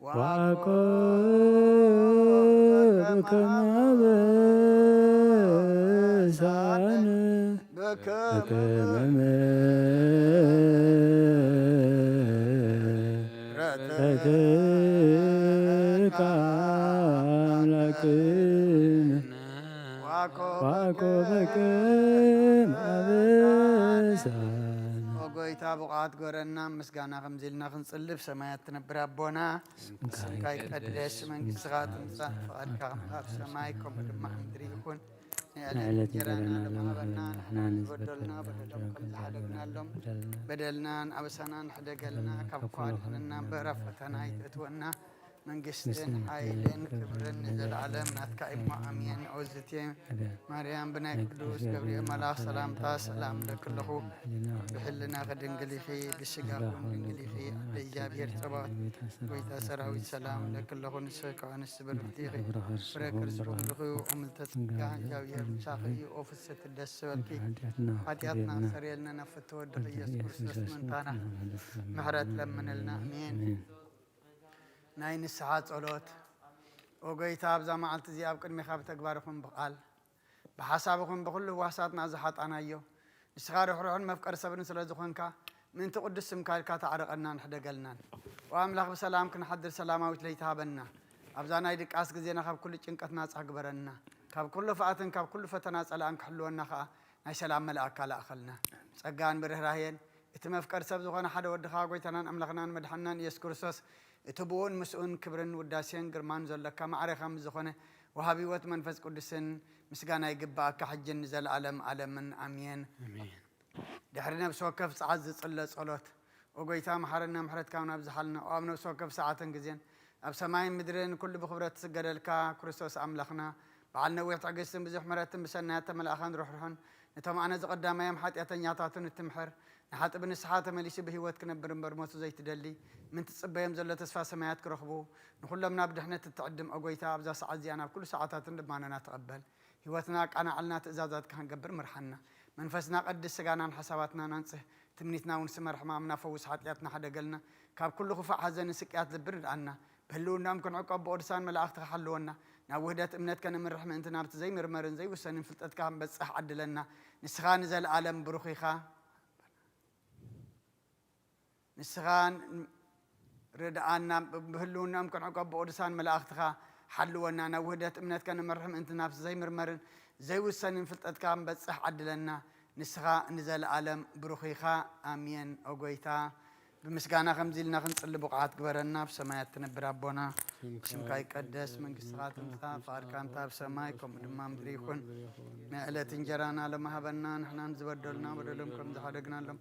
وعقاب كما بسان بكم رتك أملكنا وعقابك أبسان وقويتا بقعات قرنا مسقانا خمزيلنا خنصلب سمايات تنبر أبونا سمكاي قدس من قصغات نصح فقالك أمهار سمايكم بدم حمدري يكون نعلة جرانا لنا لما بنا نحن بدلنا بدلكم حدقنا لهم بدلنا أبسنا حدقلنا كبقال لنا برفتنا يتونا من قسطن حيلين كبرن نزل علم نتكا إما أمين عزتين مريم بن قدوس جبريل ملاك سلام تا سلام لكله بحلنا غدنقلي في بشقاق ونقلي بإيجابي ارتباط ويتا سراوي سلام لكله نسك ونس برفتيخي بركر سبب لخو وملتتكا جاوية شاخي أوفست الدس والكي حتياتنا سريلنا نفتو الدقية سكرسلس منتانا محرات لمن لنا أمين ناين الساعات صلوت وقيت أبزا معلت زياب كل مخاب تكباركم بقال بحسابكم بكل وحساتنا زحات أنا يو نسخار روحون مفكر سبن سلازخونكا من تقدس مكالكا تعرقنا نحدا قلنا وأملاك بسلام كن حدر سلامة وتليتها بنا أبزانا يدك أسك زينا خاب كل جنكتنا أكبرنا كاب كل فاتن كاب كل فتناس على أنك حلونا خا ناي سلام ملاك على أخلنا سجان برهراهين يتمفكر سبزخونا حدا ودخا قويتنا أملاكنا مدحنا يسكرسوس اتبون مسؤون كبرن وداسين قرمان زلك معرخة مزخونة وهابي وات منفس قدسن مسقانا يقبا كحجن نزل عالم أمين دحرنا بسوكف ساعات صلى صلوت وقويتا محرنا محرت كاونا بزحلنا وامنا بسوكف ساعات انقزين أبسماين مدرين كل بخبرات سجل لكا كريستوس أملخنا بعلنا ويحت عقسم بزح مرات بسنات ملاخان روحهم نتم أنا قدام يوم حتى يتنياتاتون التمحر حتى بالنسحات ماليش بهوات كنبر برموت زي تدلي من تصبيهم زلة تصفى سمايات كرخبو نقول لهم نابد احنا تتعدم أقويتا أبزا ساعات زيانا بكل ساعاتات ما نتقبل هواتناك أنا علنا تزازات كان قبر مرحنا منفسنا قد السجانا حساباتنا ننسه تمنيتنا ونسمر حمامنا فوز حاتياتنا حدا قلنا كاب كل خفاء حزن سكيات البرد عنا بهلونا ممكن عقب بورسان ملاخ تخلونا ناوهدات امنات كان من رحمة انت نابت زي مرمرن زي وسن فلتت كان بس عدلنا نسخان زي العالم بروخيخا نسخان ردعنا بهلونا ممكن عقب بورسان ملاخ تخا حلونا ناوهدات امنات كان من رحمة انت نابت زي مرمرن زي وسن فلتت كان بس عدلنا نسخا نزل العالم بروخيخا امين اوغويتا بمسكانا خمزيلنا خنصلي بقعات قبرنا بسمايات تنبر أبونا اسمك يقدس من قصات انتا فاركان تاب سمايكم دمام دريكون نعلة انجرانا لما هبنا نحن نزبدلنا بدلمكم زحدقنا لهم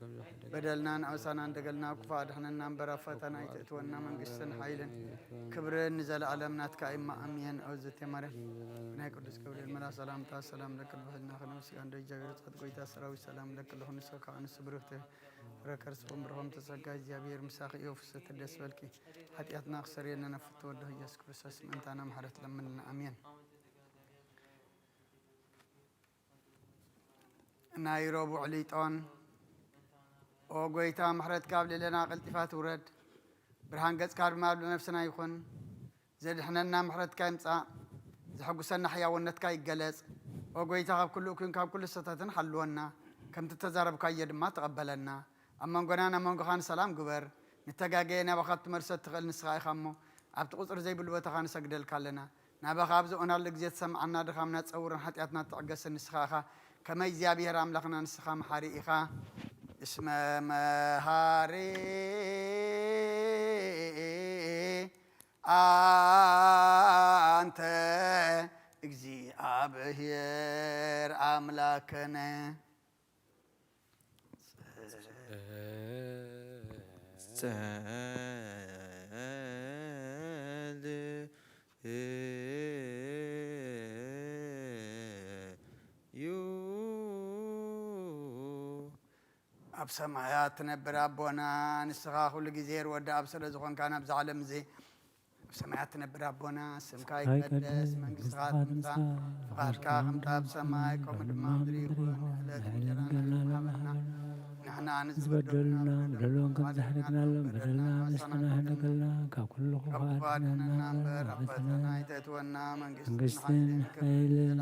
بدلنا نعوسانا ندقلنا كفاد حنا ننبرا فتنا يتأتونا من قسن حيلن كبر نزل علمنا تكايما أمين أوزت يمره بنا قدس كبر الملا سلام تا سلام لك البحلنا خنوسي عند جاغر صدقويتا سراوي سلام لك اللهم نسوك عن السبرخته ركرس بمرهم تسجى جابير مساق يوفس تدس بالكي حتياتنا خسرينا نفت وده يسوع كريستوس انتنا محرت لمن امين نايروبو عليتون او غويتا محرت قابل لنا قلطفات ورد برهان قص كار ما بنفسنا يكون زيد حننا محرت كايمصا زحقسنا حياونتك يجلص او غويتا كل كل ستاتن حلونا كم تتزارب كايد ما تقبلنا أما نقولنا ما نقول خان سلام قبر نتجاجينا بخط مرسل تغل نسخاء خمو عبد قصر زي بالوقت خان سجدل كلنا نبغى خابز أنا اللي جيت سمعنا دخمنا تصور حتياتنا تعجس النسخاء كما يزيابي رام لخنا نسخاء محاريقة اسم مهاري أنت اجزي أبهير أملاكنا أب سمايات نبر أبونا نسخا كل جزير ودا أبصر زخون كان أبز عالم زي سمايات نبر أبونا سمكاي قدس من قصات مزا فقار كاهم تاب سماي كوم دمام دريكون لا تجران نحنا ዝበደሉና በደሎን ከም ዝሕደግናሎም በደልና ምስና ሕደገልና ካብ ኩሉ ክፋትና ፈተና ይተትወና መንግስትን ኃይልን ክብርን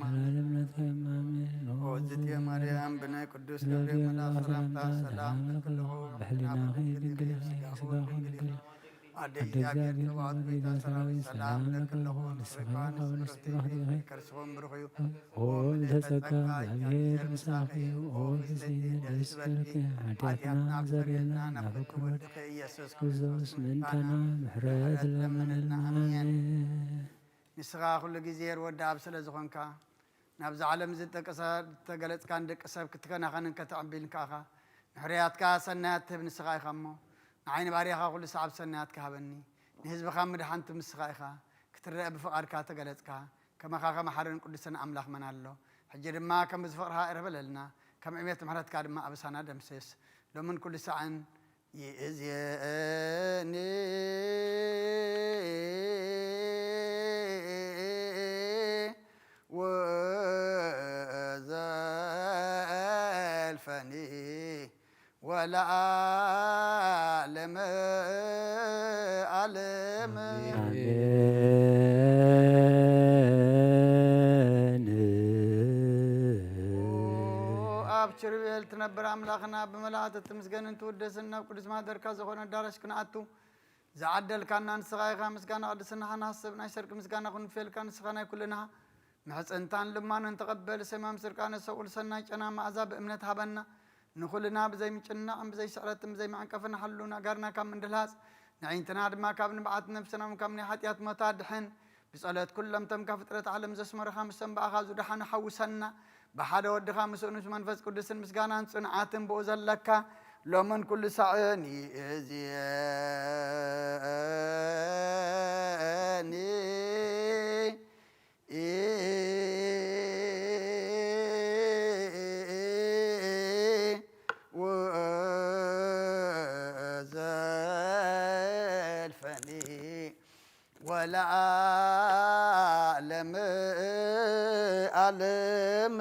ዘላለም ናትከማሜን ወዝት የማርያም ብናይ ቅዱስ ገብርኤል መልአክ ሰላምታ ሰላም ለክልኹ ብሕሊናኺ ድንግል ስጋኹ ድንግል አደ እግዚአብሔር ተባቱ ቤተ ሰራዊት ሰላም ለክልኹ ንስኻን ንስኻን ከርስዎም ብርኽዩ ኦ ተጸጋ እግዚአብሔር ምሳኺ ኦ ፍስሕት ደስ በልኪ ኃጢአትና ዘርየና ናፍቅር ወድኸ ኢየሱስ ክርስቶስ ምንተና ምሕረት ለመነልና አሜን። ንስኻ ኩሉ ግዜ ወዲ ኣብ ስለ ዝኾንካ ናብዚ ዓለም ዝተገለጽካ ንደቂ ሰብ ክትከናኸንን ከተዕቢልን ከኣኻ ንሕርያትካ ሰናያት ትህብ ንስኻ ኢኻ እሞ ንዓይኒ ባርያኻ ኩሉ ሰዓብ ሰናያት ክሃበኒ ንህዝብኻ ምድሓንቲ ምስኻ ኢኻ ክትረአ ብፍቓድካ ተገለጽካ ከመኻ ከመሓርን ቅዱስን ኣምላኽ መና ኣሎ ሕጂ ድማ ከም ዝፍቕርኻ እረበለልና ከም ዕብየት ምሕረትካ ድማ ኣበሳና ደምስስ ሎምን ኩሉ ሰዓን ይእዜኒ ወዘልፈኒ ወለዓለመ ዓለም ኣብ ችርቤል ትነብር ኣምላኽና ብመላእክቲ ትምስገንን ትውደስን ናብ ቅዱስ ማህደርካ ዝኾነ ኣዳራሽ ክንኣቱ ዝዓደልካና ንስኻ ኢኻ ምስጋና ቅድስናኻ ንሃስብ ናይ ሰርቂ ምስጋና ክንፈልካ ንስኻ ናይ ኩልናኻ ምሕፅንታን ልማንን ተቐበል ሰማም ስርቃነ ሰቁል ሰናይ ጨና መዓዛ ብእምነት ሃበና ንኹልና ብዘይ ምጭናቕን ብዘይ ስዕረትን ብዘይ ማዕንቀፍን ሓሉ ነጋርና ካብ ምንድልሃፅ ንዒንትና ድማ ካብ ንብዓት ነፍስና ካብ ናይ ሓጢኣት ሞታ ድሕን ብጸሎት ኩሎም ተምካ ፍጥረት ዓለም ዘስመረኻ ምስ ሰንባእኻ ዙድሓነ ሓውሰና ብሓደ ወድኻ ምስኡ ንስ መንፈስ ቅዱስን ምስጋናን ጽንዓትን ብኡ ዘለካ ሎምን ኩሉ ሳዕን ይእዝየኒ ወዘልፈኒ ወለዓለመ ዓለም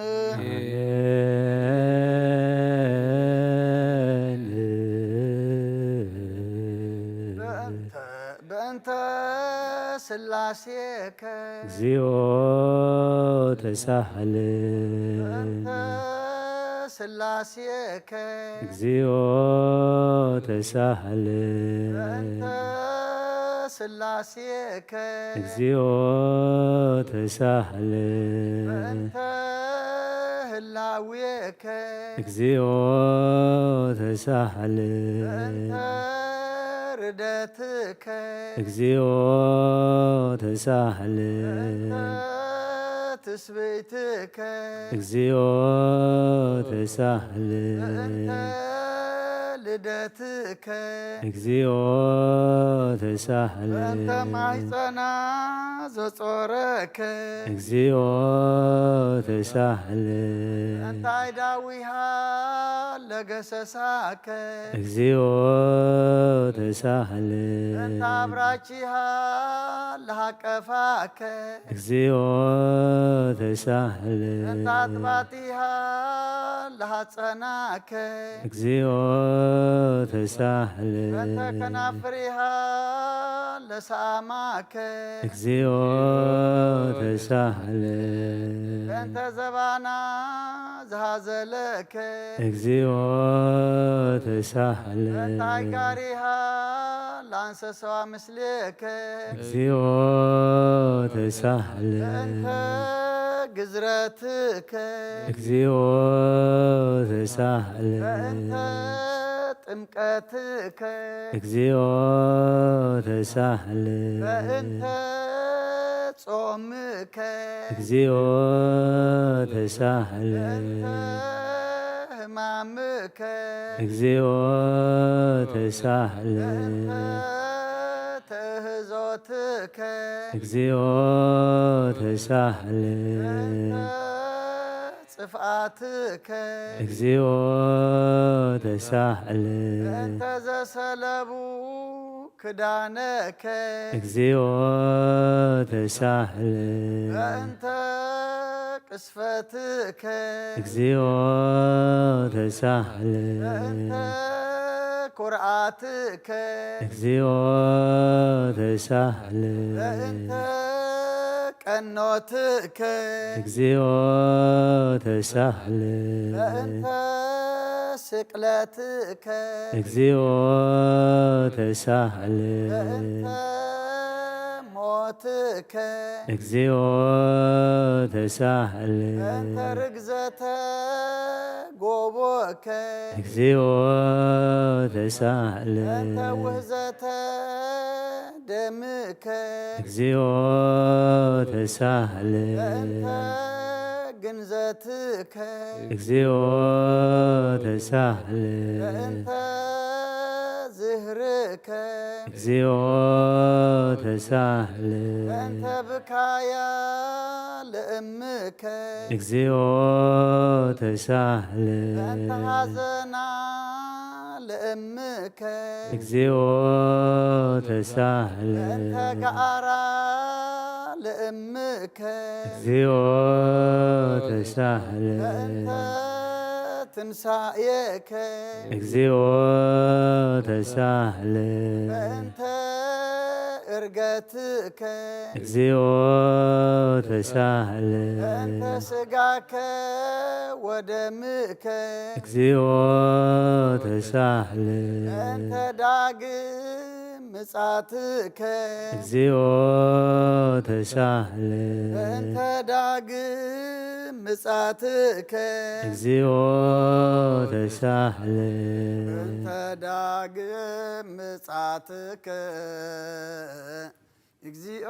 በእንተ ስላሴከ እግዚኦ ተሳህል በእንተ ስላሴከ እግዚኦ ተሳህል በእንተ ስላሴከ እግዚኦ ተሳህል በእንተ ህላዌከ እግዚኦ ተሳህል በእንተ ርደትከ እግዚኦ ተሳህል በእንተ ትስብእትከ እግዚኦ ተሳህል በእንተ ልደትከ እግዚኦ ተሳህል በእንተ ማሕፀና ዘጾረከ እግዚኦ ተሳህል በእንተ አይዳዊሃ ለገሰሳከ እግዚኦ ተሳህል በእንተ አብራቺሃ ለሃቀፋከ እግዚኦ ተሳህል በእንተ አጥባጢሃ ለሃጸናከ እግዚኦ ተሳህል በእንተ ከናፍሪሃ ለሳማከ እግዚኦ ተሳህል በእንተ ዘባና ዝሃዘለከ እግዚኦ ተሳህል በእንተ አይጋሪሃ ለአንሰሰዋ ምስሌከ እግዚኦ ተሳህል በእንተ ግዝረትከ እግዚኦ ተሳህል በእንተ ጥምቀትከ እግዚኦ ተሳህል በእንተ ጾምከ እግዚኦ ተሳህል በእንተ ሕማምከ እግዚኦ ተሳህል በእንተ ትእህዞትከ እግዚኦ ተሳህል በእንተ ጽፍአትከ እግዚኦ ተሳህል በእንተ ዘሰለቡ ክዳነከ እግዚኦ ተሳህል በእንተ ቅስፈትከ እግዚኦ ተሳሃለን በእንተ ኩርዓትከ እግዚኦ ተሳሃለን በእንተ ቀኖትከ እግዚኦ ተሳሃለን በእንተ ስቅለትከ እግዚኦ ተሳሃለን በእንተ ሞትከ እግዚኦ ተሳሃለን በእንተ ርግዘተ ጎቦከ እግዚኦ ተሳሃለን በእንተ ውህዘተ ደምከ እግዚኦ ተሳሃለን በእንተ ግንዘትከ እግዚኦ ተሳሃለን በእንተ ዝህርከ እግዚኦ ተሳሃለን በእንተ ብካያ ለእምከ እግዚኦ በእንተ ተሳሃለን ሐዘና ለእምከ እግዚኦ በእንተ ተሳሃለን ገዓራ ለእምከ እግዚኦ ተሳሃለን በእንተ ትንሣኤከ እግዚኦ ተሳሃለን በእንተ እርገትከ እግዚኦ ተሳሃለን በእንተ ሥጋከ ወደምከ እግዚኦ ተሳሃለን በእንተ ዳግም ምጻትከ እግዚኦ ተሳሃለን በእንተ ዳግም ምጻትከ እግዚኦ ተሳሃለን በእንተ ዳግም ምጻትከ እግዚኦ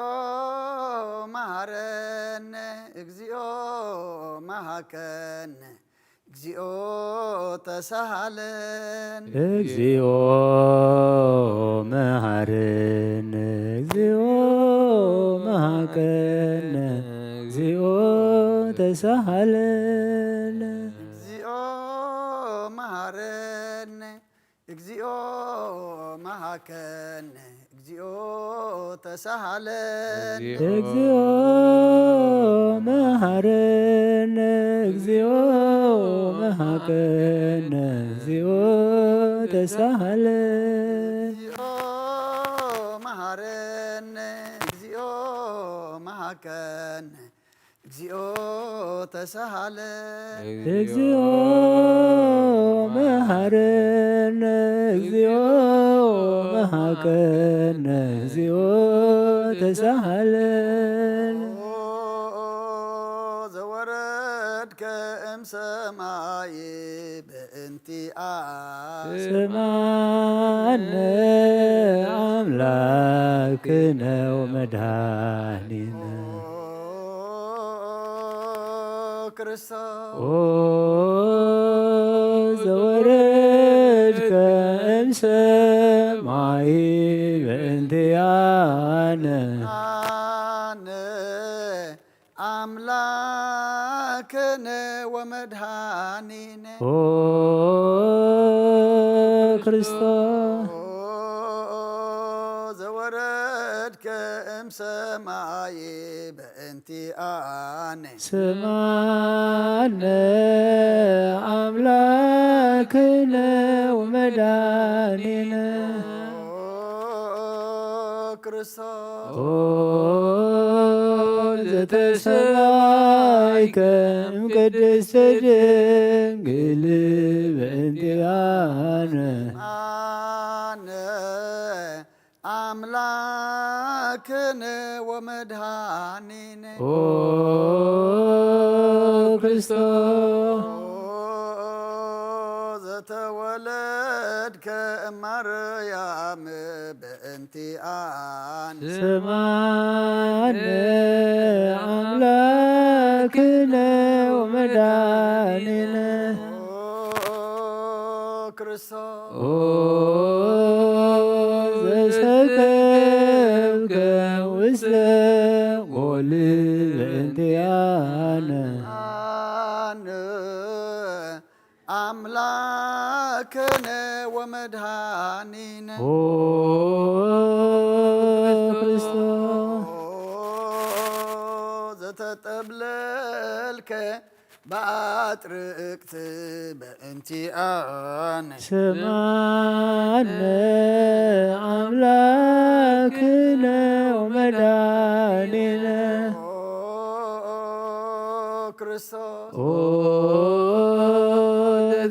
መሐረነ እግዚኦ መሐከነ እግዚኦ ተሳሃለን እግዚኦ መሐረነ እግዚኦ መሐከነ እግዚኦ ተሳሃለን እግዚኦ መሐረነ እግዚኦ መሐከነ እግዚኦ ተሳሃለን እግዚኦ መሐረነ እግዚኦ መሐከነ እግዚኦ ተሳሃለን እግዚኦ መሐረነ እግዚኦ መሐከነ እግዚኦ ተሳሃለን እግዚኦ መሐረነ እግዚኦ መሐከነ እግዚኦ ተሳሃለን ዘወረድከ እምሰማይ በእንቲአነ ስማነ አምላክነ ወመድኃኒነ ክርስቶስ ኦ ዘወረድከ እምሰማይ በእንቲአነ አነ አምላክነ ወመድኃኒነ ኦ ክርስቶስ ዘወረድከ እምሰማይ በእንቲአነ ስማነ አምላክነ ወመድኃኒነ ክርስቶስ ኦ ዘተሰማይከ እምቅድስት ድንግል በእንቲአነ አነ አምላክነ ወመድኃኒነ ኦ ክርስቶስ ዘተወለድከ እማርያም በእንቲአነ ስማነ አምላክነ ወመድኃኒነ ክርስቶስ ኦ ዘሰከብከ ውስተ ጎል በእንቲአነ አነ አምላክነ ወመድኃኒነ ኦ ክርስቶስ ዘተጠብለልከ بأتركت بأنتيان سمعنا أملاكنا ومداننا ክርስቶስ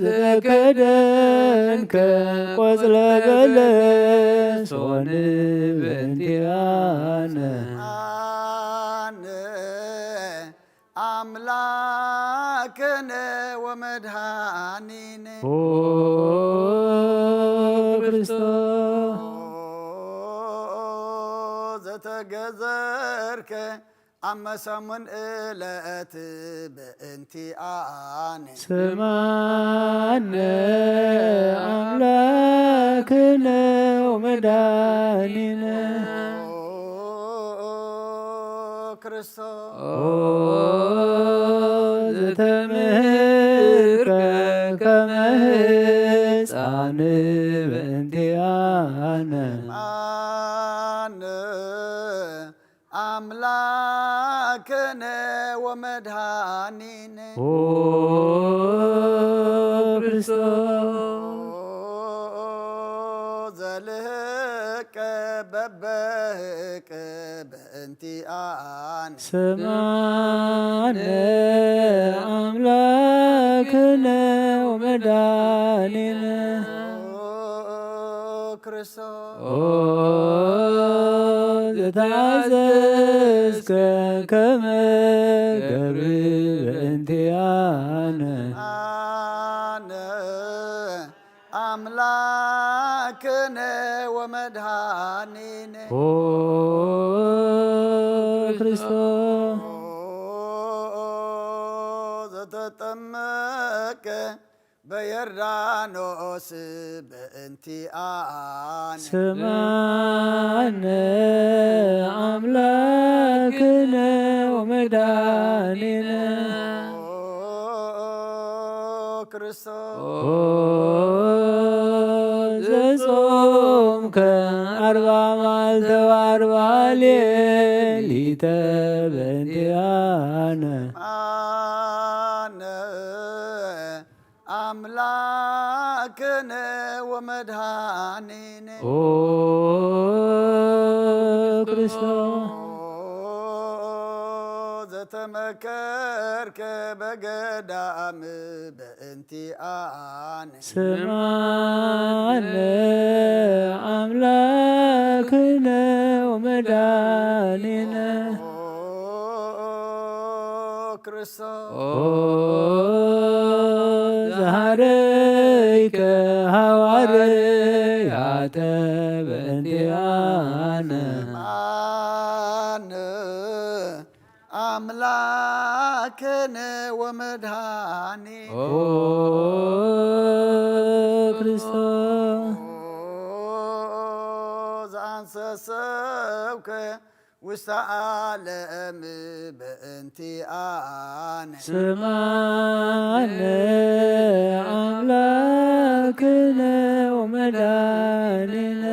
ተከደን ከቆጽለ በለስ ሆን በእንቲአነ አነ አምላክነ ወመድኃኒነ ክርስቶስ ዘተገዘርከ አመሰሙን እለት በእንቲአነ ስማነ አምላክነ ወመድኃኒነ ክርስቶስ ዘተምህርከ ከመ ሕፃን በእንቲአነ አነ አምላክነ ወመድኃኒነ ክርስቶስ ዘልህቀ በበህቅ በእንቲአነ ስማነ አምላክነ ወመድኃኒነ ክርስቶስ ዘታዘዝከ ከመ ገብር በእንቲአነ አነ አምላክነ ወመድኃኒነ ክርስቶስ ዘተጠመቀ በዮርዳኖስ በእንቲአነ ስማነ አምላክነ ወመድኃኒነ ክርስቶስ ዘጾምከ 40 መዓልተ ወ40 ሌሊተ በእንቲአነ አነ አምላክነ ወመድኃኒነ ክርስቶስ ዘተመከርከ በገዳም በእንቲአነ ስማነ አምላክነ ወመድኃኒነ ክርስቶስ ዘሃረይከ ሐዋርያተ በእንቲአነ አነ አምላክነ ወመድኃኒነ ክርስቶስ ዘአንሰሰብከ ውስተ ዓለም በእንቲአነ ስማነ አምላክነ ወመድኃኒነ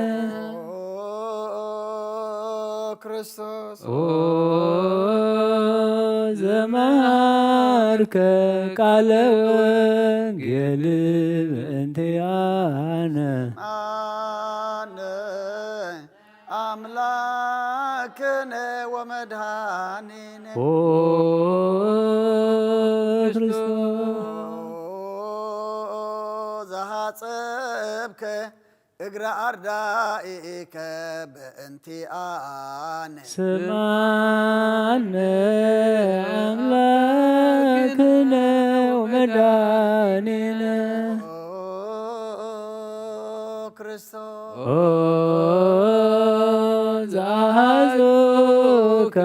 ክርስቶስ ዘመሃርከ ቃለ ወንጌል በእንቲአነ አነ አምላክነ ወመድኃኒነ ክርስቶስ ዘሐጸብከ እግረ አርዳኢከ በእንቲአነ ስማነ አምላክነ ወመድኃኒነ ክርስቶስ ዘአሐዞከ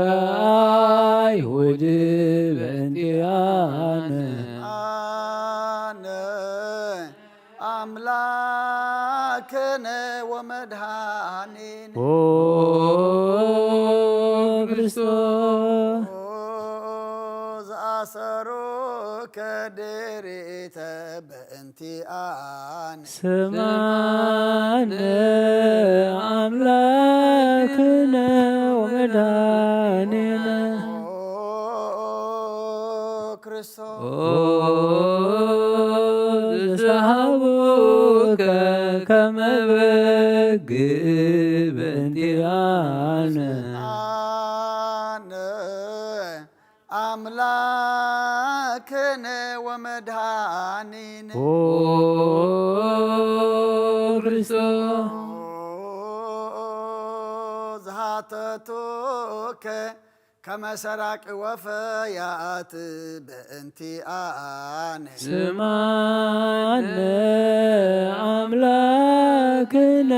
አይሁድ በእንቲአነ አነ አምላክነ ወመድኃኒነ ክርስቶስ ዘአሰሮከ ድሪተ በእንቲአነ ስማነ አምላክነ ወመድኃኒነ ክርስቶስ ዘሰሃቡከ ከመ በግዕ በእንቲአነ አነ አምላክነ ወመድኃኒነ ክርስቶስ ዝሃተቱከ ከመ ሰራቅ ወፈያት በእንቲአነ ስማነ አምላክነ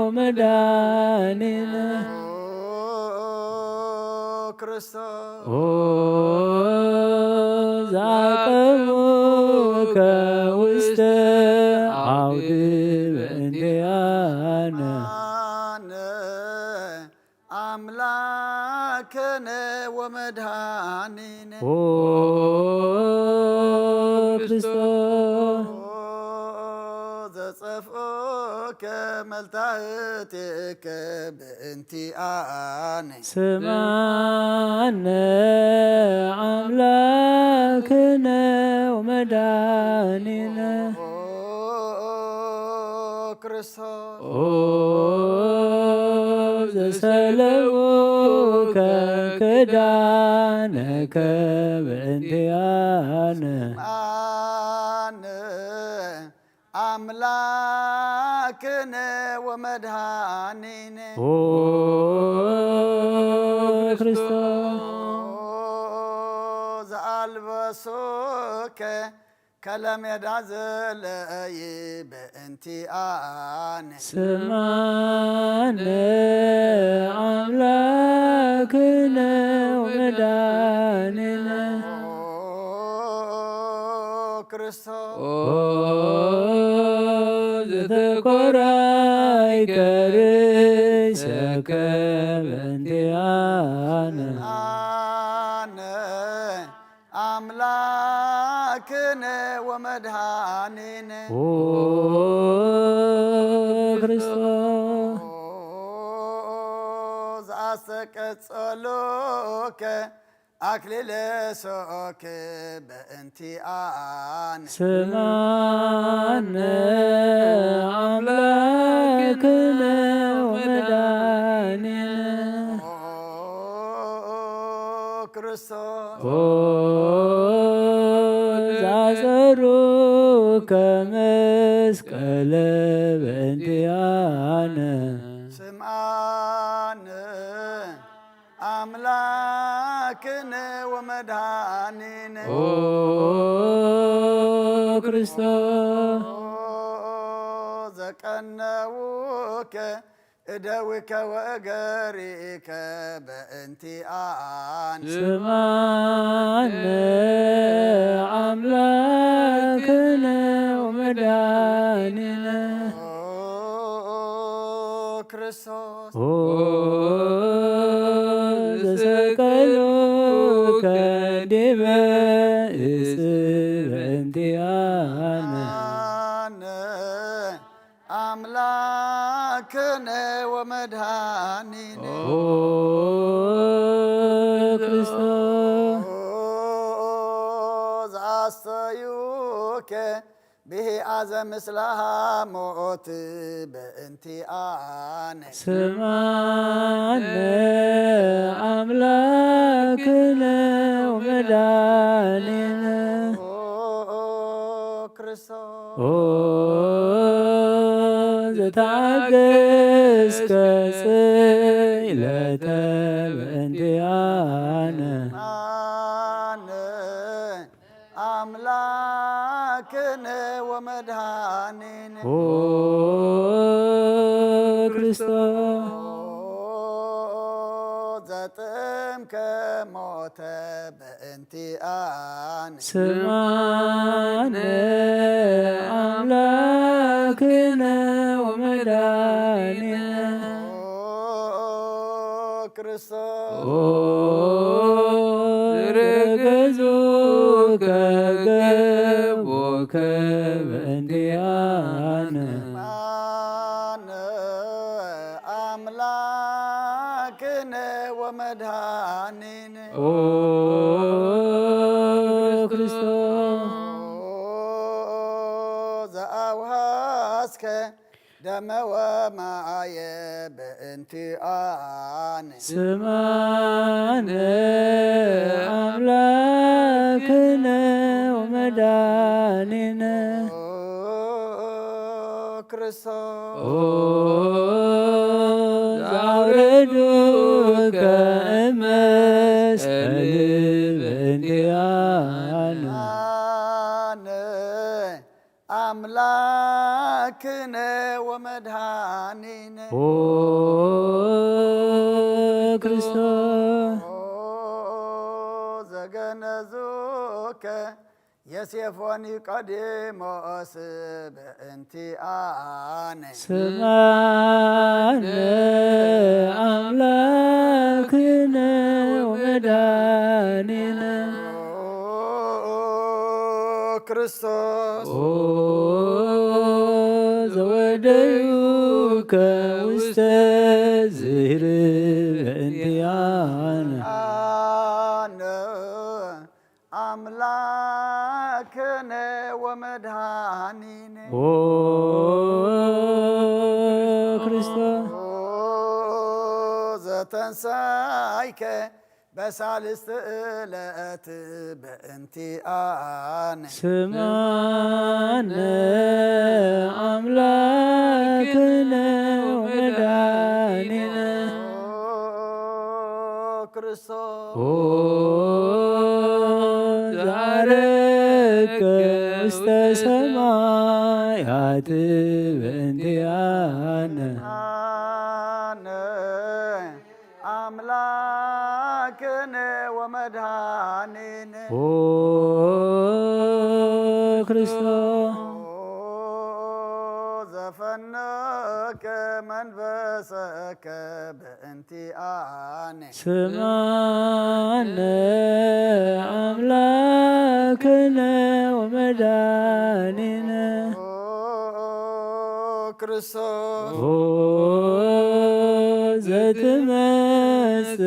ወመድኃኒነ ክርስቶስ ዘአቀሙከ ውስተ አውድ በእንቲአነ አነ አምላክነ ወመድኃኒነ ክርስቶስ ዘጸፍኦከ መልታህትከ በእንቲአነ ስማነ አምላክነ ወመድኃኒነ ክርስቶስ ዘሰለሙከ ክዳነከ በእንቲአነ አነ አምላክነ ወመድኃኒነ ክርስቶስ ዘአልበሶከ ከለሜዳ ዘለይ በእንቲአነ ስማነ አምላክነ ወመድኃኒነ ክርስቶስ ዘተኰራይከ ርእሰከ በእንቲአነ አነ አምላክነ ወመድኃኒነ ክርስቶስ ዘአስተቀጸሎከ አክሊለ ሶክ በእንቲአነ ስማነ አምላክነ ወመድኃኒነ ክርስቶስ ዘአጸሩከ መስቀለ በእንቲአነ ስምዓነ አምላክነ ወመድኃኒነ ክርስቶስ ዘቀነውከ እደዊከ ወእገሪከ በእንቲአነ ስማነ አምላክነ ወመድኃኒነ ክርስቶስ ዘሰቀሉከ ዲበ ዕፅ በእንቲአነ አነ አምላክነ ወመድኃኒነ ክርስቶስ ዘአስተዩከ ብሂአዘ ምስለ ሞት በእንቲአነ ስማነ አምላክነ ወመድኃኒነ ክርስቶስ ዘታገስከ ጽኢለተ በእንቲአነ አነ አምላክነ ወመድኃኒነ ክርስቶስ ዘጥምከ ሞተ በእንቲአነ ስማነ አምላክነ ወመድኃኒነ ክርስቶስ ረገዙከ ገቦከ በእንቲአነ አነ አምላክነ ወመድኃኒነ ክርስቶስ ደመ ወማየ በእንቲአነ ስማነ አምላክነ ወመድኃኒነ ክርስቶስ ዘአውረዱከ እመስቀል በእንቲአነ አምላክነ ወመድኃኒነ ክርስቶስ ዘገነዙከ የሴፎን ቀዲሞስ በእንቲአነ ስማነ አምላክነ ወመድኃኒነ ክርስቶስ ዘወደዩከ ውስተ ዝህር በእንቲአነ አምላክነ ወመድኃኒነ ክርስቶስ ዘተንሳይከ በሳልስት ዕለት በእንቲአነ ስማነ አምላክነ ወመድኃኒነ ክርስቶስ ዘአረገ ውስተ ሰማያት በእንቲአነ አምላክነ ወመድኃኒነ ክርስቶስ ዘፈነከ መንፈሰከ በእንቲአነ ስማነ አምላክነ ወመድኃኒነ ክርስቶስ ዘትመጽእ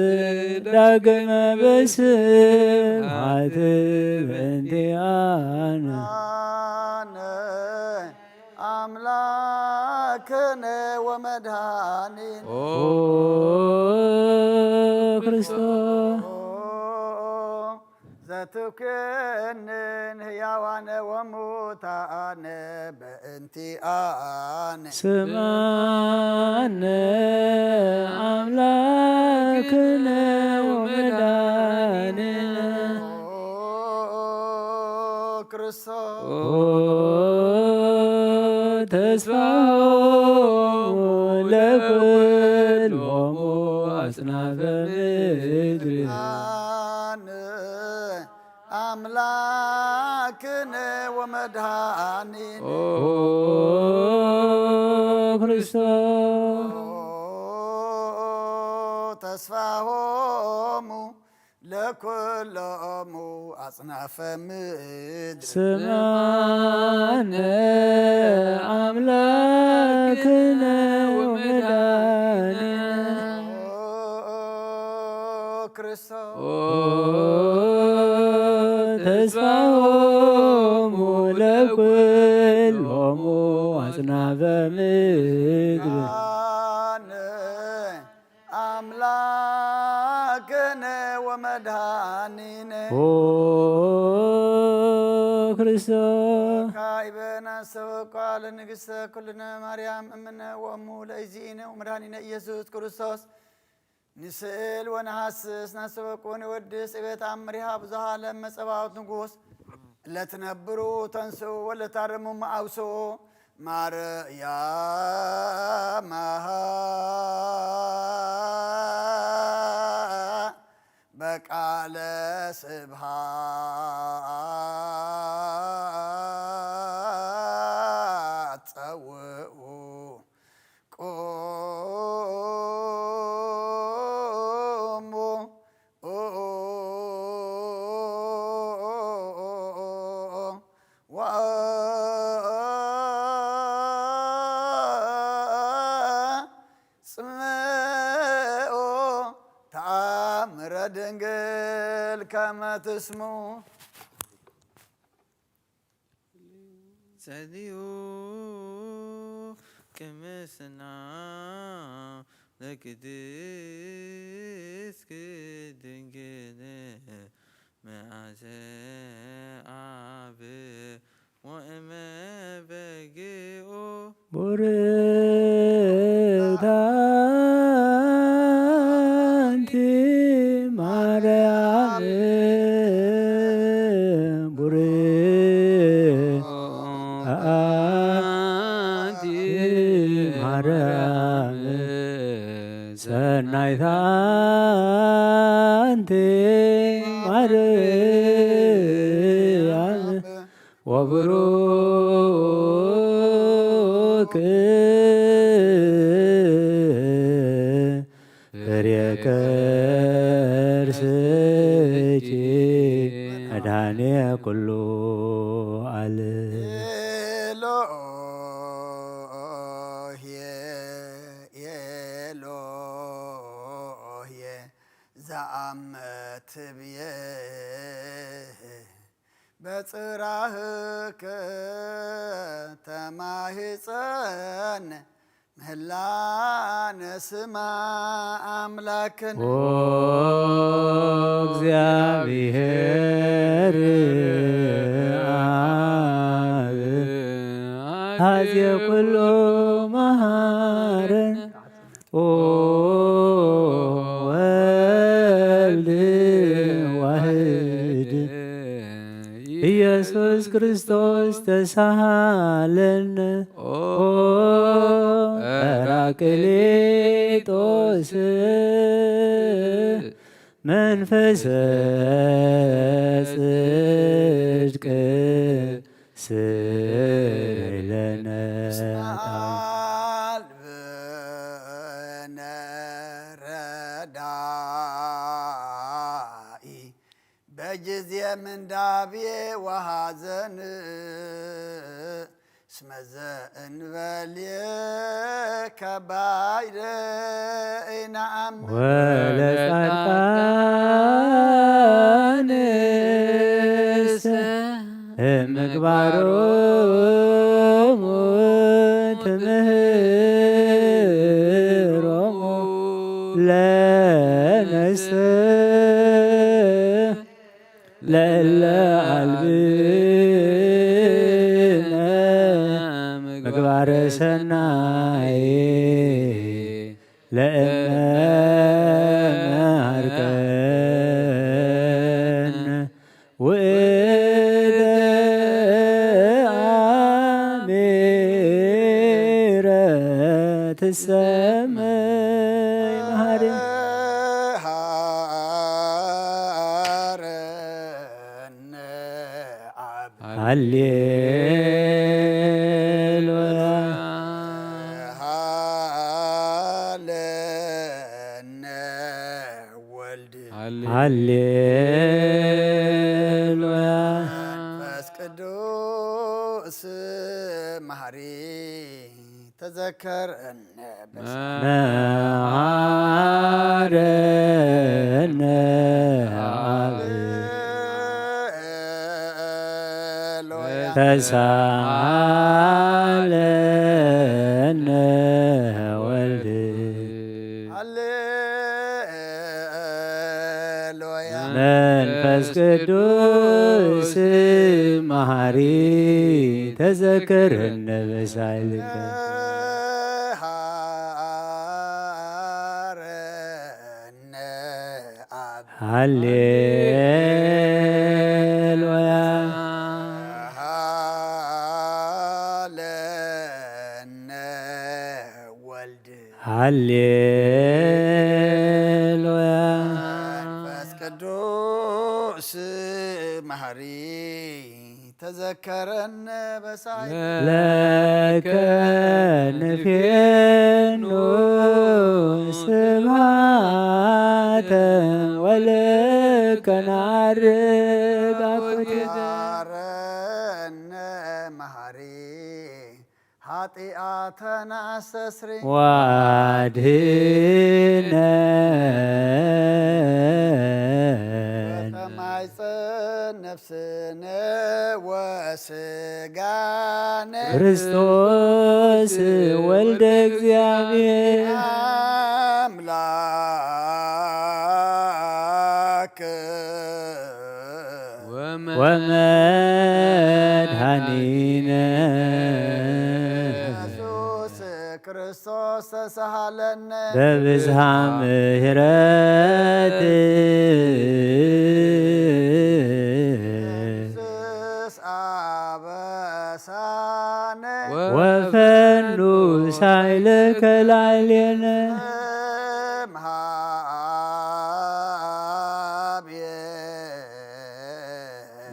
ዳግመ በስብሐት በእንቲአነ አምላክነ ወመድኃኒነ ክርስቶስ ዘትኩነን ሕያዋነ ወሙታነ በእንቲአነ ስማነ አምላክነ ወመድኃኒነ ክርስቶስ ተስፋሆሙ ለኵሎሙ አጽናፈ ምድር አምላክነ ወመድኃኒነ ክርስቶስ ተስፋሆሙ ለኵሎሙ አጽናፈ ምድር ስማነ አምላክነ ወመድኃኒነ ክርስቶስ ተስፋሆሙ ለኵሎሙ አጽናፈ ምድር አምላክነ ወመድኃኒነ ክርስቶስ ካይበና ሰበኳ ለንግሥተ ኩልነ ማርያም እምነ ወእሙ ለእግዚእነ ወመድኃኒነ ኢየሱስ ክርስቶስ ንስእል ወነሐስስ ናሰበኩን ይወድስ እቤት አምሪሃ ብዙሃ ለመጸባዖት ንጉሥ ለትነብሩ ተንስኡ ወለታረሙ ማአውስኡ ማርያም በቃለ ስብሐት ጸውዑ ቆሙ ጽምኦ ተአምረ ድንግል ከመ ትስሙ ጸልዩ ቅምስና ለቅድስት ድንግል መዓዘ አብ ወእመ በግኦ ቡርክት አንቲ ማርያም ቡርክት አንቲ ማርያም ሰናይት አንቲ ማርያም ወቡሩክ ፍሬ ከርስኪ መድኃኔ ኩሉ ዓለም ኤሎሄ ዘአመትብየ በጽራህከ ተማህፀን ምህላነ ስማ አምላክን እግዚአብሔር አብ ሀዜ ኩሉ መሃረን ወልድ ዋህድ ኢየሱስ ክርስቶስ ተሳሃለን ጰራቅሊጦስ መንፈሰ ጽድቅ ስረይለነ አልብነ ረዳኢ በጊዜ ምንዳብየ ወሐዘን እስመዘ እንበልየ ከባይደ ኢነአምን ወለጻድቃንስ ምግባሮሙ ትምህሮሙ ለነፍስ ለእለ አልብነ ምግባረ ሰናይ ለእመ መሃርከነ ውእደ አሜረ ትሰመይ መሃሪ ሃረነ አብ ሃሌሉያ ሃለነ ወልድ ሃሌሉያ መንፈስ ቅዱስ መሐሪ ተዘከረነ መሐረነ አብ ተሳሃለነ ወልድ ሃሌሉያ መንፈስ ቅዱስ መሐሪ ተዘከረነ በሳይልከ ሃረነ አብ ሃሌሉያ ሃለነ ወልድ ሃሌሉያ መንፈስ ቅዱስ መሐሪ ተዘከረነ በሳይ ለከ ንፌኑ ስብሐተ ወለከ ናርግ አኮቴተ ሃረነ መሐሪ ኃጢአተና አስተስሪ ዋድኅነነ በተማይፀን ነፍስነ ወስጋነ ክርስቶስ ወልደ እግዚአብሔር አምላክ ወመድኃኒነ ኢየሱስ ክርስቶስ ተሳሃለነ በብዝሃ ምሕረት አበሳነ ወፈኑ ሳይልከ ላዕሌነ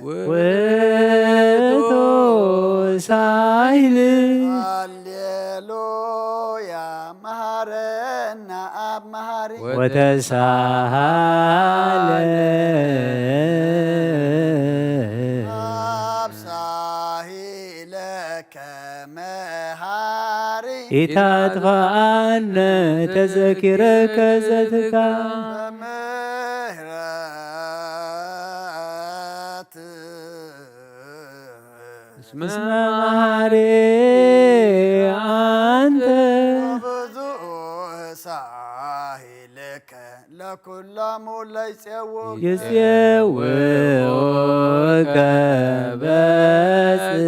ውእቱ ሳይል ሃሌሉያ መሐረና አብ መሐሪ ወተሳሃለ አብሳሂለከ መሐሪ ኢታጥፋአነ ተዘኪረከ ዘትካ በምህረት እስመ መሐሪ አንተ ብዙ ሳሂልከ ለኩሎሙ ለይጼውዕ ይፄውዕከ በጽድቅ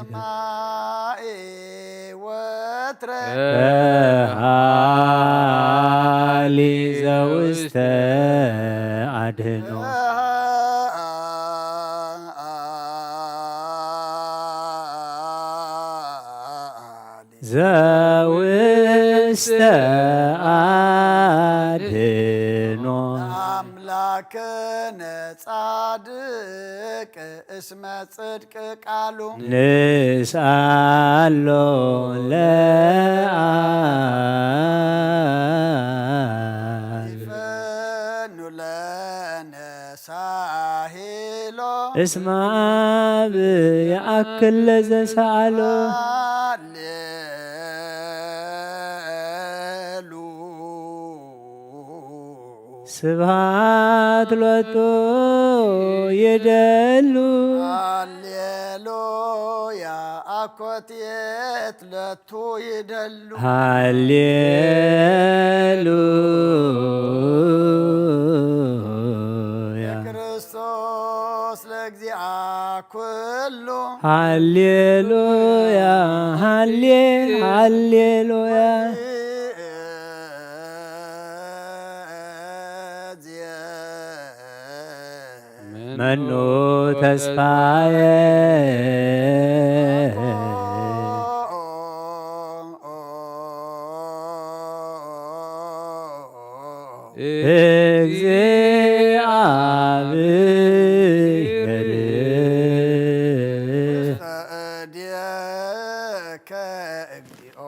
ሰማይ ወትረ በሃሊ ዘውስተ አድኅኖ ዘውስተ አድኅኖ አምላክነ ጻድቅ እስመ ጽድቅ ቃሉ ንስአሎ ለአብ ይፈኑ ለነ ሳሂሎ እስመ አብ የአክል ለዘሰአሎ ስብሐት ሎቱ ይደሉ ሃሌሉያ አኮቴት ለቱ ይደሉ ሃሌሉያ ክርስቶስ ለእግዚአ ኩሉ ሃሌሉያ ሃሌሉያ መኑ ተስፋየ እግዚአብሔር ፈእድየከ እግዚኦ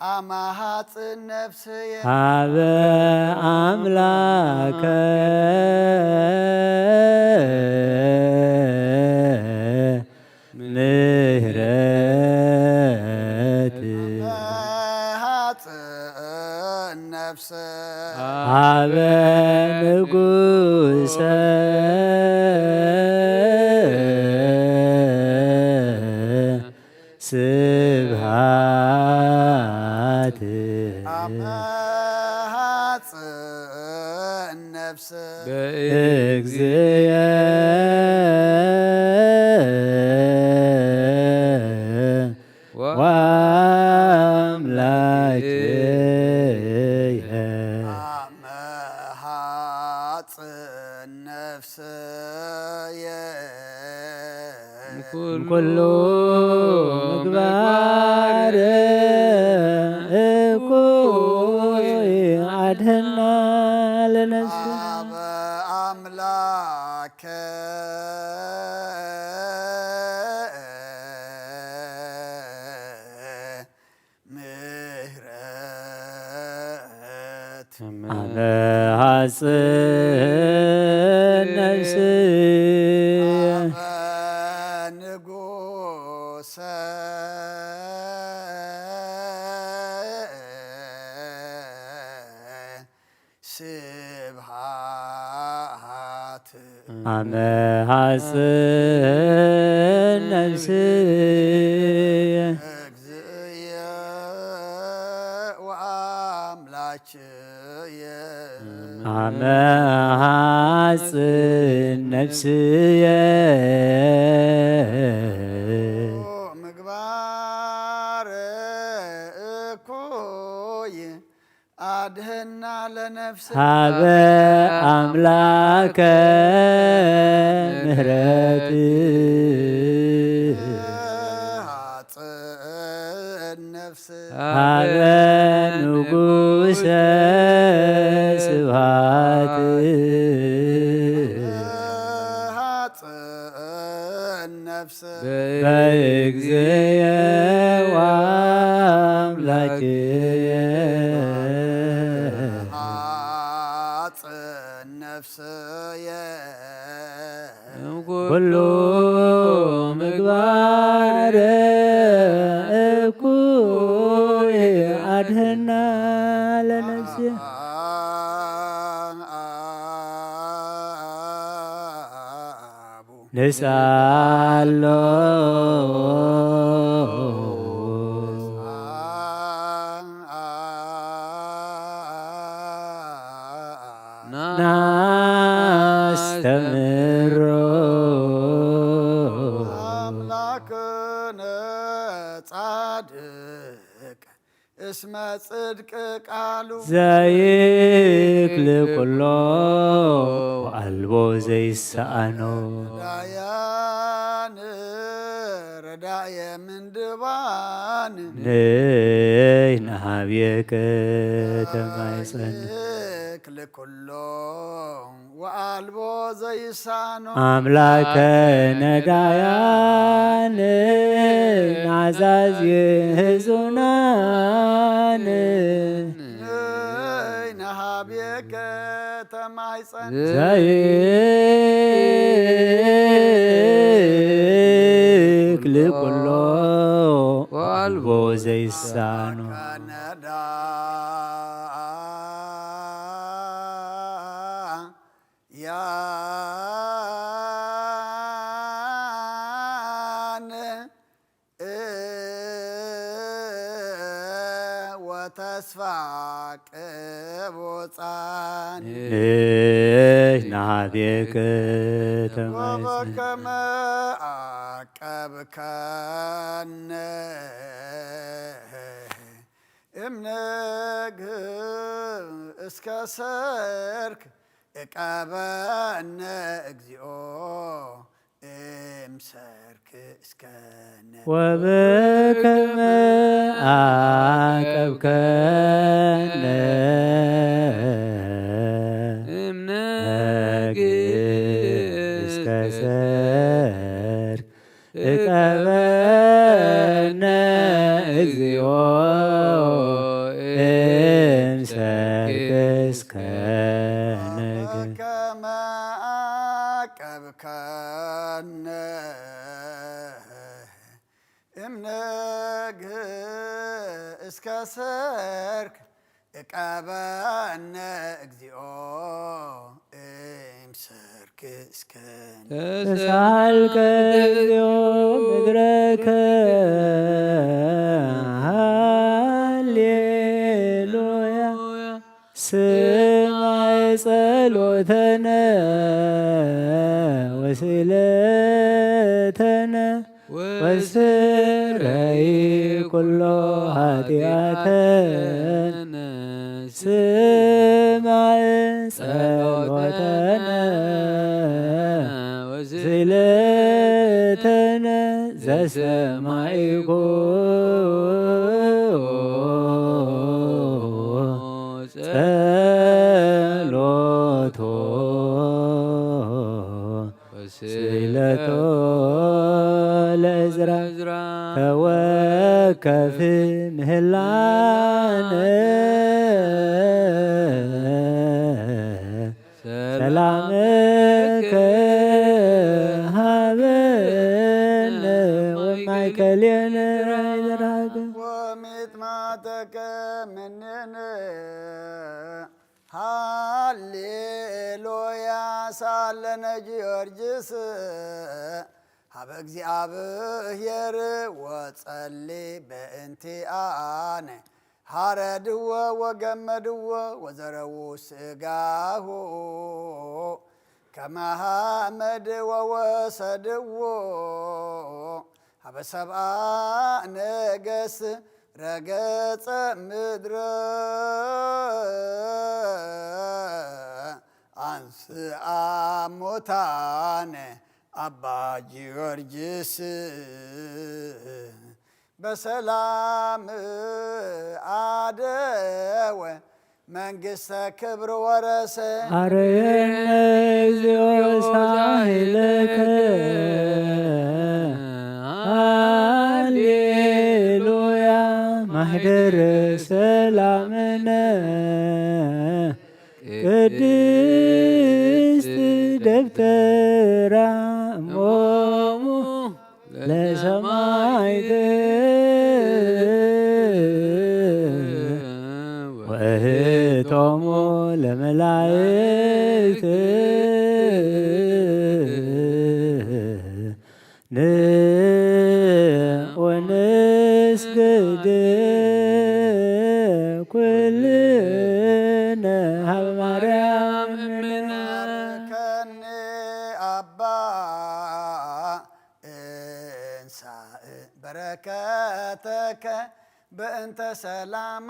አማሃጽ ነፍስየ ሀበ አምላከ ምህረት መሃጽ ነፍስ ሀበ ንጉሰ ስብሐት አመሃጽ ነፍስ በእግዚእየ ወአምላክየ አመሃጽ ነፍስየ ኩሉ ምግባር እኩይ አድኅና ለነፍስ አበ አምላከ ምህረት አመሃጽ ነፍስ አበ ንጉሰ ስብሐት አመ ሐጽን ነፍስየ እግዚእየ ወአምላችየ አመ ሐጽን ነፍስየ ምግባር እኩይ አድህና ለነፍስ ሀበ አምላከ ምህረት ሐጽን ነፍስ ሀበ ንጉሰ ስብሐት ሐጽን ነፍስ በእግዚእየ ወአምላክየ ሐጽን ነፍስየ ኩሉ ምግባረ እኩይ አድህና ለነፍስየ ንሳሎ ናስተምሮ አምላክነ ጻድቅ እስመ ጽድቅ ቃሉ ዘይክል ኩሎ ወአልቦ ዘይሰአኖ ዳያን ረዳየ ምንድባን ንይ ናሃብየከ ተማይጸን ክል ኩሎ ወአልቦ ዘይሳኖ አምላከ ነዳያን ናዛዝ ህዙናን ነሃብየከ ተማይጸን ዘይክል ኩሎ ወአልቦ ዘይሳኖ ከነዳ ያን ወተስፋ ቅቡፃን ናሃብየከ ተማይጸን ወበከመ አቀብከነ እምነግህ እስከ ሰርክ እቀበነ እግዚኦ እምሰርክ እስከነ ወበከመ አቀብከነ እስከ ሰርክ እቀበነ እግዚኦ እምሰርክ እስከ ነገ ከመ አቀብከነ እምነግህ እስከ ሰርክ እቀበነ እግዚኦ እምሰርክ እስከነ ተሳልከ እግዚኦ ምድረከ ሃሌሉያ ስማይ ጸሎተነ ወስእለተነ ወስረይ ኩሎ ኃጢአተነ ስማይ ጸሎተነ ወስእለተነ ዘሰማይኩ ጸሎቶ ስእለቶ ለዕዝራ ተወከፍ ምህላነ ሰላምከ ሀበነ ወማእከሌነ ይዝራከ ወሚጥማተከ ምኔነ ሃሌሉያ ሳለነ ጊዮርጊስ ሀበ እግዚአብሔር ወጸሊ በእንቲአነ ሃረድዎ ወገመድዎ ወዘረው ስጋሁ ከመሃመድ ወወሰድዎ ሀበ ሰብአ ነገስ ረገጸ ምድረ አንስአ ሙታነ አባ ጊዮርጊስ በሰላም አደወ መንግሥተ ክብር ወረሰ አርየነ እግዚኦ ሳህለከ ሃሌሉያ ማህደረ ሰላምነ ቅድስት ደብተራ እሞሙ ለሰማዕት ወእህቶሙ ለመላእክት ወንስግድ ኩልነ ሀበ ማርያም እምነ ከኔ አባ እንሳእ በረከተከ በእንተ ሰላማ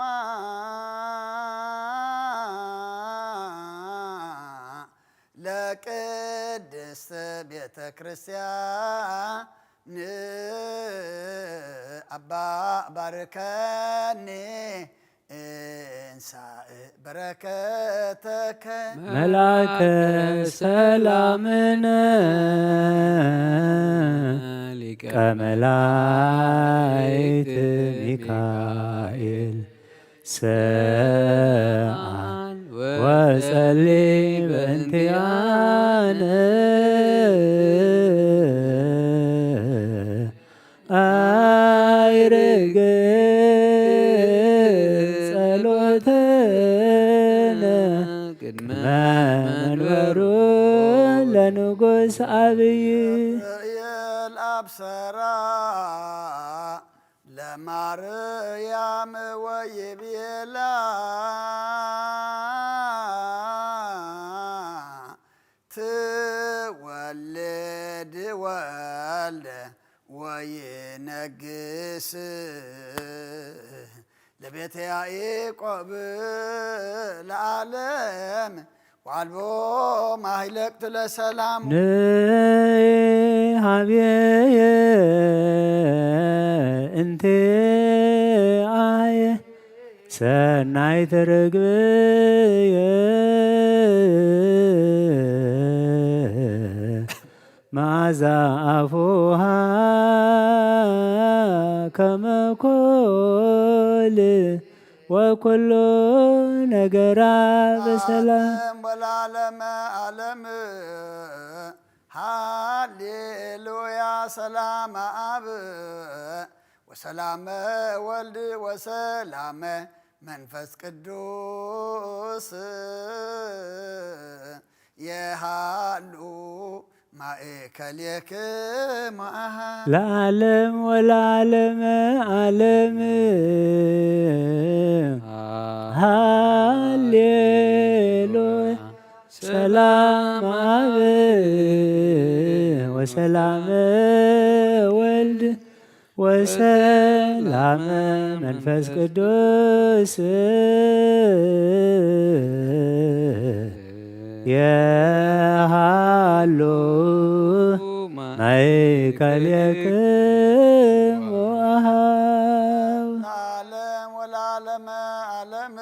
ለቅድስት ቤተ ክርስቲያን አባ ባርከኒ እንሳእ በረከተከ መላከ ሰላምነ ሊቀ መላእክት ሚካኤል ሰአን ወጸሊ በእንቲአነ አይርግ ጸሎተነ ቅድመ መንበሩ ለንጉሥ አብይ የልአብሰራ ለማርያም ወይቤላ ትወልድ ወልደ ወይነግስ ለቤተ ያዕቆብ ለዓለም ዋልቦ ማህለቅት ለሰላም ንሃብየ እንቴ አየ ሰናይት ርግብየ መዓዛ አፉሃ ከመ ኮል ወኩሉ ነገራ በሰላም ወላለመ ዓለም ሃሌሉያ ሰላመ አብ ወሰላመ ወልድ ወሰላመ መንፈስ ቅዱስ የሃሉ ማእከልክሙ ለዓለም ወለዓለመ ዓለም ሃሌሉያ ሰላም አብ ወሰላም ወልድ ወሰላም መንፈስ ቅዱስ የሃሉ ማእከልክሙ ለዓለም ወለዓለመ ዓለም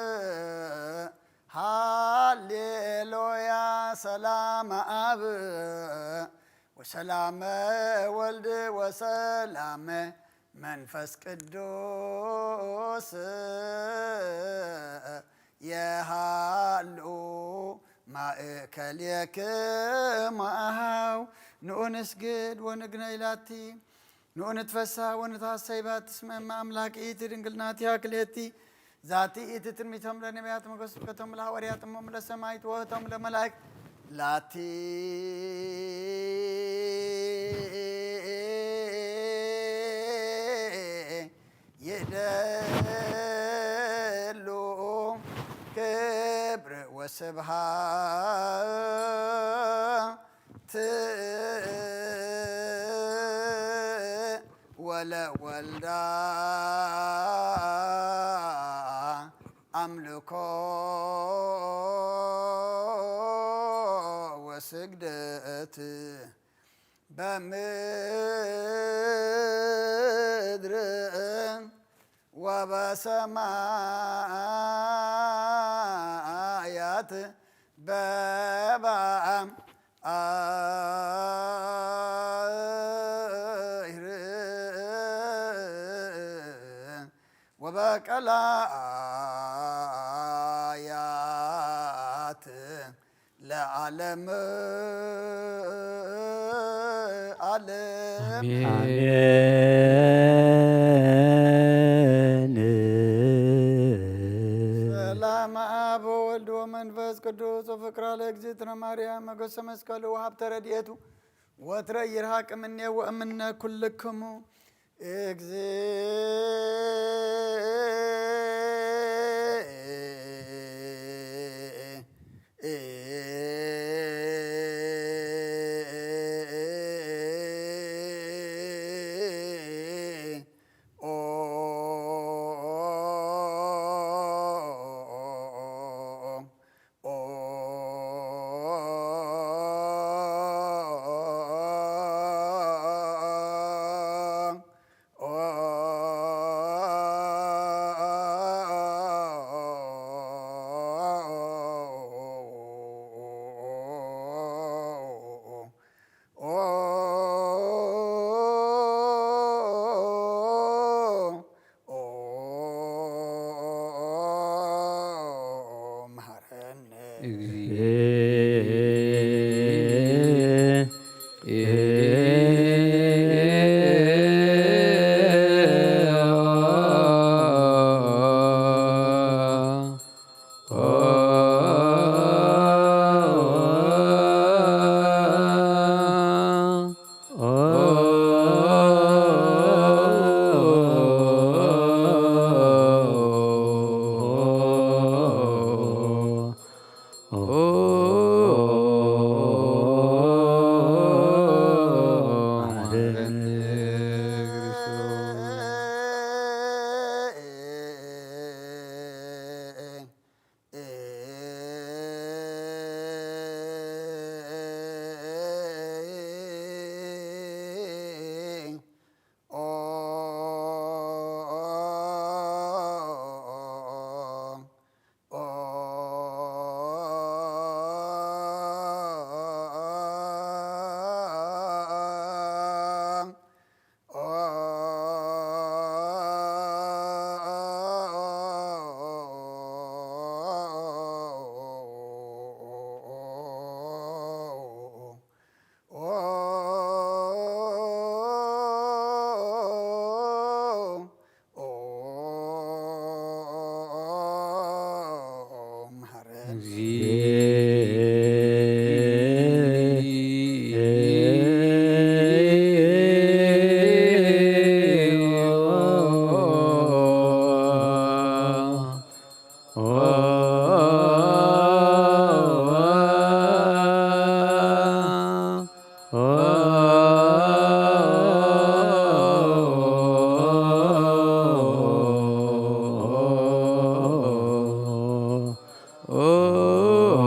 ሃሌሉያ ሰላመ አብ ወሰላመ ወልድ ወሰላመ መንፈስ ቅዱስ የሃሉ ማእከልክሙ ንዑ ንስግድ ወንግነይ ላቲ ንዑ ንትፈሳ ወንታሰይ ባትስመ እመ አምላክኢቲ ድንግል ናቲሃ ክልኤቲ ذاتي إتترميتهم لنبيات مقصفتهم لحواريات أمم لسمايت وهتهم لملائك لاتي يدلو كبر وسبحات ولا ولدا أملكو وسجدت بمدر وبسمايات بابا وبكلايات لعلم علم آمين سلام أب وولد ومنفس قدوس وفكر لإجزيتنا مريم مقص مسكال وحب ترديته وترير هاك مني وأمنا كلكم Oh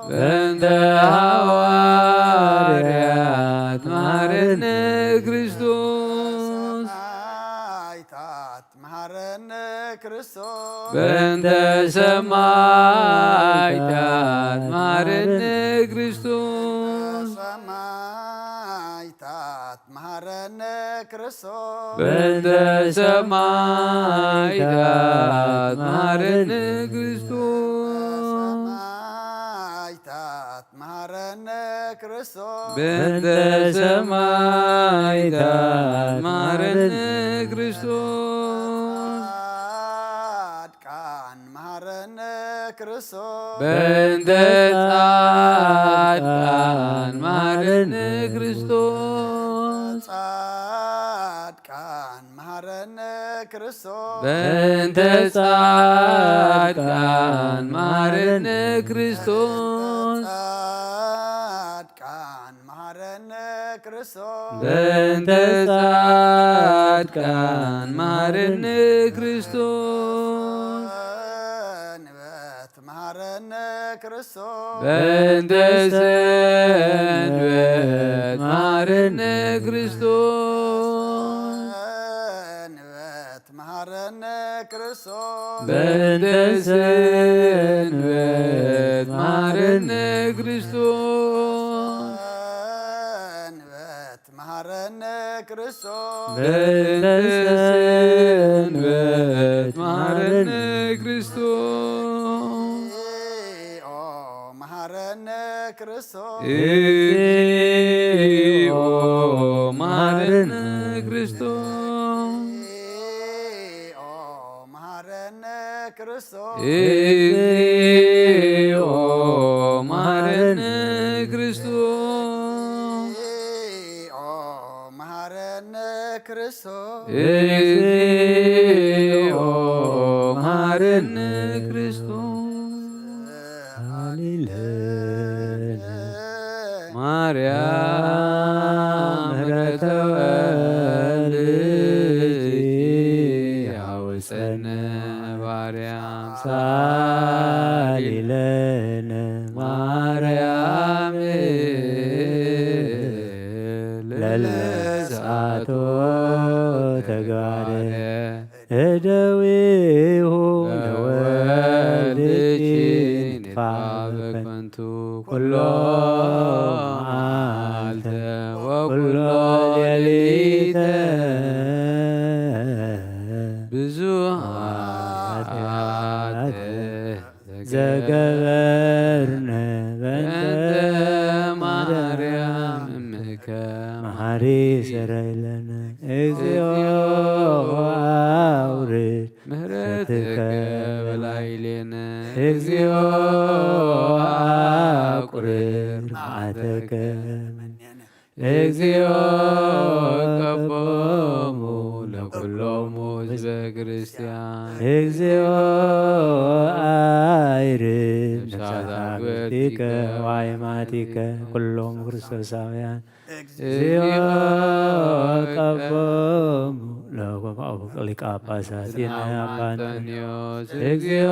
በእንተ ሐዋርያት መሃረነ ክርስቶስ ሰማዕታት መሃረነ ክርስቶስ በእንተ ሰማዕታት መሃረነ ክርስቶስ ሰማዕታት መሃረነ ክርስቶስ በእንተ ሰማዕታት መሃረነ ክርስቶስ ሰማዕታት መሃረነ ክርስቶስ በእንተ ሰማዕታት መሃረነ ክርስቶስ ጻድቃን መሃረነ ክርስቶስ በእንተ ጻድቃን መሃረነ ክርስቶስ ጻድቃን መሃረነ ክርስቶስ በእንተ ጻድቃን መሃረነ ክርስቶስ ጻድቃን መሃረነ ክርስቶስ በእንተ ጻድቃን መሃረነ ክርስቶስ ሰንበት መሃረነ ክርስቶስ በእንተ ሰንበት መሃረነ ክርስቶስ ሰንበት መሃረነ ክርስቶስ በእንተ ሰንበት መሃረነ ክርስቶስ ሰንበት መሃረነ ክርስቶስ በእንተ ሰንበት መሃረነ ክርስቶስ እግዚኦ መሃረነ ክርስቶስ እግዚኦ መሃረነ ክርስቶስ እግዚኦ መሃረነ ክርስቶስ እግዚኦ መሃረነ ክርስቶስ እግዚኦ መሃረነ ክርስቶስ እግዚኦ መሃረነ ክርስቶስ ሃሌሉያ ማርያም ምሕረተ ወልድኪ ያውፀነ ባርያም ሳሊለነ ማርያም ለለሳቶ ተግባረ እደዊሁ ለወልድኪ ንጥፋ በከንቱ ኩሎ መዓልተ ወኩሎ ሌሊተ ብዙኃት ዘገበርነ በእንተ ማርያም እምከ መሐሪ ሰረይለነ እግዚኦ አውርድ ምህረትከ በላዕሌነ እግዚኦ አቁርር መዓተከ እግዚኦ ቀቦሙ ለኩሎሙ ህዝበ ክርስቲያን እግዚኦ አይርብ ነፍሳተ አግብርቲከ ወአእማቲከ ኩሎሙ ክርስቶሳውያን እግዚኦ ቀቦሙ ሊቀ ጳጳሳቲነ አባ አንጦንዮስ እግዚኦ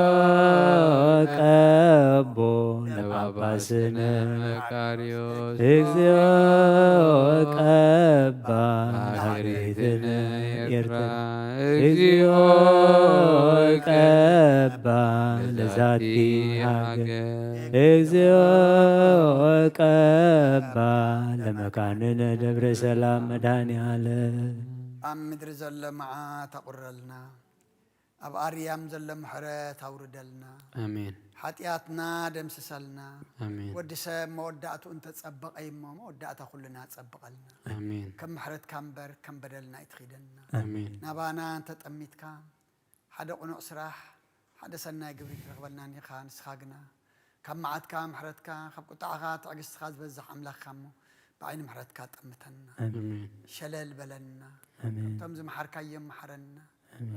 ቀቦ ለጳጳስነ መካርዮስ እግዚኦ ቀባ ሀገሪትነ ኤርትራ እግዚኦ ቀባ ለዛቲ ሀገር እግዚኦ ቀባ ለመካንነ ደብረ ሰላም መድኃኔዓለም ኣብ ምድሪ ዘሎ መዓት ኣቑረልና ኣብ ኣርያም ዘሎ ምሕረት ኣውርደልና አሜን ሓጢኣትና ደምስሰልና አሜን ወዲ ሰብ መወዳእቱ እንተፀበቐ እሞ መወዳእታ ኩልና ፀብቐልና አሜን ከም ምሕረትካ እምበር ከም በደልና ይትኺደና አሜን ናባና እንተጠሚትካ ሓደ ቁኑዕ ስራሕ ሓደ ሰናይ ግብሪ ክረኽበልና ኒኻ ንስኻ ግና ካብ መዓትካ ምሕረትካ ካብ ቁጣዕኻ ትዕግስትካ ዝበዝሕ ኣምላኽካ እሞ ብዓይኒ ምሕረትካ ጠምተና አሜን ሸለል በለና እቶም ዝመሓርካዮም መሓረና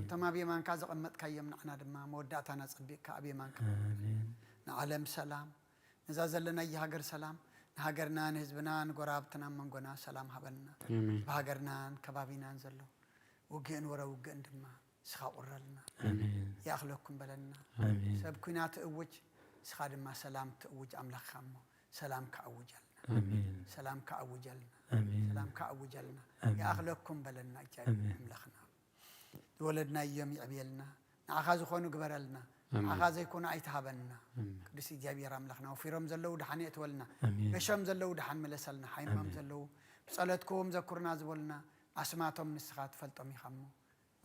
እቶም ኣብ የማንካ ዘቐመጥካዮም ንዓና ድማ መወዳእታና ፀቢቕካ ኣብ የማንካ ንዓለም ሰላም ነዛ ዘለና የሃገር ሰላም ንሃገርና ንህዝብና ንጎራብትና መንጎና ሰላም ሃበና ብሃገርናን ከባቢናን ዘሎ ውግእን ወረ ውግእን ድማ ስኻ ቁረልና ይኣኽለኩም በለና ሰብ ኩናት እውጅ ስኻ ድማ ሰላም ትእውጅ ኣምላኽካ እሞ ሰላም ከኣውጅ ኣለና سلام كأوجلنا آمين سلام كأوجلنا آمين. يأخلكم بلنا جاي آمين. أملخنا ولدنا يوم يعبيلنا نأخذ خونو قبرلنا نأخذ يكون أيتهابنا قدس إجابي رملخنا وفي رمز اللو دحن يتولنا بشم زلو دحن ملسلنا حين مام زلو بصلتكم ذكرنا زولنا أسماتهم نسخات فلتم يخمو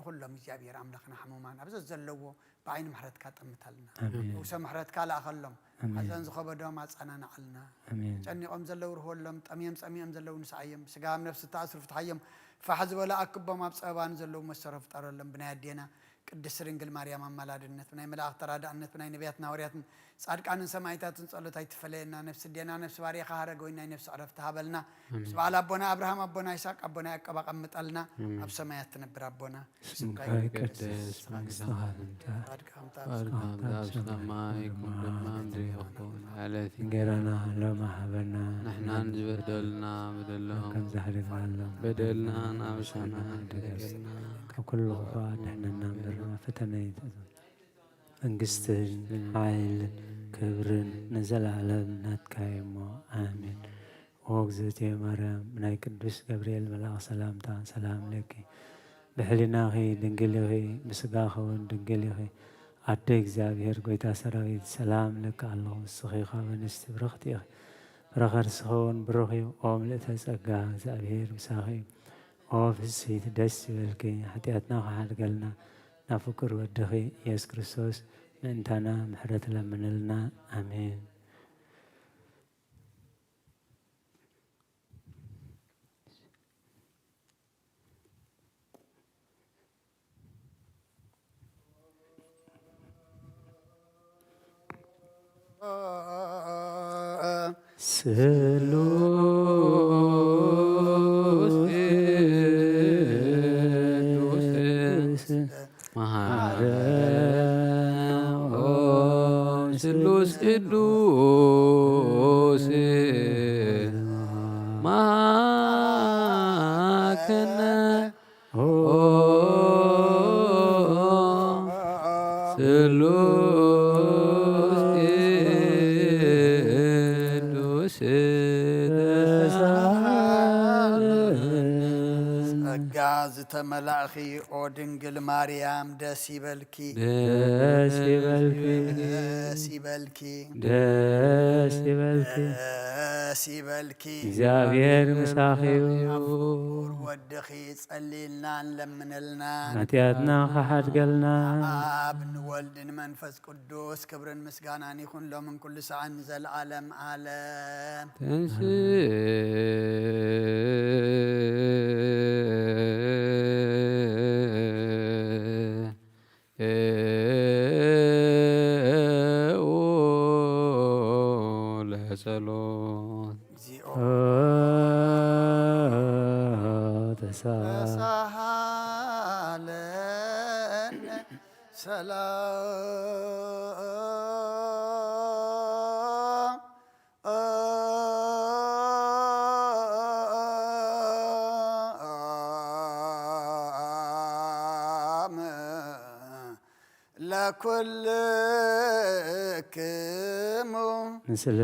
كلهم إجابي رملخنا حمومان أبز زلو بعين محرت كاتمتلنا وسمحرت كلا أخلهم حزن زخبة دوم أنا نعلنا جاني قم زلو رهولهم أميم زلو نسعيم سقام نفس التأثر فتحيم فحزب ولا أكب ما بصعبان زلو مسرف ترى بنادينا قدس رنجل مريم ملادنت بناي ملاك ترادنت بناي نبياتنا ورياتنا صادق أن سمايتات صلت هاي تفلينا نفس الدينا نفس باريخ هرجوينا نفس عرفتها بلنا سبع أبونا إبراهيم أبونا إسحاق أبونا يعقوب أقمت لنا أبسماياتنا بربنا سمكاي قدس مستهان سمايكم دمام ريحكم على غيرنا لما حبنا نحن بدلنا كم زهرنا بدلنا نابسنا بدلنا كل غفاء نحن نمرنا فتنيت منقستن عائل كبرن نزل على بنات كايمو آمين وغزتي مريم من قدوس جبريل ملاك سلام لك بحلناخي دنقليخي بسقاخون دنقليخي عدك زابير قويتا سراويد سلام لك الله الصخيخة ونستبرختي برخر سخون بروخي وملئت سقا زابير مساخي وفي السيد دس بالكي حتياتنا خحال قلنا نفكر ودخي يس كريستوس ننتنا محرة لمن لنا آمين سلوس إدوس ما كنا سلوس إدوس ጋዝ ተመላኺ ኦ ድንግል ማርያም ደስ ይበልኪ ደስ ይበልኪ ደስ ይበልኪ ደስ ይበልኪ ደስ ይበልኪ እግዚአብሔር ምሳኺዩ ወድኺ ጸሊልና ለምንልና ኃጢአትና ከሓድገልና አብ ንወልድን መንፈስ ቅዱስ ክብርን ምስጋናን ይኹን ሎምን ኩሉ ሰዓን ዘለዓለም ዓለም ለጸሎት ተሳሃለን ሰላም ለኩልክሙ ምስለ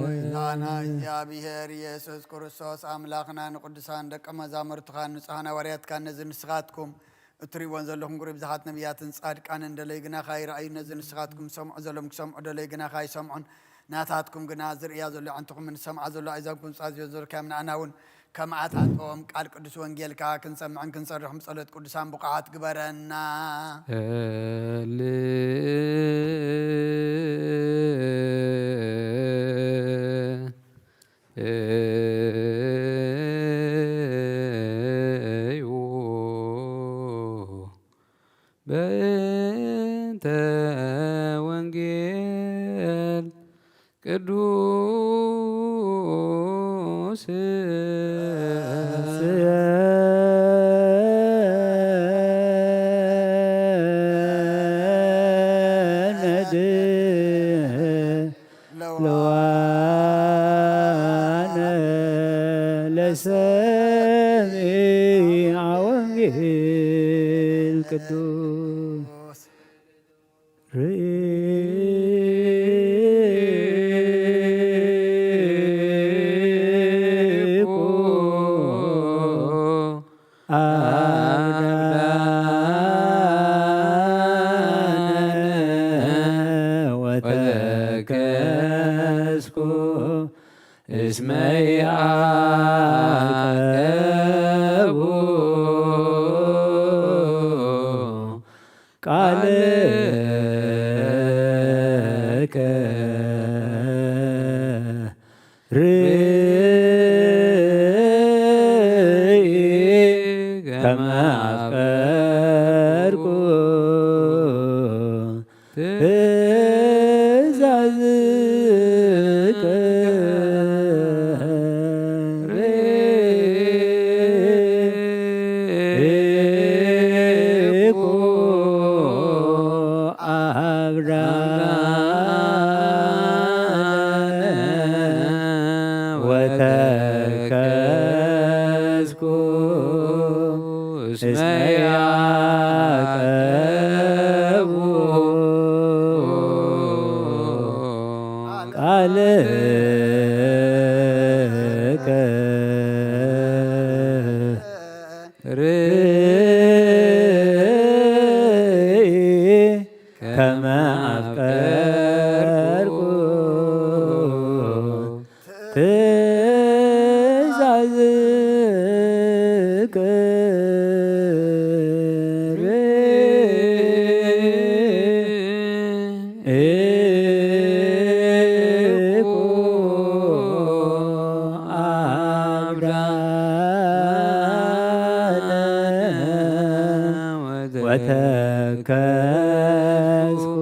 ወይዛና እግዚአብሔር ኢየሱስ ክርስቶስ አምላኽና ንቅዱሳን ደቀ መዛሙርትኻ ንጹሓን ሐዋርያትካ ነዚ ንስኻትኩም እትሪእዎን ዘለኹም ቁሩብ ብዙሓት ነቢያትን ጻድቃንን ደለይ ግናኻ ይረኣዩ ነዚ ንስኻትኩም ሰምዑ ዘሎም ክሰምዑ ደለይ ግናኻ ይሰምዑን ናታትኩም ግና ዝርያ ዘሎ ዓንትኹም ንሰምዓ ዘሎ ኣሕዛብኩም ጻዝዮ ዝርከም ንኣና እውን ከመዓታትኦም ቃል ቅዱስ ወንጌልካ ክንሰምዕን ክንሰርሕም ጸሎት ቅዱሳን ብቕዓት ግበረና በእንተ ወንጌል ቅዱስ ለዋነ ለሰሚዐ ወንጌል ቅዱስ ወተከስኩ እስመ ያዕቀቡ ቃልከ ርእይ ከመ አፍቀርኩ ትእዛዝከ ርኢኩ አብርሃነ ወተከዝኩ እስመ ያዕቀቡ ቃልከ ርእይ ከመ አፍቀርኩ ትእዛዝከ ርኢኩ አብርሃነ ወተከዝኩ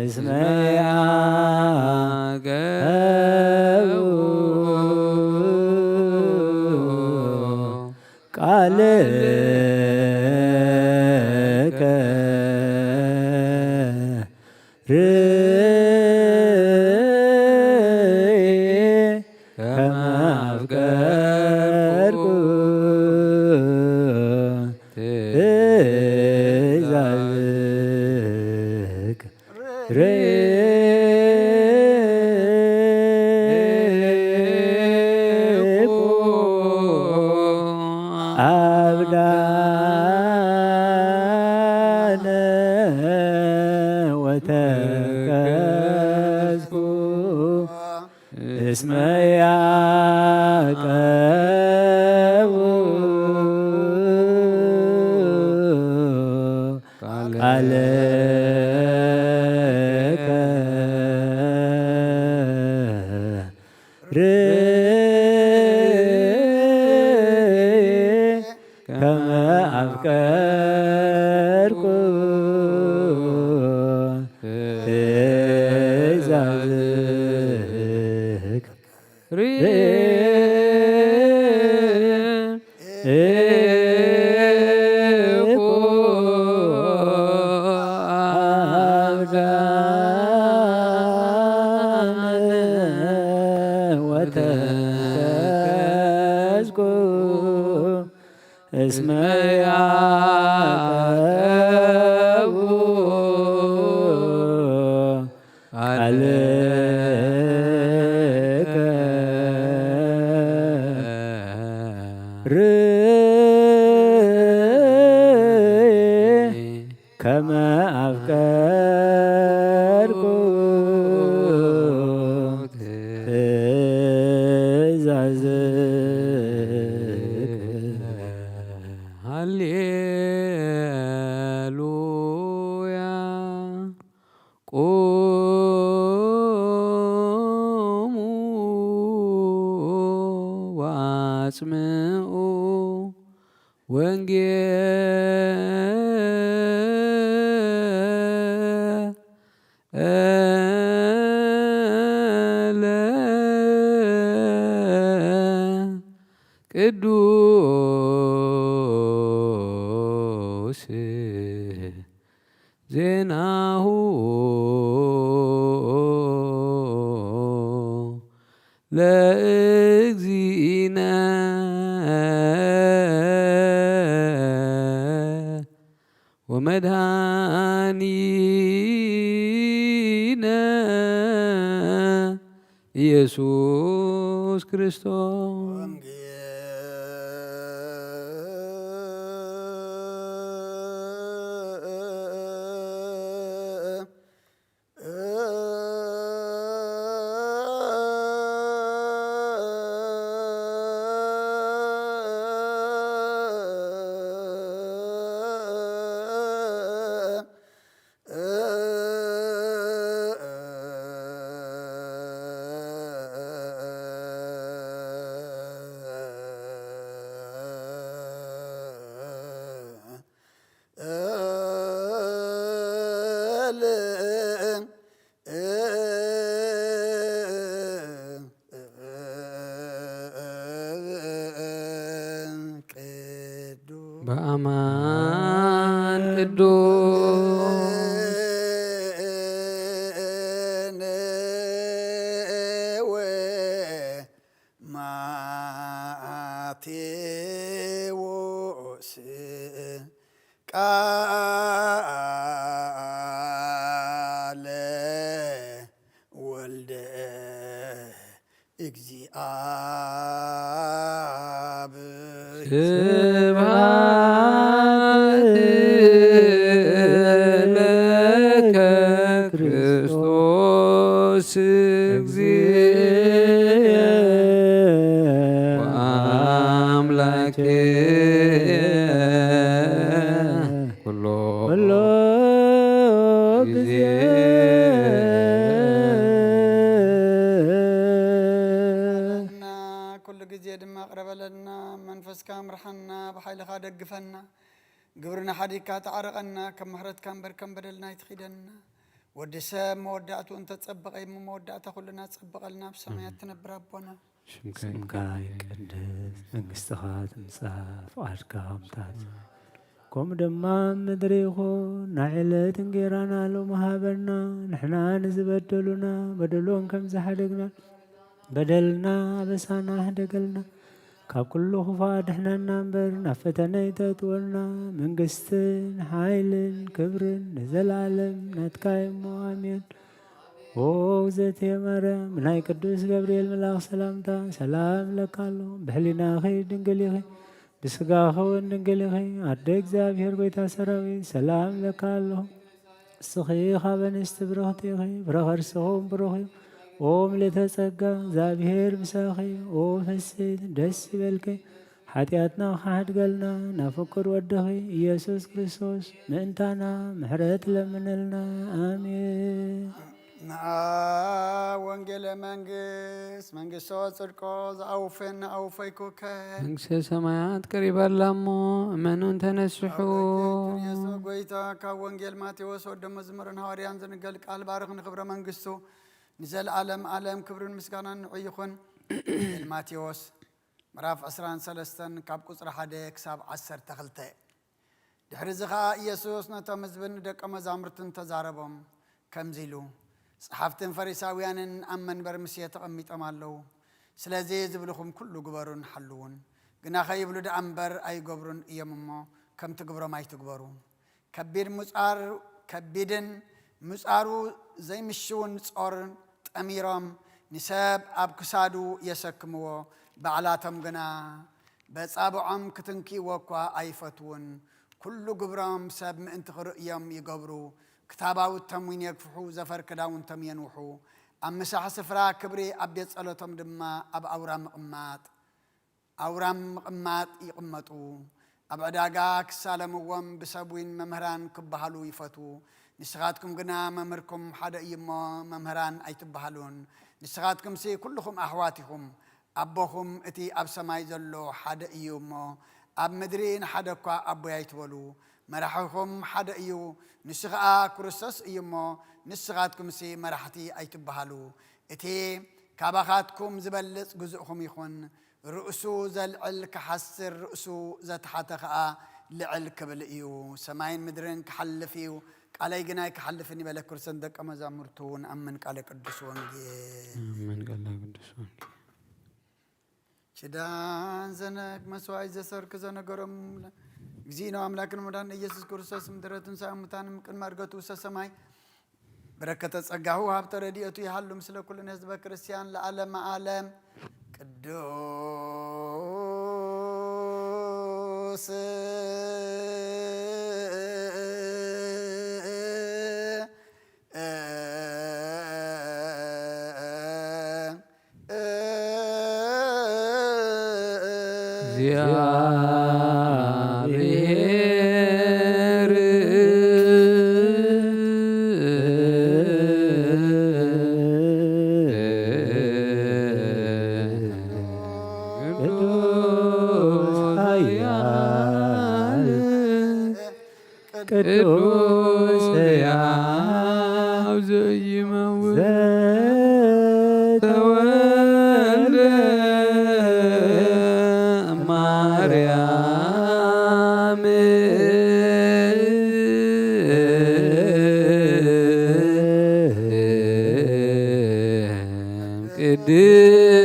እስመ ያዕቀቡ ቃልከ ርእይ ከመ አፍቀርኩ ትእዛዝከ ርኢኩ አብርሃነ ወተከዝኩ እስመ ያዕቀቡ ቃልከ ርእይ ከመ አፍቀርኩ ትእዛዝከ ርኢኩ አብርሃነ ወተከዝኩ እስመ ያዕቀቡ ቃልከ ርእይ ከመ አፍቀርኩ ትእዛዝከ ሃሌሉያ ቁሙ ወአጽምዑ ወንጌለ ቅዱስ ዜናሁ ለእግዚእነ ወመድኃኒነ ኢየሱስ ክርስቶስ በአማን ቅዱስ ማቴዎስ ቃለ ወልደ እግዚአብሔር ስብሐት ለከ ክርስቶስ እግዚእ ወአምላኬ ኩሎ ጊዜ ኩሉ ጊዜ ድማ ቅረበለና መንፈስካ ምርሐና ብሓይልኻ ደግፈና ግብርና ሓዲካ ተዓረቐና ከም ምሕረትካ እምበር ከም በደልና ይትኺደና ወዲ ሰብ መወዳእቱ እንተፀበቐ መወዳእታ ኩልና ፀበቐልና ብሰማያት ትነብር ኣቦና ሽምካ ይቅደስ መንግስትኻ ትምጻእ ፍቓድካ ከምታት ከምኡ ድማ ምድሪ ይኹን ናይ ዕለት እንጀራና ሎሚ ሃበና ንሕና ንዝበደሉና በደሎን ከም ዝሓደግና በደልና አበሳና ሕደገልና ካብ ኩሉ ክፉእ ድሕነና እምበር ናብ ፈተነ ይተእትወና መንግስትን ሓይልን ክብርን ንዘለዓለም ናትካ እሞ ኣሜን። ኦ እግዝእትየ ማርያም ናይ ቅዱስ ገብርኤል መልኣኽ ሰላምታ ሰላም ለካ ኣሎ። ብሕሊናኺ ድንግል ኢኺ ብስጋኺ እውን ድንግል ኢኺ ኣደ እግዚአብሔር ጎይታ ሰራዊት ሰላም ለካ ኣለኹ። እስኺ ካብ ኣንስቲ ብርኽቲ ኢኺ ብረኸርስኹም ብሩኽ እዩ። ኦ ምልዕተ ጸጋ እግዚአብሔር ምሳኺ ኦ ፍስሕት ደስ ይበልኪ ሓጢአትና ካሕድገልና ናብ ፍቁር ወድኺ ኢየሱስ ክርስቶስ ምእንታና ምሕረት ለምነልና አሜን። ንኣ ወንጌለ መንግስት መንግስቶ ጽድቆ ዝኣውፈን ኣውፈይኩከ መንግሥተ ሰማያት ቀሪባላ እሞ እመኑን ተነስሑ። ጎይታ ካብ ወንጌል ማቴዎስ ወደ መዝሙርን ሐዋርያን ዝንገል ቃል ባርኽ ንክብረ መንግስቱ ንዘለዓለም ዓለም ክብርን ምስጋናን ንዑ ይኹን። ወንጌል ማቴዎስ ምዕራፍ 13 ካብ ቁፅሪ 1 ክሳብ 12 ድሕሪ እዚ ከዓ ኢየሱስ ነቶም ህዝብን ደቀ መዛሙርትን ተዛረቦም ከምዚ ኢሉ ጸሓፍትን ፈሪሳውያንን ኣብ መንበር ምስየ ተቐሚጦም ኣለው። ስለዚ ዝብልኹም ኩሉ ግበሩን ሓልውን ግና ኸይብሉ ደኣ እምበር ኣይገብሩን እዮም እሞ ከምቲ ግብሮም ኣይትግበሩ። ከቢድን ምጻሩ ዘይምሽውን ጾር ጠሚሮም ንሰብ ኣብ ክሳዱ የሰክምዎ ባዕላቶም ግና በጻብዖም ክትንኪእዎ እኳ ኣይፈትውን። ኩሉ ግብሮም ሰብ ምእንቲ ክርእዮም ይገብሩ። ክታባውቶም ውን የግፍሑ ዘፈር ክዳውንቶም የንውሑ። ኣብ ምሳሕ ስፍራ ክብሪ ኣብ ቤት ጸሎቶም ድማ ኣብ ኣውራም ምቕማጥ ይቕመጡ። ኣብ ዕዳጋ ክሳለምዎም ብሰብዊን መምህራን ክበሃሉ ይፈቱ። ንስኻትኩም ግና መምህርኩም ሓደ እዩ እሞ መምህራን ኣይትበሃሉን። ንስኻትኩም ሲ ኩልኹም ኣሕዋት ኢኹም። ኣቦኹም እቲ ኣብ ሰማይ ዘሎ ሓደ እዩ እሞ ኣብ ምድሪ ንሓደ እኳ ኣቦይ ኣይትበሉ። መራሒኹም ሓደ እዩ ንሱ ከዓ ክርስቶስ እዩ እሞ ንስኻትኩም ሲ መራሕቲ ኣይትበሃሉ። እቲ ካባኻትኩም ዝበልጽ ግዙእኹም ይኹን። ርእሱ ዘልዕል ክሓስር ርእሱ ዘተሓተ ከዓ ልዕል ክብል እዩ። ሰማይን ምድርን ክሓልፍ እዩ ቃለይ ግናይ ክሓልፍን ይበለ ክርስቶስ ደቀ መዛሙርቱ ንኣምን ቃለ ቅዱስ ወንጌል ችዳን ዘነግ መስዋዕት ዘሰርክ ዘነገሮም እግዚእነ አምላክን መድኃኒነ ኢየሱስ ክርስቶስ ምድረ ትንሣኤ ሙታንም ቅድመ ዕርገቱ ውስተ ሰማይ በረከተ ጸጋሁ ሀብተ ረድኤቱ ይሃሉ ምስለ ኩልነ ህዝበ ክርስቲያን ለዓለመ ዓለም ቅዱስ እግዚአብሔር ቅዱስ ሕያው ዘይመውት ዘተወልደ ማርያም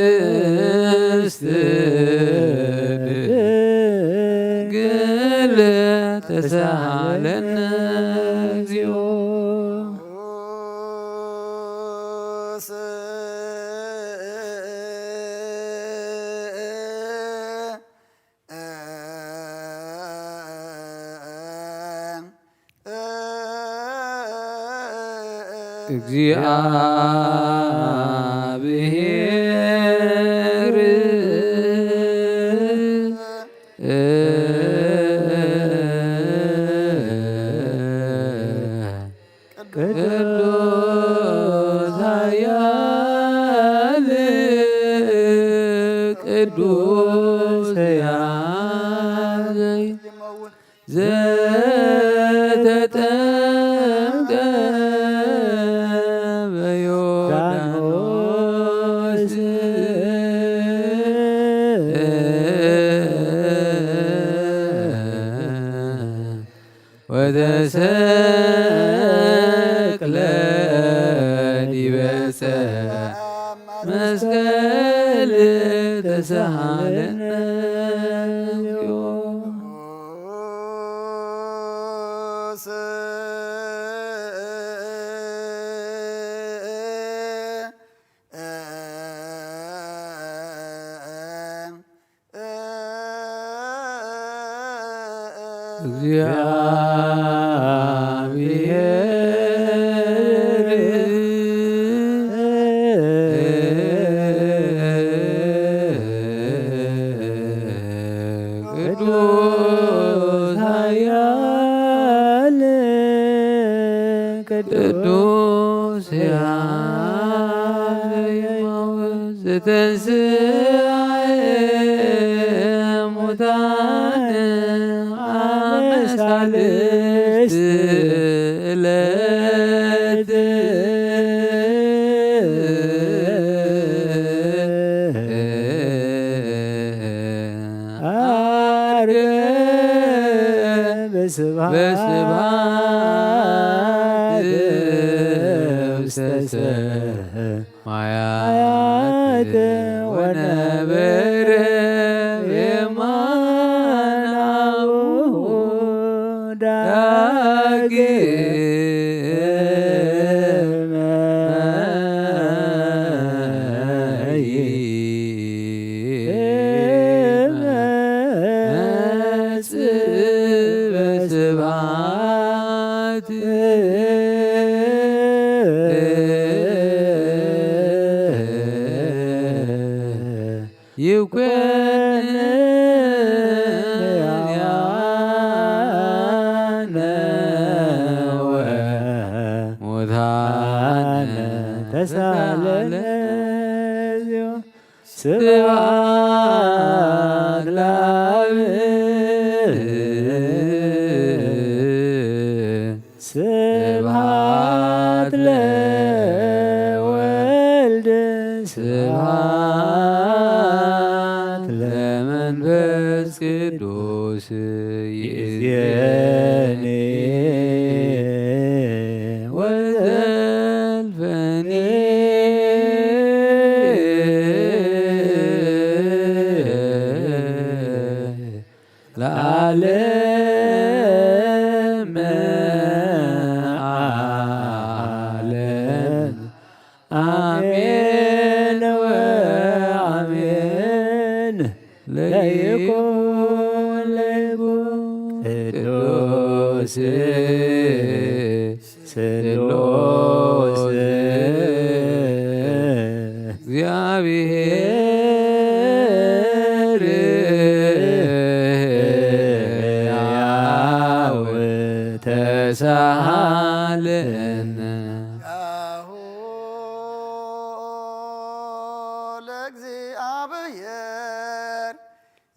ቅድስት ድንግል ተሳሃለነ እግዚኦ እግዚአብሔር ቅዱስ ኃያል ቅዱስ ኃያል ዘተጠምቀ በዮርዳኖስ ወተሰቅለ ዲበ ዕፀ መስቀል ተሳሃለነ እግዚኦ ቅዱስ ኃያል ቅዱስ ኃያል ዘተንሥአ እሙታን አመ ሣልስት ዕለት ዐርገ በስብሐት ውስተ ሰማያት ወነበረ የማናሁ ዳግመ ይመጽእ በስብሐት ይኩነን ወሙታነ ተሳሃለነ እግዚኦ ስብሐት ለአብ ስብሐት ለወልድ ስብሐት ለመንፈስ ቅዱስ ይእዜኒ ወዘልፈኒ ለዓለመ ዓለም አሜን ወአሜን ለይኩን ቅዱስ ስሉስ እግዚአብሔር ሕያው ተሳሃለነ ያሁ ለእግዚአብሔር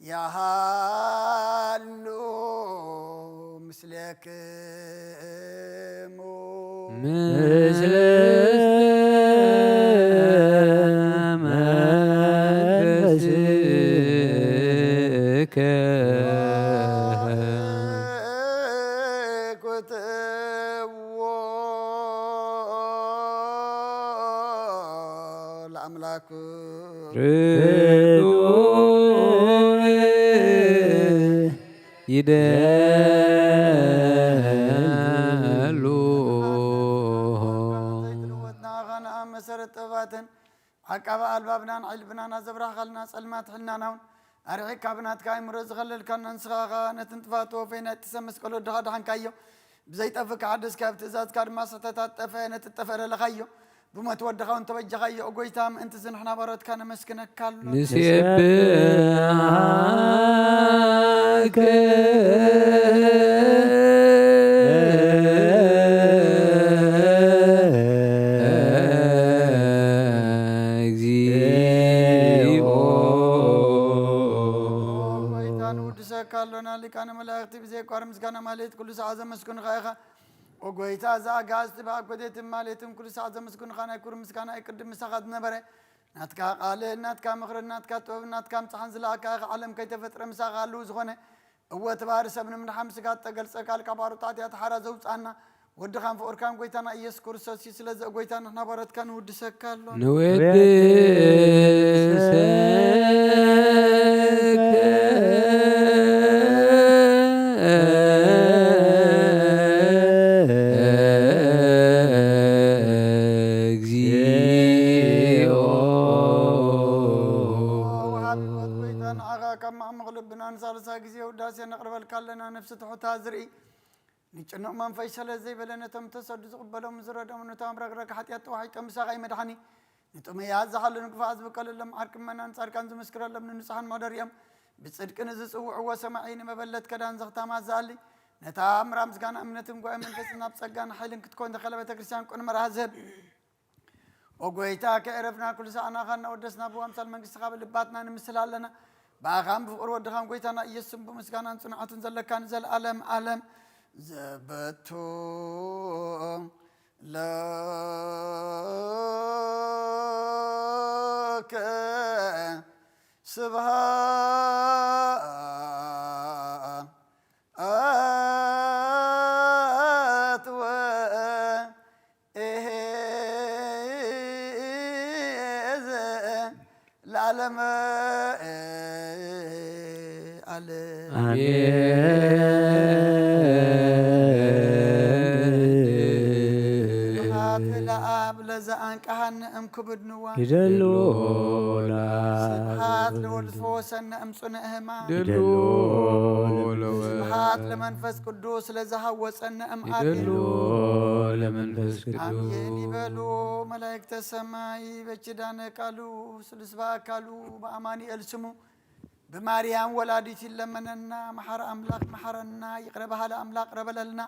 ያሃሉ ምስሌክሙ ምስለ መንፈስከ ኩትዎ ለአምላኩ ይደሉ መሰረት ጥበባትን ዓቀባ ኣልባብናን ዕልብናን ኣዘብራኸልና ጸልማት ሕልናናውን ኣርዒካ ብናትካ ኣእምሮ ዝኸለልካና ንስኻኻ ነቲ እንጥፋት ወፈይ ናይ እትሰብ መስቀሎ ድኻ ድሓንካዮ ብዘይጠፍካ ሓደስካ ብትእዛዝካ ድማ ስሕተታት ጠፈ ነቲ ጠፈረለኻዮ ብሞት ወድኻ እውን ተበጀኻዮ እጎይታ ምእንቲ ዝንሕና በረትካ ነመስክነካ ኣሎ ንሴብሐከ ካሎና ሊቃነ መላእክቲ ብዘይቋር ምስጋና ማለት ኩሉ ሰዓት ዘመስግኑኻ ኢኻ ወጎይታ ዘኣጋዝቲ ብኣኮቴትን ማለትን ኩሉ ሰዓት ዘመስግኑኻ ናይ ኩሩ ምስጋና ይቅድም ምሳኻ ዝነበረ ናትካ ቃልእ ናትካ ምኽርን ናትካ ጥበብ ናትካ ምፅሓን ዝለኣካ ኢኻ ዓለም ከይተፈጥረ ምሳኻ ኣለዉ ዝኾነ እወ ትባህሪ ሰብ ንምድሓ ምስጋት ተገልፀ ካልካ ባሩታት እያ ተሓራ ዘውፃና ወድኻን ፍቁርካን ጎይታና ኢየሱስ ክርስቶስ እዩ ስለዚ ጎይታ ንሕና በረትካ ንውድሰካ ኣሎ ሳልሳ ጊዜ ውዳሴ ነቕርበልካ ኣለና ነፍሲ ትሑታ ዝርኢ ንጭንቕ መንፈስ ስለዘይ በለነቶም ተሰዱ ዝቕበሎም ዝረዶም ነቶም ረግረግ ሓጢኣት ተዋሒጦም ምሳኻይ መድሓኒ ንጥመያት ዝሓሉ ንግፋእ ዝብቀለሎም ዓርክመናን ጻድቃን ዝመስክረሎም ንንጹሓን ማደሪኦም ብጽድቂ ንዝጽውዕዎ ሰማዒ ንመበለት ከዳን ዘኽታማት ዝኣሊ ነታ ኣምራ ምስጋና እምነትን ጓይ መንፈስን ናብ ጸጋን ሓይልን ክትኮን ተኸለ ቤተ ክርስቲያን ቁን መርሃ ዝህብ ወጎይታ ከዕረፍና ኩሉ ሰዓናኻ እናወደስና ብዋምሳል መንግሥትኻ ብልባትና ንምስል ኣለና بأخام بفقر ودخان قويتانا يسم بمسكانا صنعة زلكان زل ألم ألم زبتو لك سبحات العالم زأنكهن أم كبد نوا يدلولا سبحات لولفوسن أم صنعهما يدلولا سبحات لمنفس قدوس لزهوسن أم يدلولا منفس قدوس آمين يبلو ملائكة السماء بجدان قالوا سلسبا قالوا بأماني ألسمو بماريام ولادتي لمننا محر أملاك محرنا يقربها لأملاك ربللنا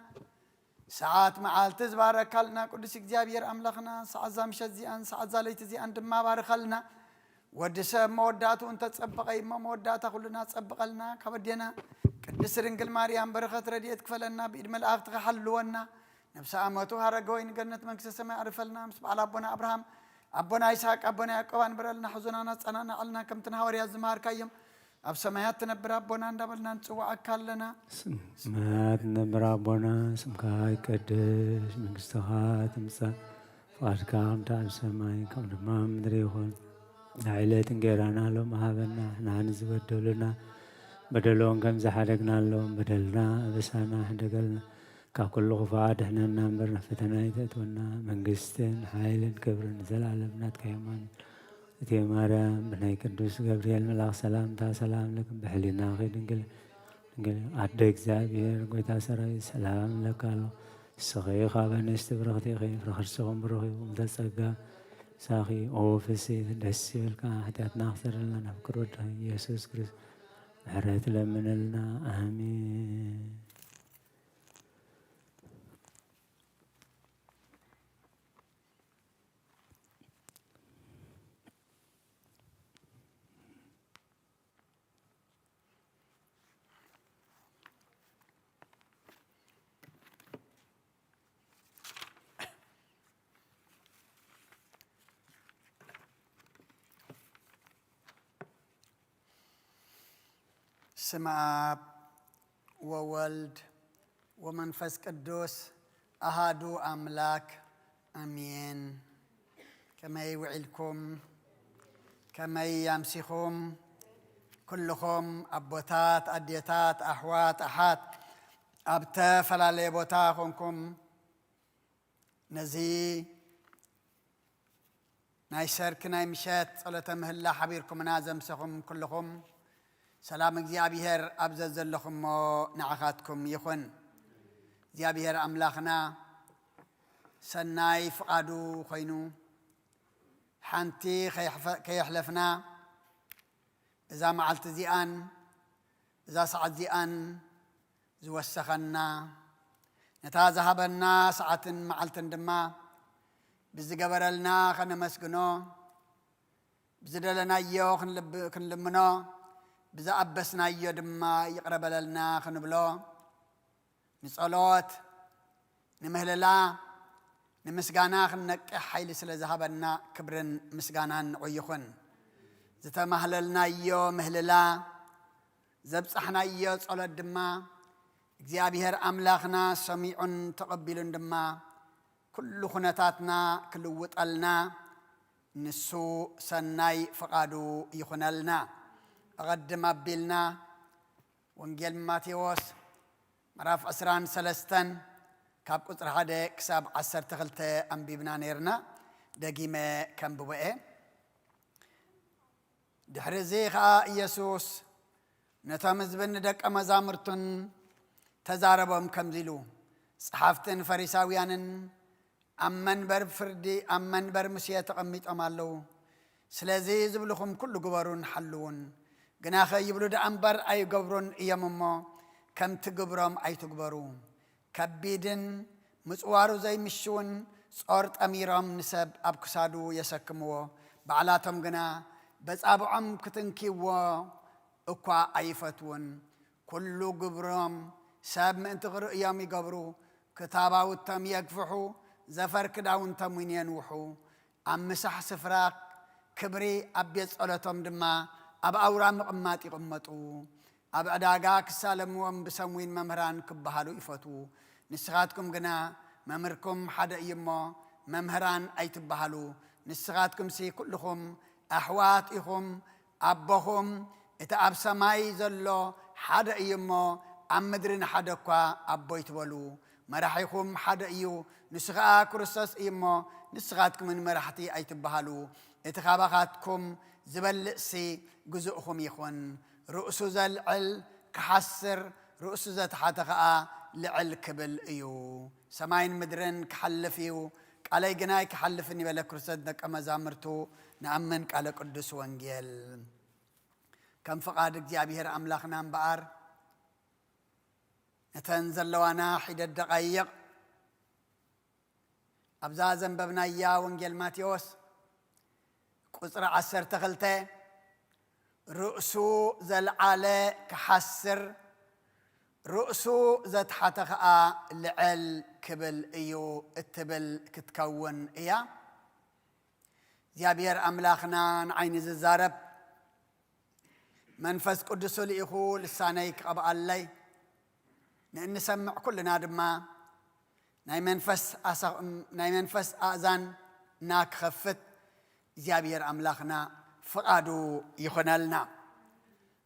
ساعات معالت تبارك لنا قدس እግዚአብሔር አምላክና ሰዓት ዛምሸት ዚአን ሰዓት ዛለይት ዚአን ድማ ባርከልና ወድሰብ መወዳቱ እንተ ጸበቀይ መወዳታ ሁሉና ጸበቀልና ከበደና ቅድስት ድንግል ማርያም በረከት ረድኤት ክፈለና በኢድ መላእክት ከሐልወና ነፍስ አመቱ ሀረገወይን ገነት መንግስተ ሰማይ አርፈልና ምስ በዓል አቦና አብርሃም አቦና ይስሐቅ አቦና ያዕቆብ አንበረልና ሐዘናና ጸናና አልና ከምትን ሐዋርያ ዝማርካየም أب سمايات نبرا بونا ندبلنا نسوع أكلنا سمايات نبرا بونا سمكاي كدش من استخات مسا فاركام تاع سماي كم دمام دريهون عائلة غيرنا لهم هابنا احنا نزبدلنا بدلون كم زحرقنا لهم بدلنا بسانا حدقلنا ككل غفاد احنا نمبرنا فتنايتت ونا منقستن حائلن كبرن زلالبنات كيمان تي مريم بناي قدوس جبريل ملاك سلام تا سلام لكم بحلينا خي دنقل عدك زابير قويتا سراي سلام لك الله سخي خابن استبرختي خي رخر سخم بروخي ومدسقا ساخي اوفسي دسي بالكا حتى ناخسر لنا فكر وجه يسوع كريستوس حرات لمن لنا امين ስመ አብ ወወልድ ወመንፈስ ቅዱስ አሃዱ አምላክ አሜን። ከመይ ውዒልኩም كمي يمسخهم كلكم أبوتات أديتات أحوات أحات أبتا فلالي بوتاخنكم نزي نايسرك نايمشات صلاة مهلا حبيركم نازم سخم كلكم سلام እግዚአብሔር أبززلكم نعخاتكم يخون እግዚአብሔር أملاخنا سناي فقادو خينو حانتي كيحلفنا إذا معلت زيان إذا صعد زيان زوسخنا نتا ذهبنا ساعة معلت دما بزقبرلنا خنا مسكنو بزدلنا يو خنلمنا بزا أبسنا يو دما يقرب لنا خنبلو نصلوت نمهللا نمسقانا خنك حيل سلا ذهبنا كبرن مسقانا نعيخن زتا مهللنا يو مهللا زبصحنا يو صلوت دما እግዚአብሔር أملاخنا سميع تقبل دما كل خناتاتنا كل وطلنا نسو سناي فقادو يخنلنا أقدم أبلنا ونجل ماتيوس مراف أسران سلستن كاب قطر هذا كساب عسر تغلت أنبيبنا نيرنا دقيمة كم بوئة دحرزيخا يسوس نتامز بندك أمزامرتن تزاربهم كم زيلو صحافتن فريساويانن أمن بر فردي أمن بر مسيات قميت أمالو سلازي زبلكم كل جبرون حلون جناخ يبلو ده أمبر أي جبرون يمما كم تجبرهم أي تجبرو كبيدن مسوارو زي مشون صارت أميرام نسب أبكسادو يسكموا بعلاتهم جنا بس أبوهم كتنكيوا أقوى أيفتون كل جبرهم ساب من تغر أيام يجبرو كتابة وتم يكفحوا زفر كداون تموين ينوحو أمسح سفراق كبري أبيض صلاتهم دما أب أورام قمات يقمتو أب أداقاك سالموهم بسموين ممهران كبهالو يفتو نسخاتكم جنا ممركم حدا يما ممهران أي تبهالو نسخاتكم سي كلكم أحواتكم أبهم إتأب سماي زلو حدا يما أمدرن حدا كوا أبويت ولو مرحيكم حدا يو نسخا كرسس إيما نسخاتكم من مرحتي أي تبهالو اتخاباتكم زبلسي جزءهم يخون رؤس زلعل كحسر رؤس زت حتقا لعل كبل إيو سماين مدرن كحلفيو على جناي كحلفني بلا كرسدك أما زامرتو نأمنك على قدس وانجيل كم فقادك جابير أملاخنا بار نتنزل لوانا حيد الدقايق أبزازن ببنايا وانجيل ماتيوس قصر عسر تغلته رؤسو زلعالة كحسر رؤسو زت حتخا لعل كبل إيو التبل كتكون إيا زيابير أملاخنا عين الزارب منفس قدسو لإخو لسانيك أبا اللي نسمع كلنا دما ناي منفس آذان ناك خفت زيابير أملاخنا فقادو يخنالنا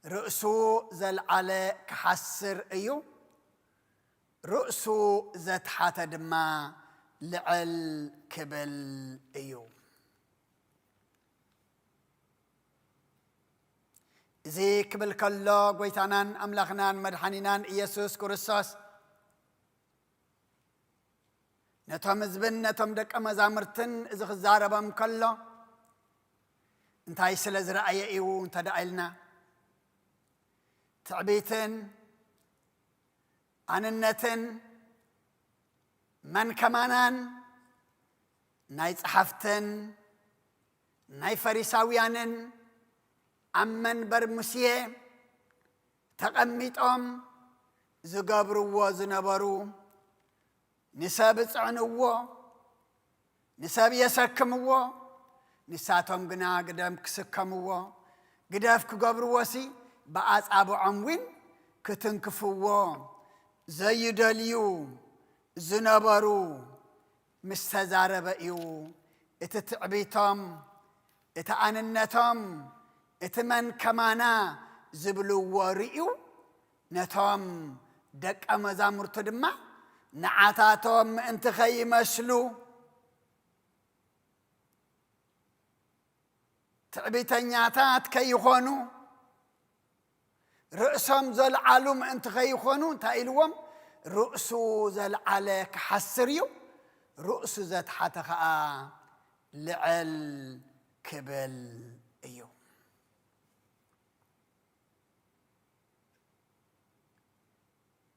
رؤسو زلعالة كحسر إيو رؤسو زت حاتا دما لعل كبل إيو زي كبل كله قويتانان أملاخنان مدحانينان إيسوس كورسوس نتهم زبن نتهم دك أمزامرتن إذا خزاربهم كله انتهي سلز رأي إيو انت دعيلنا تعبيتن عن النتن من كمانان ناي صحفتن ناي فريساويانن أمن برمسيه تقميتهم زقابروا زنبروا نساب صعنوا نساب يسكموا نساتهم قنا قدام كسكموا قداف كقابروا سي بقاس أبو عموين كتنكفوا زي دليو زنبروا مستزاربئيو اتتعبيتهم إتأننتهم إتمن كمانا زبلو ورئيو نتهم دك أمزامر تدمع نعاتاتهم انت خي مسلو تعبيتنياتات كي يخونو رأسهم زل عالم انت خي يخونو تايلوهم رؤسو زل عليك حسريو رؤسو زت حتخاء لعل كبل ايو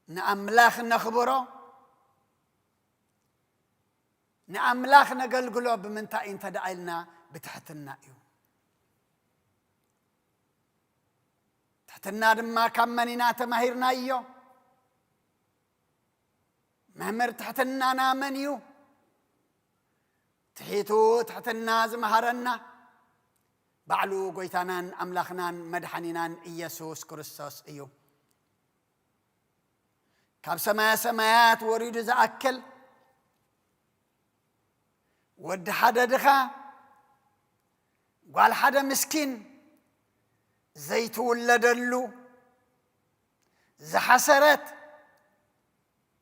نأملاخ نخبره نأملاخ نقلقلو بمنتا انت دعيلنا بتحتنا ايو تحتنا دما كمنينا تمهيرنا ايو مهمر تحتنا نامنيو تحيتو تحتنا زمهرنا بعلو قويتانان أملاخنان مدحنينان إيسوس كريستوس ايو كاب سمايات وريد زأكل ود حدا دخا قال حدا مسكين زيت ولدلو زحسرت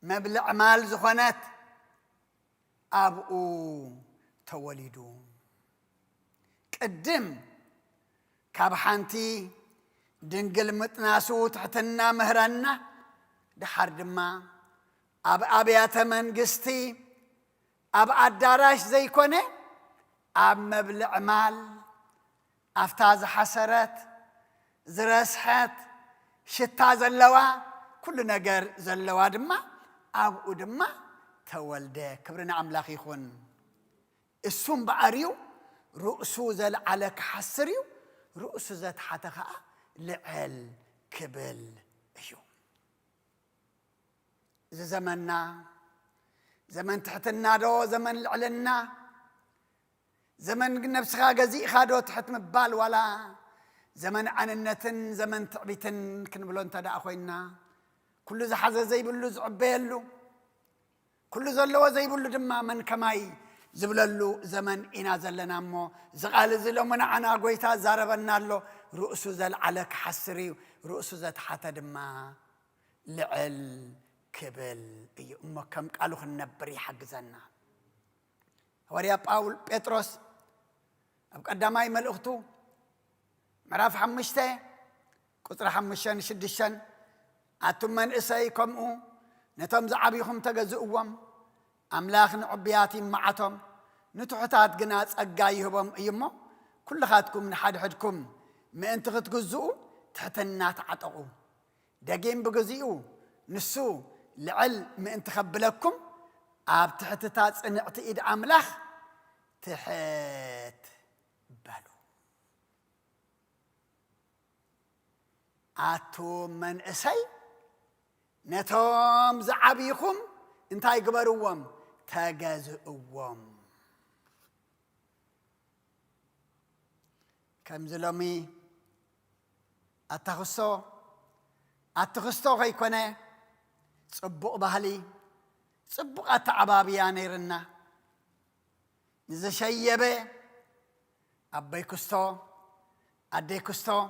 مبلع مال زخنات أبقو توليدو قدم كاب حانتي دنقل متناسو تحتنا مهرنا دحر دما أب أبيات منقستي أب أداراش زي كونه أب مبلع مال أفتاز حسرت زرسحت شتا زلوا كل نجار زلوا دما أب دما تولده كبرنا أملاخي خون السم بعريو رؤسو زل عليك حسريو رؤسو زت حتخا لعل كبل أيو زمننا زمن تحتنا دو زمن العلنا زمن نفسها جزي خادو تحت مبال ولا زمن عننتن زمن تعبيتن كنبلون تدا أخوينا كل زحزة زي بلو زعبيلو كل زلوا زي بلو دما من كماي زبللو زمن إنا زلنا مو زغال زلو من عنا قويتا زاربنا له رؤسو زل عليك حسري رؤسو زت حتى دما لعل كبل اي امه كم قالوا خنبري حجزنا وريا باول بطرس اب قداماي ملؤختو مراف حمشته قطر حمشان شدشان اتمن اسيكم نتم زعبيكم تجزؤوم املاخ عبياتي معتم نتحتات قنا صقا يهبم ايمو كل خاتكم من حدكم ما انت تجزؤوا تحتنا تعطقوا دقيم بجزيو نسو لعل ما انت خبلكم اب تحت تصنعت ايد املاخ تحت بالو اتو من اسي نتوم زعبيكم انتاي قبروم تجازؤوم كم زلمي اتخصو غيكونه صبق بهلي صبق اتعبابيا نيرنا زشيبه ابي كستو ادي كستو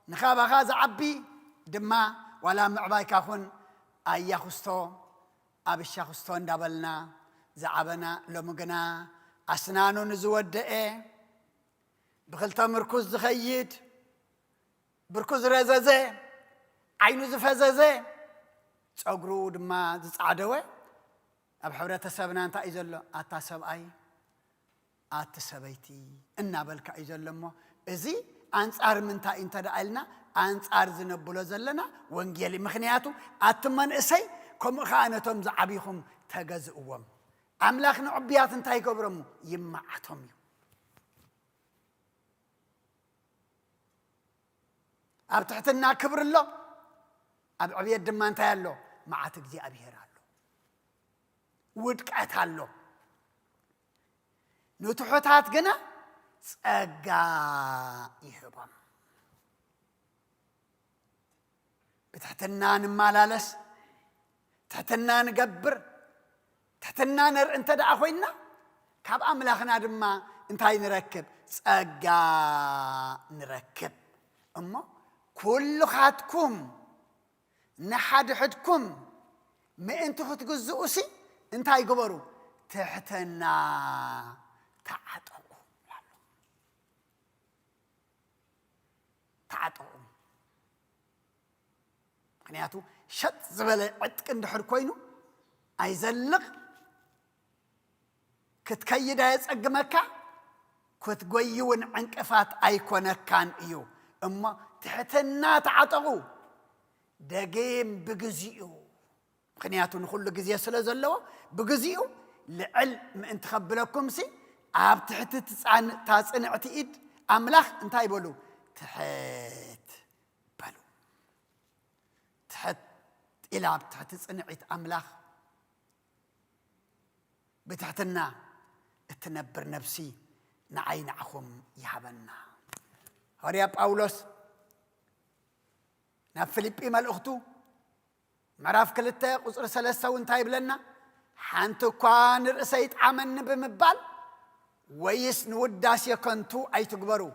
نخابا غاز عبي دما ولا معباي كاخون ايا خستو ابشا خستو اندابلنا زعبنا لمغنا اسنانو نزودئه بخلتا مركز زخيد بركز رزازه عينو زفزازه صغرو دما زصعدوه اب حبرتسبنا انت ايزلو اتاسب اي اتسبيتي ان بالك ايزلمو ازي انصار منتا انت دالنا انصار زنبلو زلنا وانجيلي مخنياتو اتمن اسي كم خانتهم زعبيهم تجزؤوم املاخنا عبيات انت يقبرم يمعتهم اب تحتنا كبر الله اب عبيد دما انت يالو معات غزي ابيهر الله ودقات الله نتحتات غنا صقا يهبم بتحتنا نمالالس تحتنا نقبر تحتنا نر انت دعا خوينا كاب املاخنا دما انتاي نركب ጸጋ نركب اما كل خاتكم نحد حدكم ما انتو ختجزؤسي انتاي قبرو تحتنا تعطوا ምክንያቱ ሸጥ ዝበለ ዕጥቅ እንድሕር ኮይኑ ኣይዘልቕ ክትከይዳ የጸግመካ ክትጎይውን ዕንቅፋት ኣይኮነካን እዩ እሞ ትሕትና ተዓጠቑ ደጌም ብግዚኡ ምክንያቱ ንኹሉ ግዜ ስለ ዘለዎ ብግዚኡ ልዕል ምእንቲ ኸብለኩምሲ ኣብ ትሕቲ ታጽንዕቲ ኢድ ኣምላኽ እንታይ በሉ تحت بلو تحت إلى تحت صنعت أملاخ بتحتنا التنبر نفسي نعين عخم يهبنا هريا باولوس نفليبي مال أختو معرف كلتا قصر سلسة وانتايب لنا حانتو كان رأسيت عمن بمبال ويس نوداس يكنتو أي تكبرو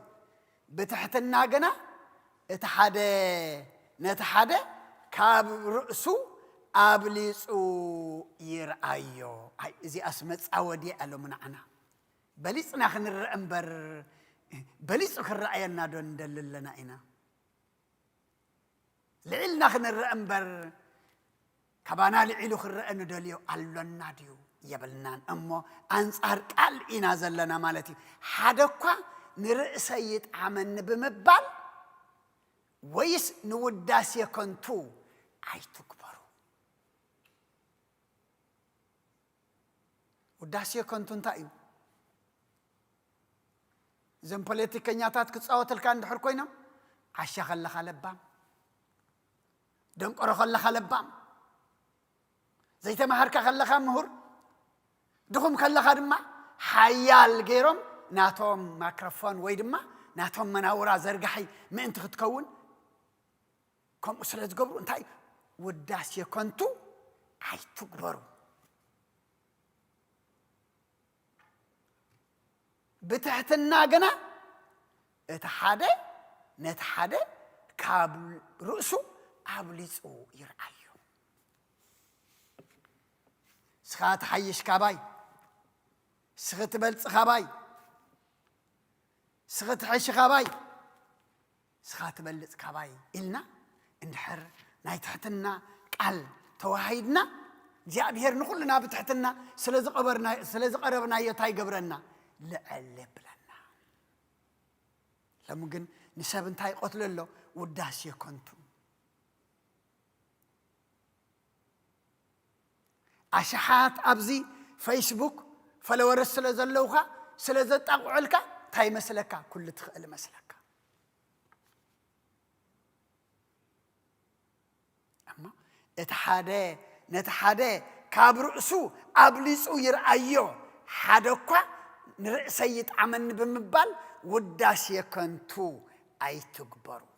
بتحتنا جنا نتحدى كاب رأسو أبليسو يرأيو هاي زي أسمت أودي ألو منعنا بليس ناخن الرأمبر بليس خرأينا دون دللنا إنا لعل ناخن الرأمبر كبانا لعلو خرأنا دليو ألونا ديو يبلنان أمو أنصار قال إنا زلنا مالتي حدقوا نرأسيت عمن بمبال ويس نوداس يكنتو أي تكبروا وداس يكنتو انتايو زن بوليتيكا نياتات كتصاوت الكان دحر كوينا عشا خلا خلبام دنقر خلا خلبام زيتا مهاركا خلا خمهور دخم خلا خدما حيال غيرهم ناتهم ميكروفون ويدما ناتهم مناورا زرقحي ما انت تكون كم أسرة قبروا انتاي وداس يكنتو أي تكبروا بتحتنا جنا اتحادة نتحادة كابل رؤسو أبليسو يرأيو سخات حيش كاباي سخت بلت خاباي سخت حيش خاباي سخات بلت كاباي إلنا انحر ناي تحتنا قال توحيدنا جابير نقولنا بتحتنا سلز قربنا يتاي قبرنا لعلب لنا لمجن نساب انتاي قتل له وداس يكنتو أشحات أبزي فيسبوك فلو رسل زلوخا سلزت أقعلك تاي مسلكا كل تخيل مسلكا أما نتحادى كابرؤسو أبليسو يرأيو حدوكا نرأسيت عمن بمبال وداس يكنتو أي تكبروا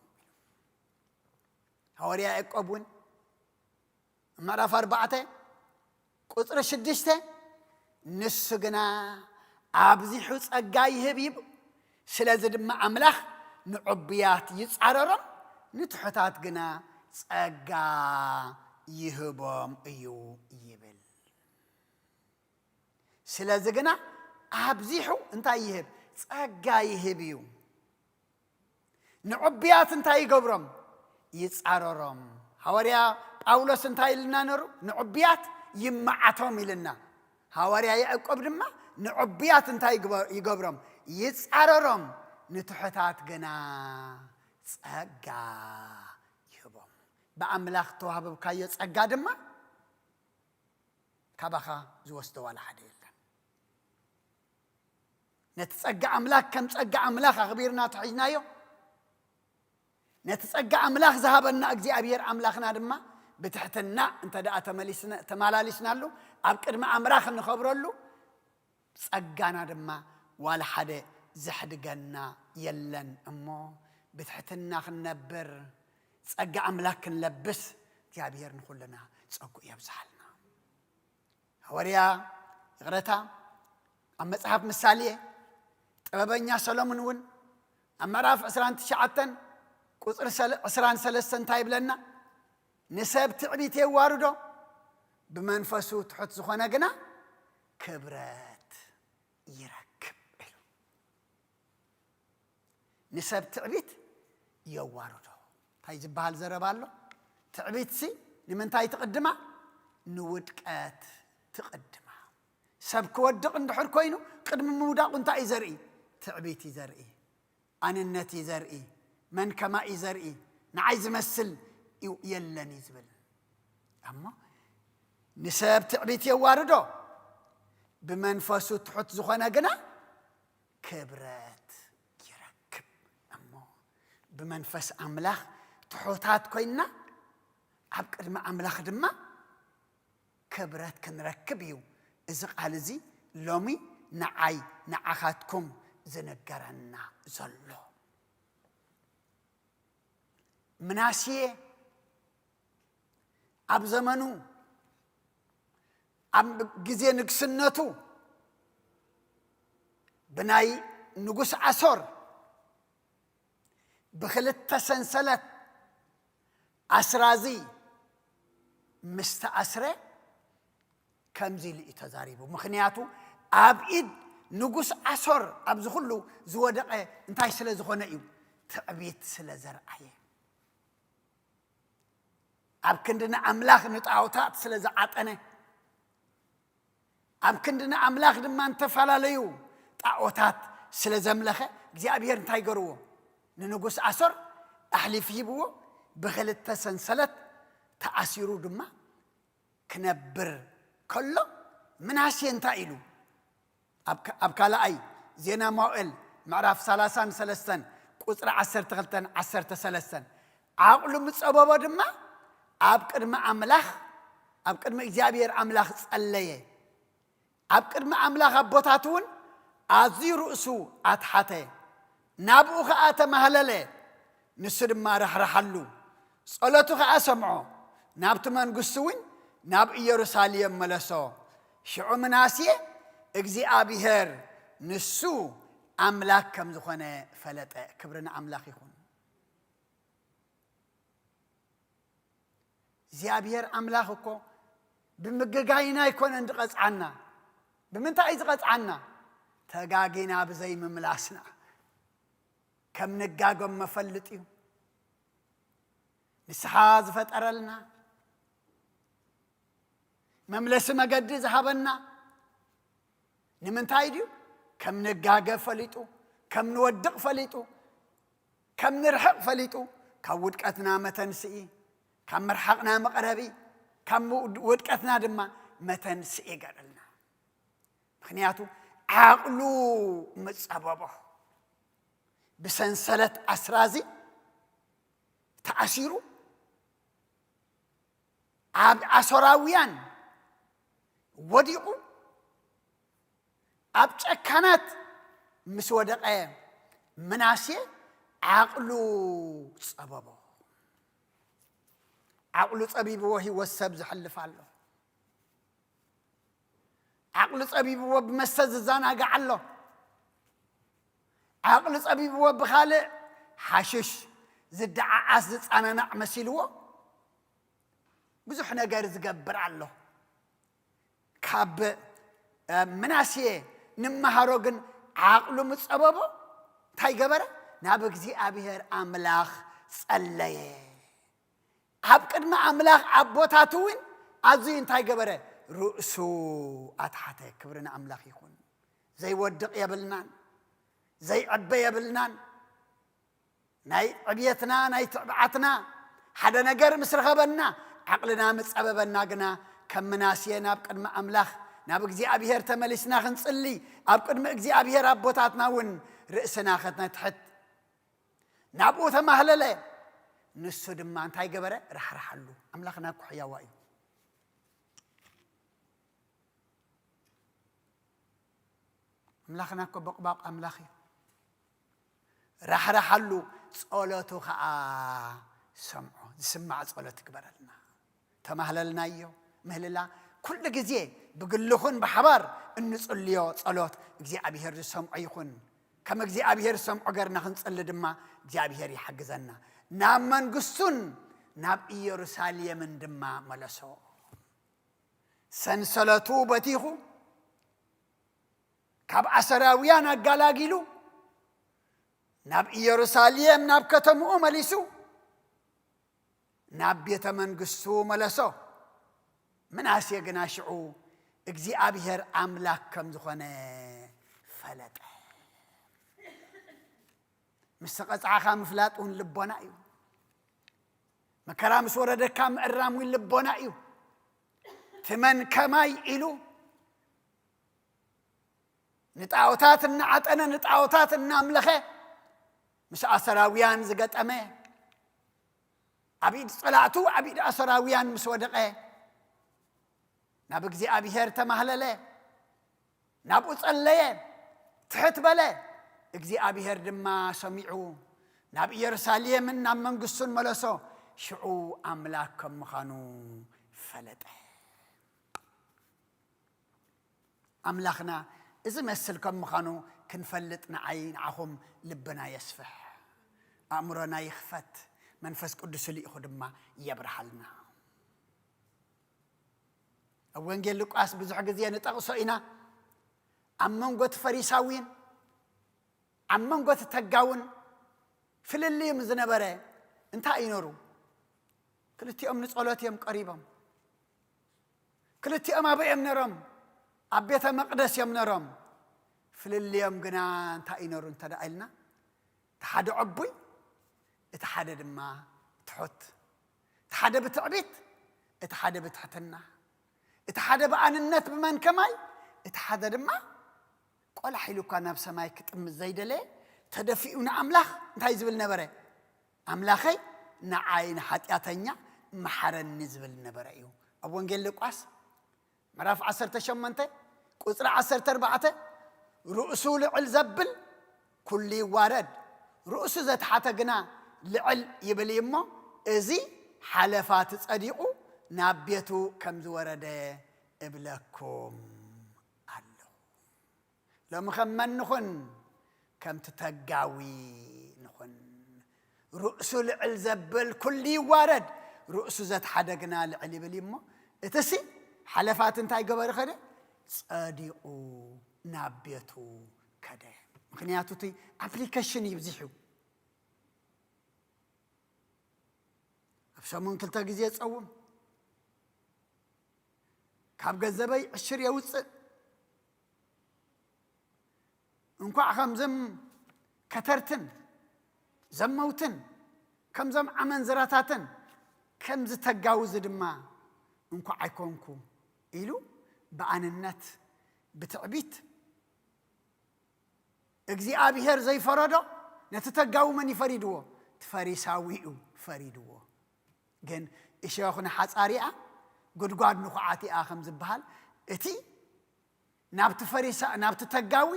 هوريا يقبون مرة 4 قطر 6 نسجنا أبزي حوس أجاي هبيب سلازد ما أملاخ نعبيات يسعررم نتحتات جنا أجا يهبام أيو يبل سلازجنا أبزيحو أنت يهب أجا يهبيو نعبيات أنت يقبرم يسعررم هوريا باولوس أنت لنا نرو نعبيات يمعتهم لنا هوريا يعقوب دما نعبيات انت يقبرم يسعررم نتحتات جنا صقا يهبم بأملاخ توهب كاي صقا دما كبخا زوستو ولا حد يلا نتصقا املاك كم صقا املاك اخبيرنا تحينايو نتصقا املاك ذهبنا اغزيابير املاخنا دما بتحتنا انت دا تمالاليسنا له ابقد ما امراخ نخبرلو صقانا دما ولا حدا زحدقنا يلن امو بتحتنا خنبر صقا املاك نلبس جابير نقولنا صقو يبزحلنا هوريا غرتا ام مصحف مثاليه ጥበበኛ ሰሎሞን ውን أمراف 29 قصر 23 እንታይ ብለና ንሰብ ትዕቢት የዋርዶ ብመንፈሱ ትሑት ዝኾነ ግና ክብረት ይረክብ ኢሉ ንሰብ ትዕቢት የዋርዶ ታይ ዝበሃል ዘረባሎ ትዕቢት ሲ ንምንታይ ትቅድማ ንውድቀት ትቅድማ ሰብ ክወድቕ እንድሕር ኮይኑ ቅድሚ ምውዳቕ እንታይ ዘርኢ ትዕቢት ዘርኢ أننتي زرئي من كما زرئي نعايز مثل يلني زبل أما نسب تعبيت يواردو بمنفسو تحط زخانة جنا كبرت يركب أما بمنفس أملاخ تحطات كوينا عبقر ما أملاخ دما كبرت كنركب يو إزق على زي لومي نعاخاتكم زنقرنا زلو مناسيه اب زمنو اب غزي نقسنتو بناي نقص عصر بخلت سنسلت اسرازي مستأسره كمزي لإتزاريبو مخنياتو اب ايد نقص عصر أبز كله زودقة انتاي سلا زخونة إيو تعبيت سلا زرعية أب كندنا أملاخ نتعوتات سلا زعاتنا أب كندنا أملاخ دما انتفالا ليو تعوتات سلا زملخة جي أبير انتاي قروه ننقص عصر أحلي فيه بو بخلت تسنسلت تأسيرو دما كنبر كله مناسي انتايلو أبكالا أي زينا موئل معرف 33 قصر 10 عقل متصبابا دما أبكر ما أملاخ أبكر ما إجابير أملاخ صليه أبكر ما أملاخ أبوتاتون أزي رؤسو أتحته نابوخ أتمهلله نسر ما رحلو صلاتوخ أسمعو نابتمان قسوين ناب يروساليم ملسو شعو مناسيه እግዚአብሔር ንሱ አምላክ ከም ዝኾነ ፈለጠ ክብርና አምላክ ይሁን እግዚአብሔር አምላክ እኮ ብምግጋይና ይኮነ እንድቀጽዓና ብምንታይ ዝቀጽዓና ተጋጊና ብዘይ መምላስና ከም ንጋጎም መፈልጥ እዩ ንስሓ ዝፈጠረልና መምለስ መገዲ ዝሃበና نمنتاي ديو كم نجاجة فليتو كم نودق فليتو كم نرحق فليتو كودكتنا متنسئ كم مرحقنا مقربي كم ودكتنا دما متنسئ قالنا خنياتو عقلو متصببه بسنسلة أسرازي تأثيرو أسراويان وديقو أبتكنت مسودقة مناسية عقلو صبابه عقلو صبيبه وهي والسبز حلف عليه عقلو صبيبه وبمسز زانا قعله عقلو صبيبه وبخالق حشش زدع عزز أنا نعمسيلوه بزحنا جارز قبر عليه كاب مناسية نمهاروغن عقلو متصبابو تاي قبر نابك زي أبيهر أملاخ صليه هبقد ما أملاخ عبوتاتوين عزين تاي قبر رؤسو أتحته كبرنا أملاخ يكون زي ودق يبلنان زي عدب يبلنان ناي عبيتنا ناي تعبعتنا حدا نقر مسرغبنا عقلنا متصببنا قنا كم مناسية نابقد ما أملاخ نابك زي أبيهر تملسنا خنصلي أبقد ما زي أبيهر أبوتاتنا ون رأسنا خدنا تحت نابو تمهلله نسو دما انتاي قبره رح له أملاخنا كحيا واي أملاخنا كبقباق أملاخي رح له صلاتو خا سمعو سمع صلاتك برلنا تمهللنا يو مهللا كل جزية بقول لهن بحبار إن صليات صلات جزية أبيهر سمع يخون كما እግዚአብሔር ሰምዖ ገርና ክንጸል ድማ እግዚአብሔር ይحግዘና ናብ መንግስቱን ናብ ኢየሩሳሌም ድማ መለሶ ሰንሰለቱ በቲኹ ካብ አሰራውያን አጋላጊሉ ናብ ኢየሩሳሌም ናብ ከተማኡ መሊሱ ናብ ቤተ መንግስቱ መለሶ ምናሴ ግን አሽዑ እግዚአብሔር አምላክ ከም ዝኾነ ፈለጠ مسقطعخ مفلاطون لبونا ايو مكرام سوردك مقرام لبونا ايو تمن كماي إلو نطاوتات نعطنا نطاوتات ناملخه مش اسراويان زغطمه عبيد صلاتو عبيد اسراويان مسودقه ناب እግዚአብሔር ተማህለለ ናብ ጸለየ ትሕት በለ እግዚአብሔር ድማ ሰሚዑ ናብ ኢየሩሳሌም ናብ መንግስቱን መለሶ ሽዑ አምላክ ከምኻኑ ፈለጠ አምላክና እዚ መስል ከምኻኑ ክንፈልጥና ዓይን አኹም ልብና ይስፍሕ አእምሮና ይኽፈት መንፈስ ቅዱስ ሊኢኹ ድማ ይብርሃልና ወንጌል ሉቃስ ብዙሕ ግዜ ንጠቕሶ ኢና አመንጎት ፈሪሳዊን አመንጎት ተጋውን ፍልልም ዝነበረ እንታይ ይኖሩ ክልቲኦም ንጸሎትዮም ቀሪቦም ክልቲኦም አብዮም ነሮም አቤተ መቅደስ እዮም ነሮም ፍልልዮም ግና እንታይ ይኖሩ እንተዳኢልና ተሓደ ዕቡይ እቲ ሓደ ድማ ትሑት ተሓደ ብትዕቢት እቲ ሓደ ብትሕትና እቲ ሓደ በአንነት ብመንከማይ እቲ ሓደ ድማ ቆላ ሒሉካ ናብ ሰማይ ክጥምዝ ዘይደለ ተደፊኡና አምላኽ እንታይ ዝብል ነበረ አምላኸይ ንዓይን ኃጢአተኛ መሐረኒ ዝብል ነበረ እዩ ኣብ ወንጌል ሉቃስ ምዕራፍ 18 ቁጥሪ 14 ርእሱ ልዕል ዘብል ኩሉ ይዋረድ ርእሱ ዘተሓተ ግና ልዕል ይብል እሞ እዚ ሓለፋት ጸዲቁ ናብ ቤቱ ከም ዝወረደ እብለኩም لما خمن نخن كم تتقاوي نخن رؤسو العلزبل كل وارد رؤسو زت حدقنا العلي بليمو اتسي حلفات انتاي قبر خده صديقو نابيتو كده مخنياتو تي ابليكيشن يبزيحو افشامون كلتا قزي يتصوم كاب قزبي عشر يوصل እንኳ ከምዘም ከተርትን ዘመውትን ከምዘም አመንዝራታትን ከምዝ ተጋውዝ ድማ እንኳ አይኮንኩ ኢሉ በአንነት በትዕቢት እግዚአብሔር ዘይፈረዶ ነተተጋው መን ይፈሪድዎ ተፈሪሳዊኡ ፈሪድዎ ግን እሸኹና ሐጻሪያ ጉድጓድ ንኹዓቲአ ከም ዝበሃል እቲ ናብቲ ፈሪሳ ናብቲ ተጋዊ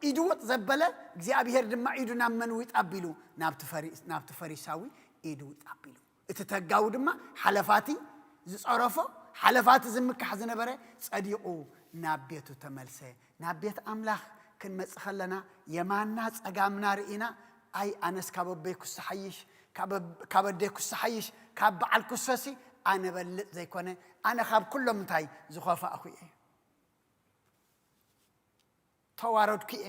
ኢዱወጥ ዘበለ እግዚአብሔር ድማ ኢዱና መንዊጥ አቢሉ ናብቲ ፈሪሳዊ ኢዱወጥ አቢሉ እቲ ተጋው ድማ ሓለፋቲ ዝጸረፎ ሓለፋቲ ዝምካሕ ዝነበረ ጸዲቁ ናብ ቤቱ ተመልሰ ናብ ቤት አምላኽ ክንመጽእ ከለና የማና ጸጋምና ርኢና አይ አነስ ካበበይ ኩስሐይሽ ካበደይ ኩስሐይሽ ካብ በዓል ኩሰሲ አነ በልጥ ዘይኮነ አነ ካብ ኩሎም እንታይ ዝኸፋእኹ እየ ተዋረድኩ እየ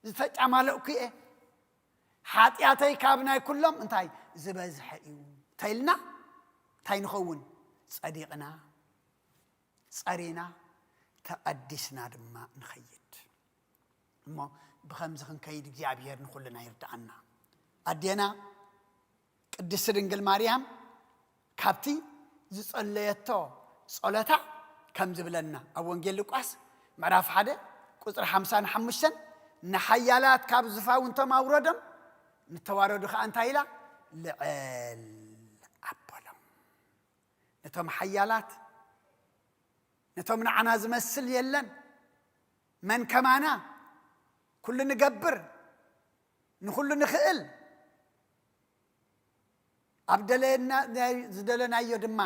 ዝተጫማለእኩ እየ ሓጢአተይ ካብ ናይ ኩሎም እንታይ ዝበዝሐ እዩ ተይልና እንታይ ንኸውን ጸዲቕና ጸሪና ተቀዲስና ድማ ንኸይድ እሞ ብኸምዚ ክንከይድ እግዚአብሔር ንኹልና ይርዳአና ኣዴና ቅድስት ድንግል ማርያም ካብቲ ዝጸለየቶ ጸሎታ ከም ዝብለና ኣብ ወንጌል ሉቃስ ምዕራፍ 1 ቁጥሪ 55 ንሓያላት ካብ ዝፋውንቶም ኣውረዶም ንተዋረዱ ከዓ እንታይ ኢላ ልዕል ኣበሎም ነቶም ሓያላት ነቶም ንዓና ዝመስል የለን መን ከማና ኩሉ ንገብር ንኩሉ ንኽእል ኣብደለና ዝደለናዮ ድማ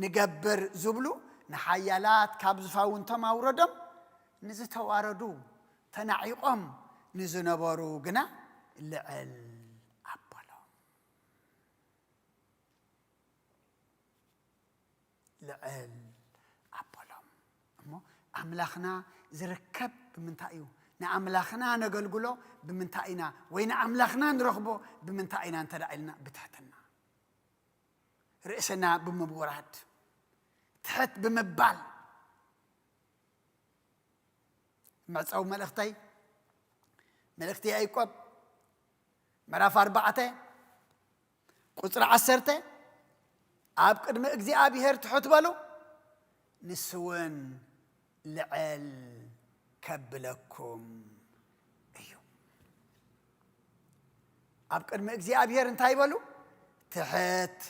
ንገብር ዝብሉ ንሓያላት ካብ ዝፋውንቶም ኣውረዶም ንዝተዋረዱ ተናዒቆም ንዝነበሩ ግና ልዕል ኣበሎም ልዕል ኣበሎም እሞ ኣምላኽና ዝርከብ ብምንታይ እዩ ንኣምላኽና ነገልግሎ ብምንታይ ኢና ወይ ንኣምላኽና ንረኽቦ ብምንታይ ኢና እንተዳኢልና ብትሕትና ርእስና ብምብራድ ትሕት ብምባል መዕፀው መልእኽቲ ያዕቆብ ምዕራፍ 4 ቁፅሪ 10 ኣብ ቅድሚ እግዚኣብሔር ትሑት በሉ ንሱ እውን ልዕል ከብለኩም እዩ ኣብ ቅድሚ እግዚኣብሔር እንታይ በሉ ትሕት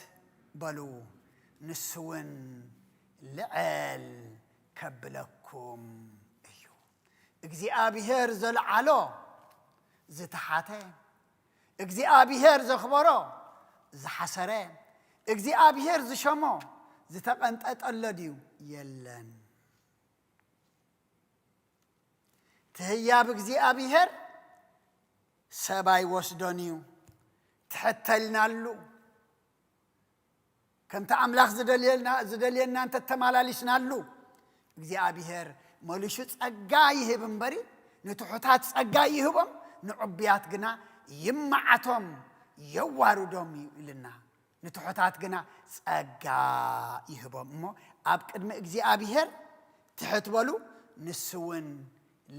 በሉ ንሱ እውን ልዕል ከብለኩም እዩ እግዚኣብሔር ዘለዓሎ ዝተሓተ እግዚኣብሔር ዘኽበሮ ዝሓሰረ እግዚኣብሔር ዝሸሞ ዝተቐንጠጠሎ ድዩ የለን ትህያብ እግዚኣብሔር ሰባይ ወስዶን እዩ ትሕተልናሉ ከምቲ ኣምላኽ ዝደልየና እንተተመላሊስናሉ እግዚኣብሔር መልሹ ጸጋ ይህብ እምበሪ ንትሑታት ጸጋ ይህቦም ንዑብያት ግና ይማዓቶም የዋርዶም ይልና ንትሑታት ግና ጸጋ ይህቦም እሞ ኣብ ቅድሚ እግዚኣብሔር ትሕት በሉ ንሱ እውን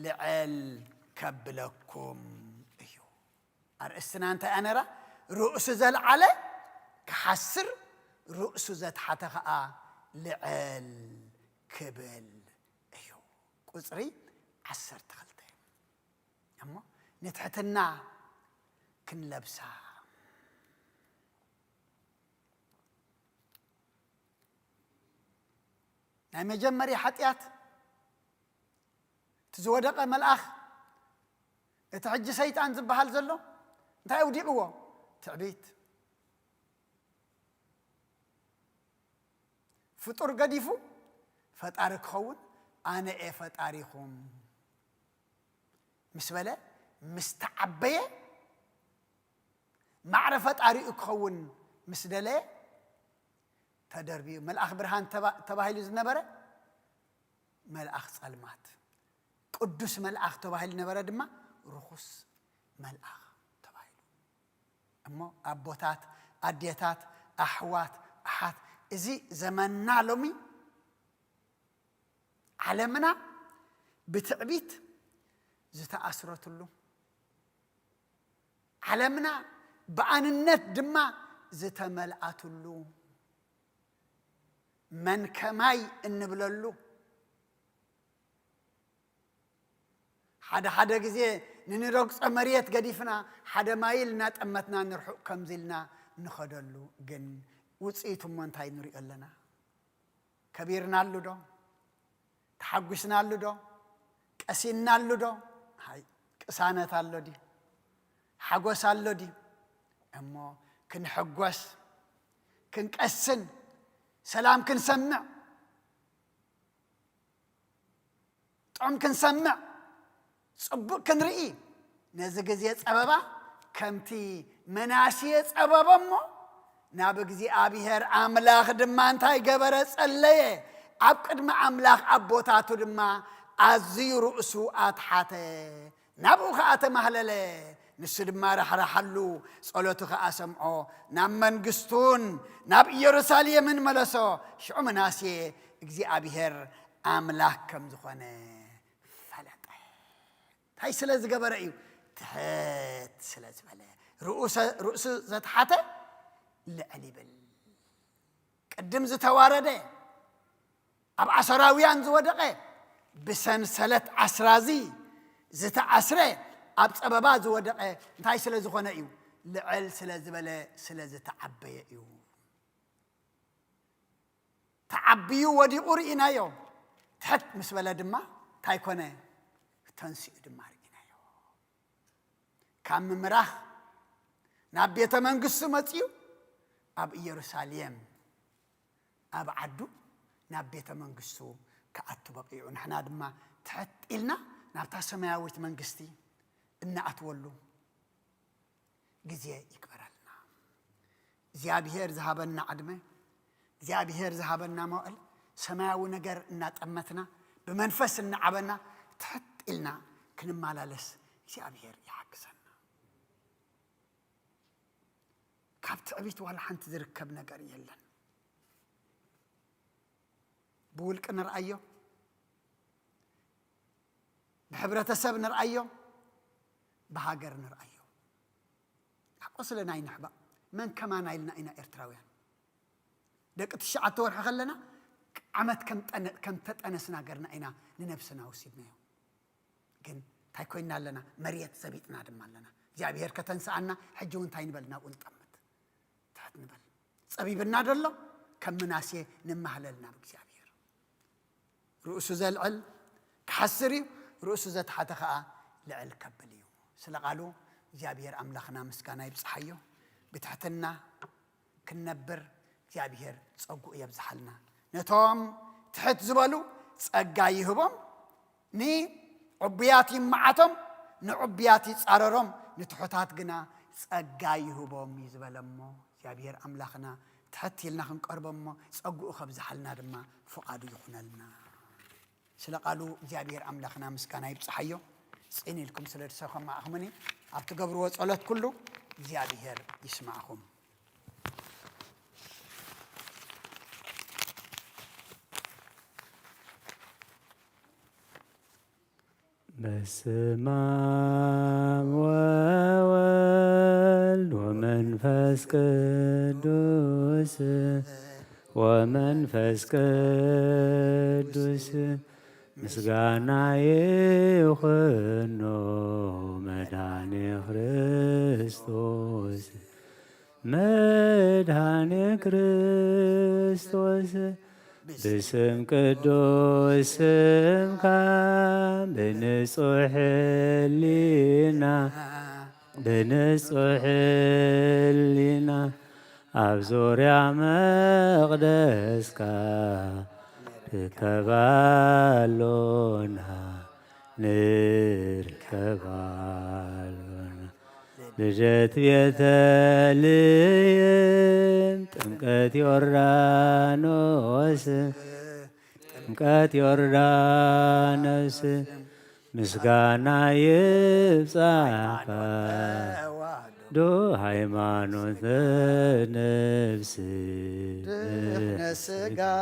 ልዕል ከብለኩም እዩ ኣርእስትና እንታይ ኣነራ ርእሱ ዘለዓለ ክሓስር ርእሱ ዘትሓተ ከዓ ልዕል ክብል እዩ ቁፅሪ 12 እሞ ንትሕትና ክንለብሳ ናይ መጀመርያ ሓጢኣት ዝወደቀ መልኣኽ እቲ ሕጂ ሰይጣን ዝበሃል ዘሎ እንታይ ኣውዲቕዎ ትዕቢት ፍጡር ገዲፉ ፈጣሪ ክኸውን ኣነ እየ ፈጣሪኹም ምስ በለ ምስ ተዓበየ ማዕረ ፈጣሪኡ ክኸውን ምስ ደለየ ተደርቢዩ መልኣኽ ብርሃን ተባሂሉ ዝነበረ መልኣኽ ጸልማት ቅዱስ መልኣኽ ተባሂሉ ነበረ ድማ ርኹስ መልኣኽ ተባሂሉ እሞ ኣቦታት ኣዴታት ኣሕዋት ኣሓት እዚ ዘመንና ሎሚ ዓለምና ብትዕቢት ዝተኣስረትሉ ዓለምና ብኣንነት ድማ ዝተመልኣትሉ መንከማይ እንብለሉ ሓደ ግዜ ንንረግፀ መሬት ገዲፍና ሓደ ማይል እናጠመትና ንርሑቕ ከምዚልና ንኸደሉ ግን ውፅኢቱ እሞ እንታይ ንሪኦ ኣለና ከቢርናሉ ዶ ተሓጒስናሉ ዶ ቀሲናሉ ዶ ቅሳነት ኣሎ ዲ ሓጎስ ኣሎ ዲ እሞ ክንሕጎስ ክንቀስን ሰላም ክንሰምዕ ጥዑም ክንሰምዕ ጽቡቕ ክንርኢ ነዚ ግዜ ጸበባ ከምቲ መናስየ ጸበባ እሞ ናብ እግዚኣብሔር ኣምላኽ ድማ እንታይ ገበረ ጸለየ ኣብ ቅድሚ ኣምላኽ ኣቦታቱ ድማ ኣዝዩ ርእሱ ኣትሓተ ናብኡ ከዓ ተማህለለ ንሱ ድማ ረሕረሓሉ ጸሎቱ ከዓ ሰምዖ ናብ መንግስቱን ናብ ኢየሩሳሌምን መለሶ ሽዑ መናስየ እግዚኣብሔር ኣምላኽ ከም ዝኾነ ፈለጠ እንታይ ስለ ዝገበረ እዩ ትሕት ስለ ዝበለ ርእሱ ዘትሓተ ልዕል ይብል ቅድም ዝተዋረደ ኣብ ዓሰራውያን ዝወደቐ ብሰንሰለት ዓስራዚ ዝተዓስረ ኣብ ጸበባ ዝወደቐ እንታይ ስለ ዝኾነ እዩ ልዕል ስለ ዝበለ ስለ ዝተዓበየ እዩ ተዓቢዩ ወዲቑ ርኢናዮ ትሕት ምስ በለ ድማ እንታይ ኮነ ተንሲኡ ድማ ርኢናዮ ካብ ምምራኽ ናብ ቤተ መንግስቱ መፅዩ ኣብ ኢየሩሳሌም ኣብ ዓዱ ናብ ቤተ መንግስቱ ከኣቱ በቂዑ ንሕና ድማ ትሕት ኢልና ናብታ ሰማያዊት መንግስቲ እናኣትወሉ ጊዜ ይቅበረልና እግዚአብሔር ዝሃበና ዕድመ እግዚአብሔር ዝሃበና መውዕል ሰማያዊ ነገር እናጠመትና በመንፈስ እናዓበና ትሕት ኢልና ክንመላለስ እግዚአብሔር ይሓግዘና ካብ ትዕቢት ዋላ ሓንቲ ዝርከብ ነገር የለን ብውልቅ ንርአዮ بحبرتسب نرأيه بهاجر نرأيه أصلا ناي نحبا من كمان نايلنا إنا إرتراويان دك تشعة تور خلنا عمت كم تتأنسنا قرنا إنا لنفسنا وسيبنا جن تايكوينا لنا مريت سبيتنا دم لنا جابي هير كتنسى عنا حجون تاين بلنا ونطمت تحت نبل سبيب النادر الله كم مناسية نمهللنا بجابير رؤوس ذا العل كحسري رؤوس ذات حتى خاء لعل كبليو سلقالو جابير أملاخنا مسكانا يبصحيو بتحتنا كنبر جابير تصقو يبزحلنا نتوم تحت زبالو تصقايهبهم ني عبياتي معتم نعبياتي تصاررهم نتحتات قنا تصقايهبهم يزبالمو جابير أملاخنا تحت يلنا خنقربمو تصقو خبزحلنا دما فقادو يخنلنا سلقالو جابير أملاخنا مسكانا يبصحيو سئني لكم سلر ساخم معكمني أبتقبروا صلاة كله جابير يسمعكم بسمام وولد ومنفس قدوس ومنفس قدوس مسغانا يخنو مداني خريستوس مداني كريستوس بسم قدوس بنصح لنا أبزور يا مقدسك نركبالونا لجت بيتليم تمكت يوردانوس مسغانا يبصحك دو ሃይማኖት ነፍስ نسقا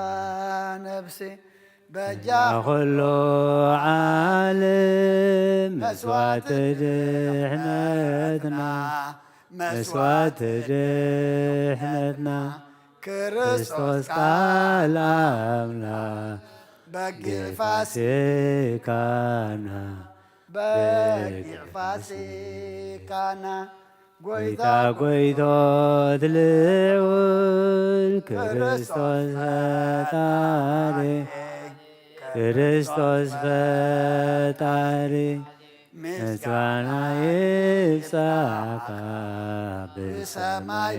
نفسي بجا كل عالم مسوات دحنتنا كريستوس قال آمنا بقي فاسكانا قويتا دلعول كريستوس فتاري مسوانا يبصحك بسماي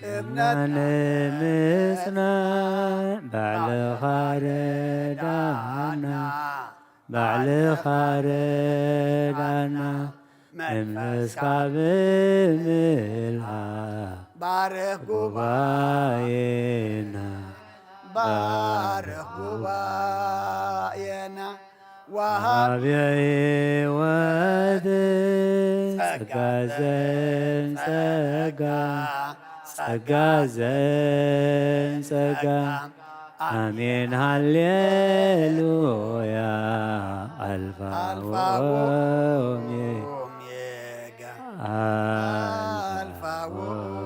ابننا مسنا بعل خاردانا ممسك بملها بارك قباينا وهب يود سقا آمين هاليلويا ألفا وأوميغا ألفا وأوميغا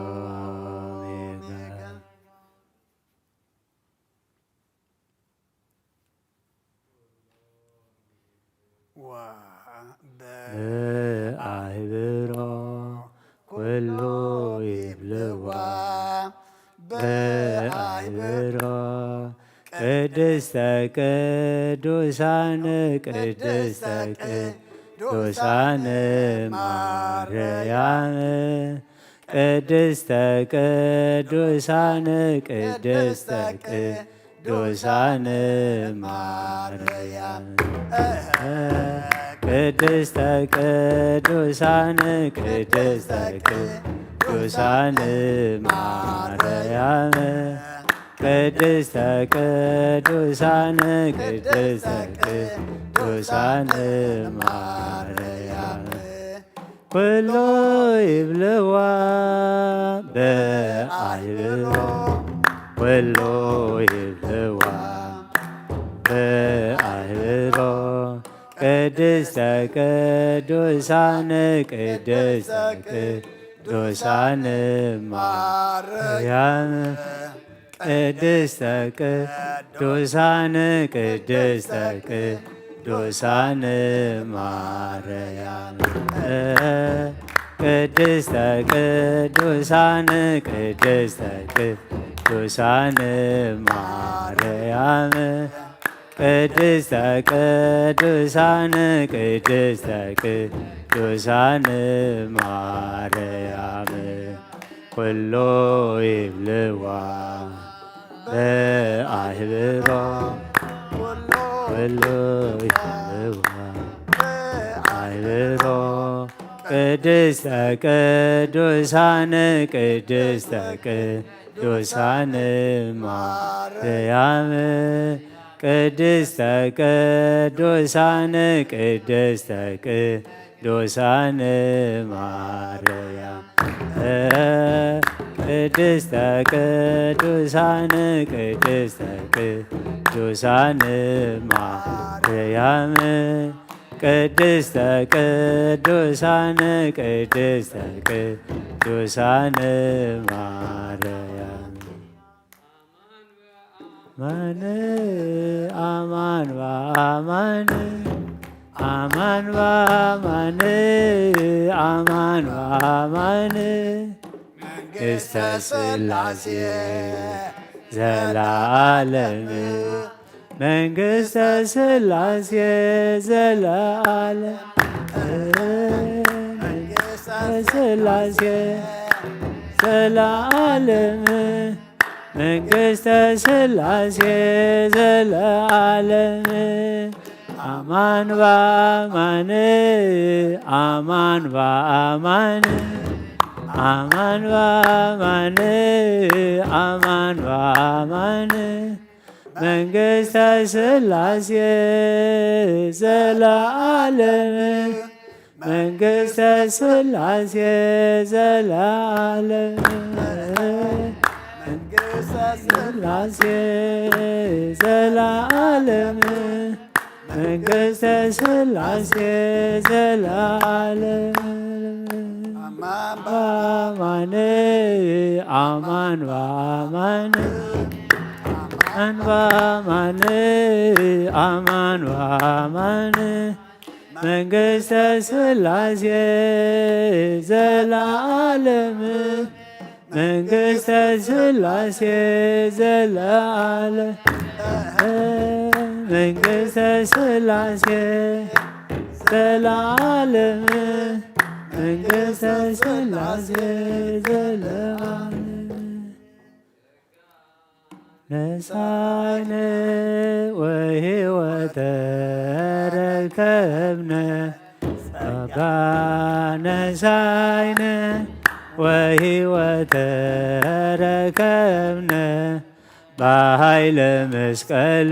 بأعبرو كله يبلوا بأعبرو ቅድስተ ቅዱሳን ማርያም ቅድስተ ቅዱሳን ቅድስተ ቅዱሳን ማርያም ቅድስተ ቅዱሳን ቅድስተ ቅዱሳን ማርያም ቅድስተ ቅዱሳን ቅድስተ ቅዱሳን ማርያም ኩሉ ይብልዋ በአይብሮ ኩሉ ይብልዋ በአይብሮ ቅድስተ ቅዱሳን ቅድስተ ቅዱሳን ማርያም ቅድስተ ቅዱሳን ቅድስተ ቅዱሳን ማርያም ቅድስተ ቅዱሳን ቅድስተ ቅዱሳን ማርያም ቅድስተ ቅዱሳን ቅድስተ ቅዱሳን ማርያም ኩሉ ይብልዋ በአህብሮ ኩሉ ይብልዋ በአህብሮ ቅድስተ ቅዱሳን ቅድስተ ቅዱሳን ማርያም ቅድስተ ቅዱሳን ቅድስተ ቅዱሳን ማርያም ቅድስተ ቅዱሳን ቅድስተ ቅዱሳን ማርያም ቅድስተ ቅዱሳን ቅድስተ ቅዱሳን ማርያም ማን አማን በአማን አማን በአማን አማን በአማን መንግሥተ ሥላሴ ዘለዓለም መንግሥተ ሥላሴ ዘለዓለም መንግሥተ ሥላሴ ዘለዓለም መንግሥተ ሥላሴ ዘለዓለም አማን በአማን አማን በአማን አማን በአማን አማን በአማን መንግሥተ ሥላሴ ዘለዓለም መንግሥተ ሥላሴ ዘለዓለም መንግሥተ ሥላሴ ዘለዓለም መንግሥተ ሥላሴ ዘለዓለም አማን አማን በአማን አማን በአማን አማን በአማን መንግሥተ ሥላሴ ዘለዓለም መንግሥተ ሥላሴ ዘለዓለም መንግሥተ ሥላሴ ዘለዓለም መንግሥተ ሥላሴ ዘለዓለም ነሣኢነ ወሕይወተ ረከብነ ጸጋ ነሣኢነ ወሕይወተ ረከብነ በኃይለ መስቀሉ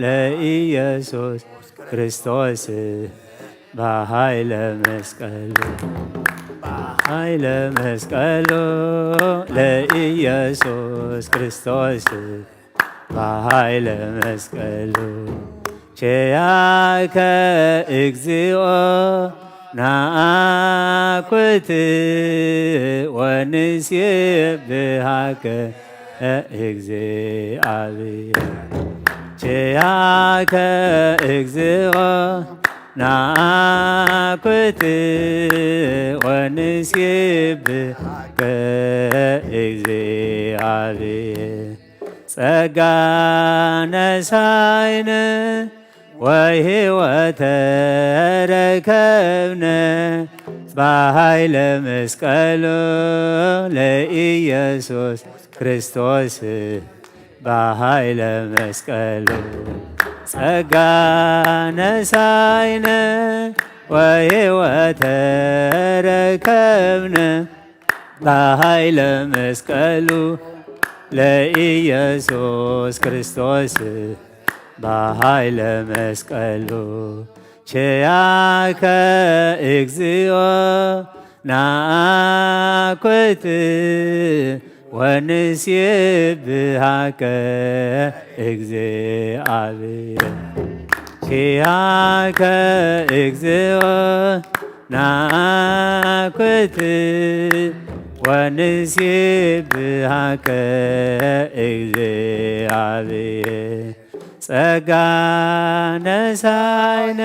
ለኢየሱስ ክርስቶስ በኃይለ መስቀሉ በኃይለ መስቀሉ ለኢየሱስ ክርስቶስ በኃይለ መስቀሉ ቸያከ እግዚኦ ናአኩት ወንሴብሐከ እግዚአብሔር ቸያከ እግዚኦ ናአኩት ወንሴብሐከ እግዚአብሔር ጸጋ ነሣኢነ ወሕይወተ ረከብነ በኃይለ መስቀሉ ለኢየሱስ ክርስቶስ በኃይለ መስቀሉ ጸጋ ነሳይነ ወሕይወተ ረከብነ በኃይለ መስቀሉ ለኢየሱስ ክርስቶስ በኃይለ መስቀሉ ቸያከ እግዚኦ ናአኩት ወንሴብሐከ እግዚአብሔር ቸያከ እግዚኦ ናአኩት ወንሴብሐከ እግዚአብሔር ጸጋ ነሳይነ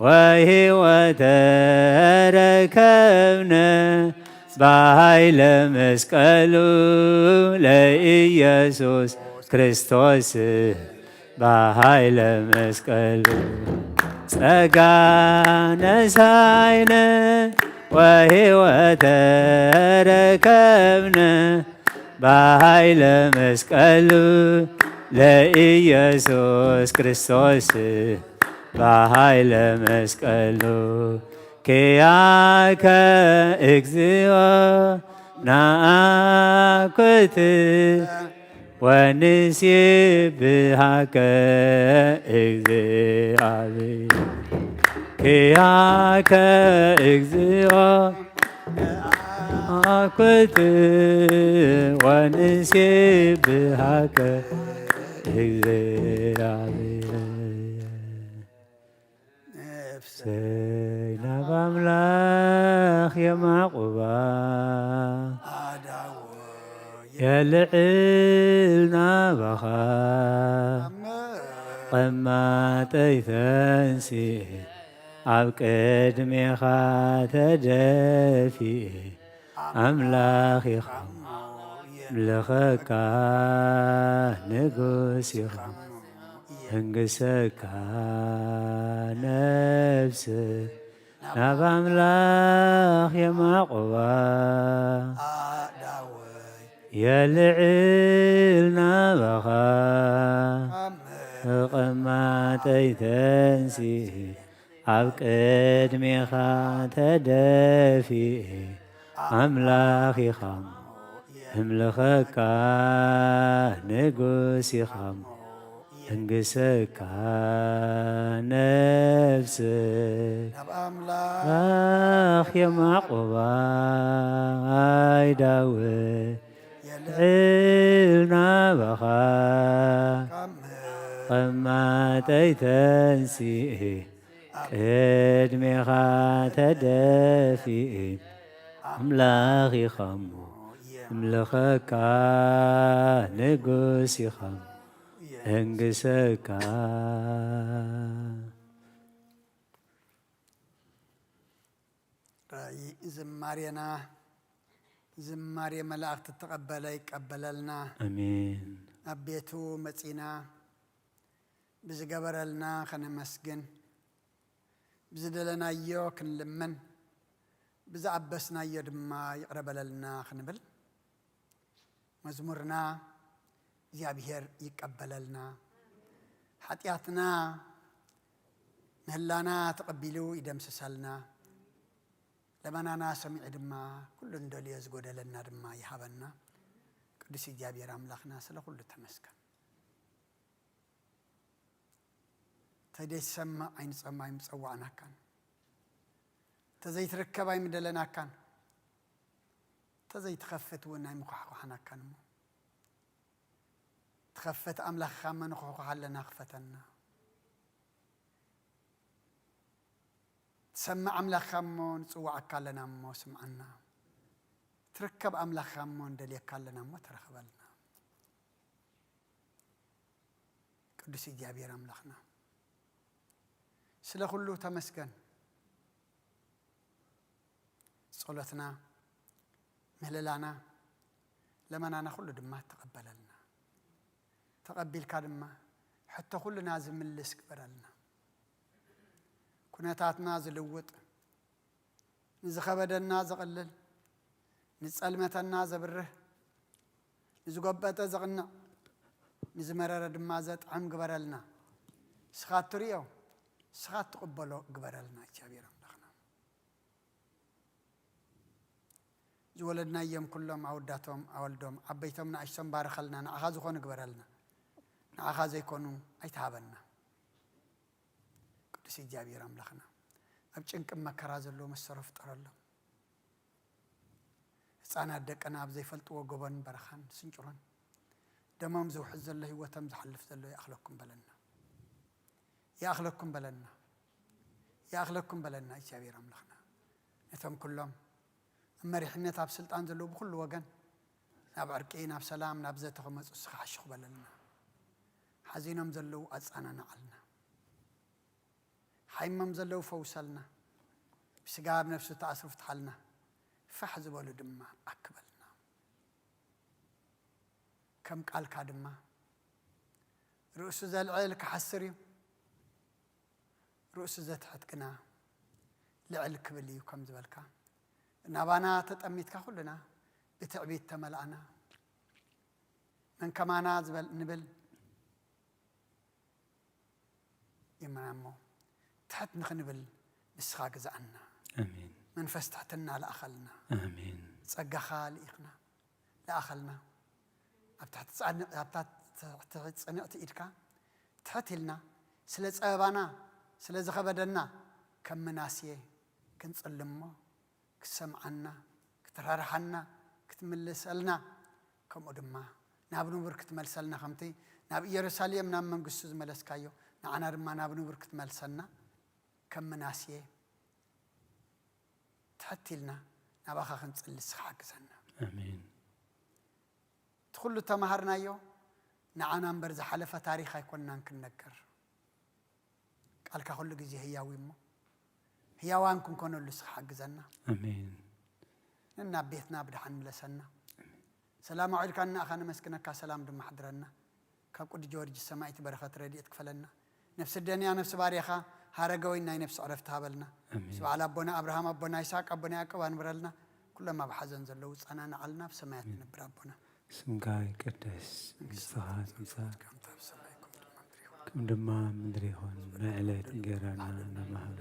ወሕይወተ ረከብነ በኃይለ መስቀሉ ለኢየሱስ ክርስቶስ በኃይለ መስቀሉ ጸጋ ነሳይነ ወሕይወተ ረከብነ በኃይለ መስቀሉ ለኢየሱስ ክርስቶስ በኃይለ መስቀሉ ኪያከ እግዚኦ ናአኩት ወንሴብሐከ እግዚአብሔር ኪያከ እግዚኦ ናአኩት ወንሴብሐከ እግዚአብሔር ነፍሰይና በአምላክ የማቁባ የልዕልና ባኻ ቀማጠይ ተንሲእ ኣብ ቅድሜኻ ተደፊእ ኣምላኽ ኢኻ ምልኸካ ንጉስ ኢኻ ህንግሰካ ነፍስ ናብ ኣምላኽ የማቁባ የልዕል ናባኻ ቀማጠይ ተንሲእ ኣብ ቅድሜኻ ተደፊእ ኣምላኽ ኢኻ እምልኸካ ንጉስ ኢኻ ህንግሰካ ነፍስ ኣምላኽ የማቁባ ኣይዳዊት ልዕል ናባኻ ቀማጠይ ተንሲእ ቅድሜኻ ተደፊእ ኣምላኽ ኢኻ እሞ እምልኸካ ንጉስ ኢኻ ህንግሰካ ዝማሬና ዝማሬ መላእክት ተቀበለ ይቀበለልና አሜን። አቤቱ መጺና ብዝገበረልና ከነመስግን ብዝደለናዮ ክንልመን ብዝዓበስናዮ ድማ ይቅረበለልና ክንብል መዝሙርና እግዚአብሔር ይቀበለልና ኃጢአትና ምህላና ተቀቢሉ ይደምስሰልና ለመናና ሰሚዕ ድማ ኩሉ እንደልየ ዝጎደለና ድማ ይሃበና ቅዱስ እግዚአብሔር አምላክና ስለ ሁሉ ተመስገን። ተደሰማ አይን ጸማይ ምጸዋዕናካን ተዘይትረከብ አይምደለናካን ተዘይትኸፍት ወናይ ምኳሕኳሕናካን ሞ تخفت أملاك خامن خوخ علنا خفتنا تسمع أملاك خامون تسوعك لنا مو سمعنا تركب أملاك خامون دليك لنا مو ترخبلنا قدس إجابير أملاكنا سلا كله تمسكن صلاتنا مهللانا لما أنا كله دمات تقبلنا تقبل كلمة حتى كلنا زملس كبرلنا كناتاتنا زلوط نزخبدنا زقلل نصلمتنا زبره نزغبطه زقنا نزمرر دما زطعم كبرلنا سخات تريو سخات تقبلو كبرلنا እግዚአብሔር አምላክና زولدنا يوم كلهم عوداتهم أولدهم عبيتهم نعيشهم بارخلنا نأخذ خون كبرلنا نأخذ يكونوا أيتهابنا قدس እግዚአብሔር አምላክና أبجن كم مكراز اللو مسرف ترلو ሕፃናት ደቀና ኣብዘይ ፈልጥዎ ጎበን በረኻን ስንጭሮን ደሞም ዝውሕዝ ዘሎ ህይወቶም ዝሓልፍ ዘሎ ይኣኽለኩም በለና እግዚአብሔር አምላክና ነቶም ኩሎም መሪሕነት ኣብ ስልጣን ዘሎ ብኩሉ ወገን ናብ ዕርቂ ናብ ሰላም ናብ ዘተ ከመፁ ስኻሕሽኹ በለና ሓዚኖም ዘለው ኣጻናናዓልና ሓይሞም ዘለው ፈውሰልና ብስጋ ብነፍሱ ተኣስሩ ፍትሓልና فح زبالو دما أكبلنا كم قال كادما رؤوس ذا العيل كحسري رؤوس ذا تحتكنا لعل كبلي وكم زبالكا نبانا تتأميت كخلنا بتعبيد تملأنا من كمانا زبل نبل يمنامو تحت نخنبل نسخاق زعنا آمين منفس تحتنا لأخلنا آمين صقا خالقنا لأخلنا أبتحت صنعت إيدك تحتلنا سلز أبانا سلز خبدنا كم مناسية كنصلمو كسمعنا كترارحنا كتملسلنا كم أدما نابنو بركت ملسلنا خمتي ناب يرساليم نام من قصوز ملسكايو نعنا رما نابنو بركت ملسلنا كم مناسية تحتلنا نباخا خنصل حاجزنا آمين تخلو تمهرنا يو نعنا نبرز حلفة تاريخ يكوننا نكنكر قال كخلو جزي هياوي مو هياوانكم كونوا لسخ حاجزنا آمين إننا بيتنا بدحن لسنا سلام عليكم أنا أخانا مسكنك سلام دم حضرنا كقول جورج السماء تبارك رديت كفلنا نفس الدنيا نفس باريخا هارجوينا نفس عرفتها بلنا سبع على أبونا أبراهام أبونا إسحاق أبونا يعقوب أنبرلنا كلما بحزن زلوا أنا نعلنا بسماء نبر أبونا سمكاي قدس مستخات مساء كم دما مدريهون معلت جيرانا نمهل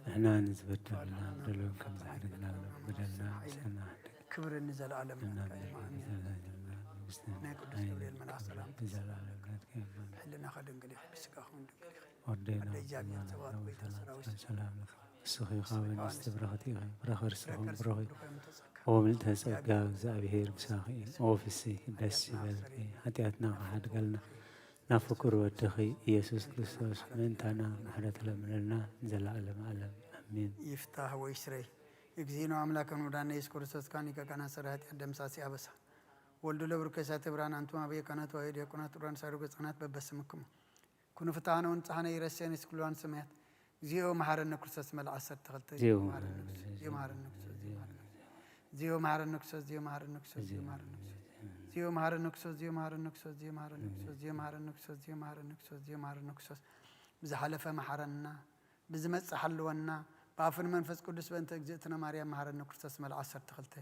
إحنا نزبدلنا بدلون كم زحرنا بدلنا سنة كبر النزل عالم نقدس جبريل من السلام حلنا خدم قليل بسقاهم وردينا سلام السخي خاوين استبرختي برخر سهم برخي ومن تسقى زابير مساخي أوفيسي دسي بالكي حتياتنا حد قالنا نفكر ودخي يسوع كريستوس من تانا محرت لنا نزل علم آمين يفتح ويشري يجزينا أملاكا ودانا يسكر كريستوس كان يكانا سرات يدم ساسي أبسا ولدو لبركسات بران أنتم أبي كانت وعيد يكونت بران ساروك سنات ببسمكم كونوا فتحنا ونتحنا يرسين يسكلون سمعت زيو مهارنا كريستوس مل عصر تغلط زيو مهارنا بزحلفة محرنا بزمت حلونا بافن منفس قدس بنت اجزتنا مريم مهرنا كريستوس مل عصر تغلط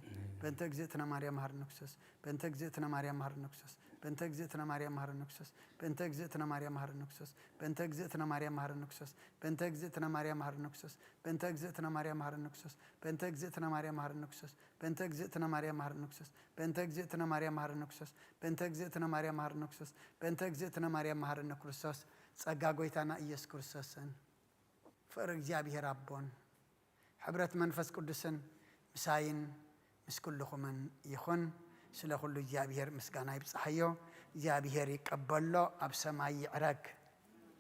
بنت اجزتنا مريم مهرنا كريستوس بنت اجزتنا مريم مهرنا كريستوس بنت اجزتنا مريم مهرنا كريستوس بنت اجزتنا مريم مهرنا كريستوس بنت اجزتنا مريم مهرنا كريستوس بنت اجزتنا مريم مهرنا كريستوس بنت اجزتنا مريم مهرنا كريستوس بنت اجزتنا مريم مهرنا كريستوس بنت اجزتنا مريم مهرنا كريستوس بنت اجزتنا مريم مهرنا كريستوس بنت اجزتنا مريم مهرنا كريستوس بنت اجزتنا مريم مهرنا كريستوس ጸጋ ጎይታና ኢየሱስ ክርስቶስን ፍቅር እግዚአብሔር አቦን ሕብረት መንፈስ ቅዱስን ምሳይን ምስኩልኹምን ይኹን ስለ ሁሉ እግዚአብሔር ምስጋና ይብጽሐዮ እግዚአብሔር ይቀበሎ ኣብ ሰማይ ይዕረግ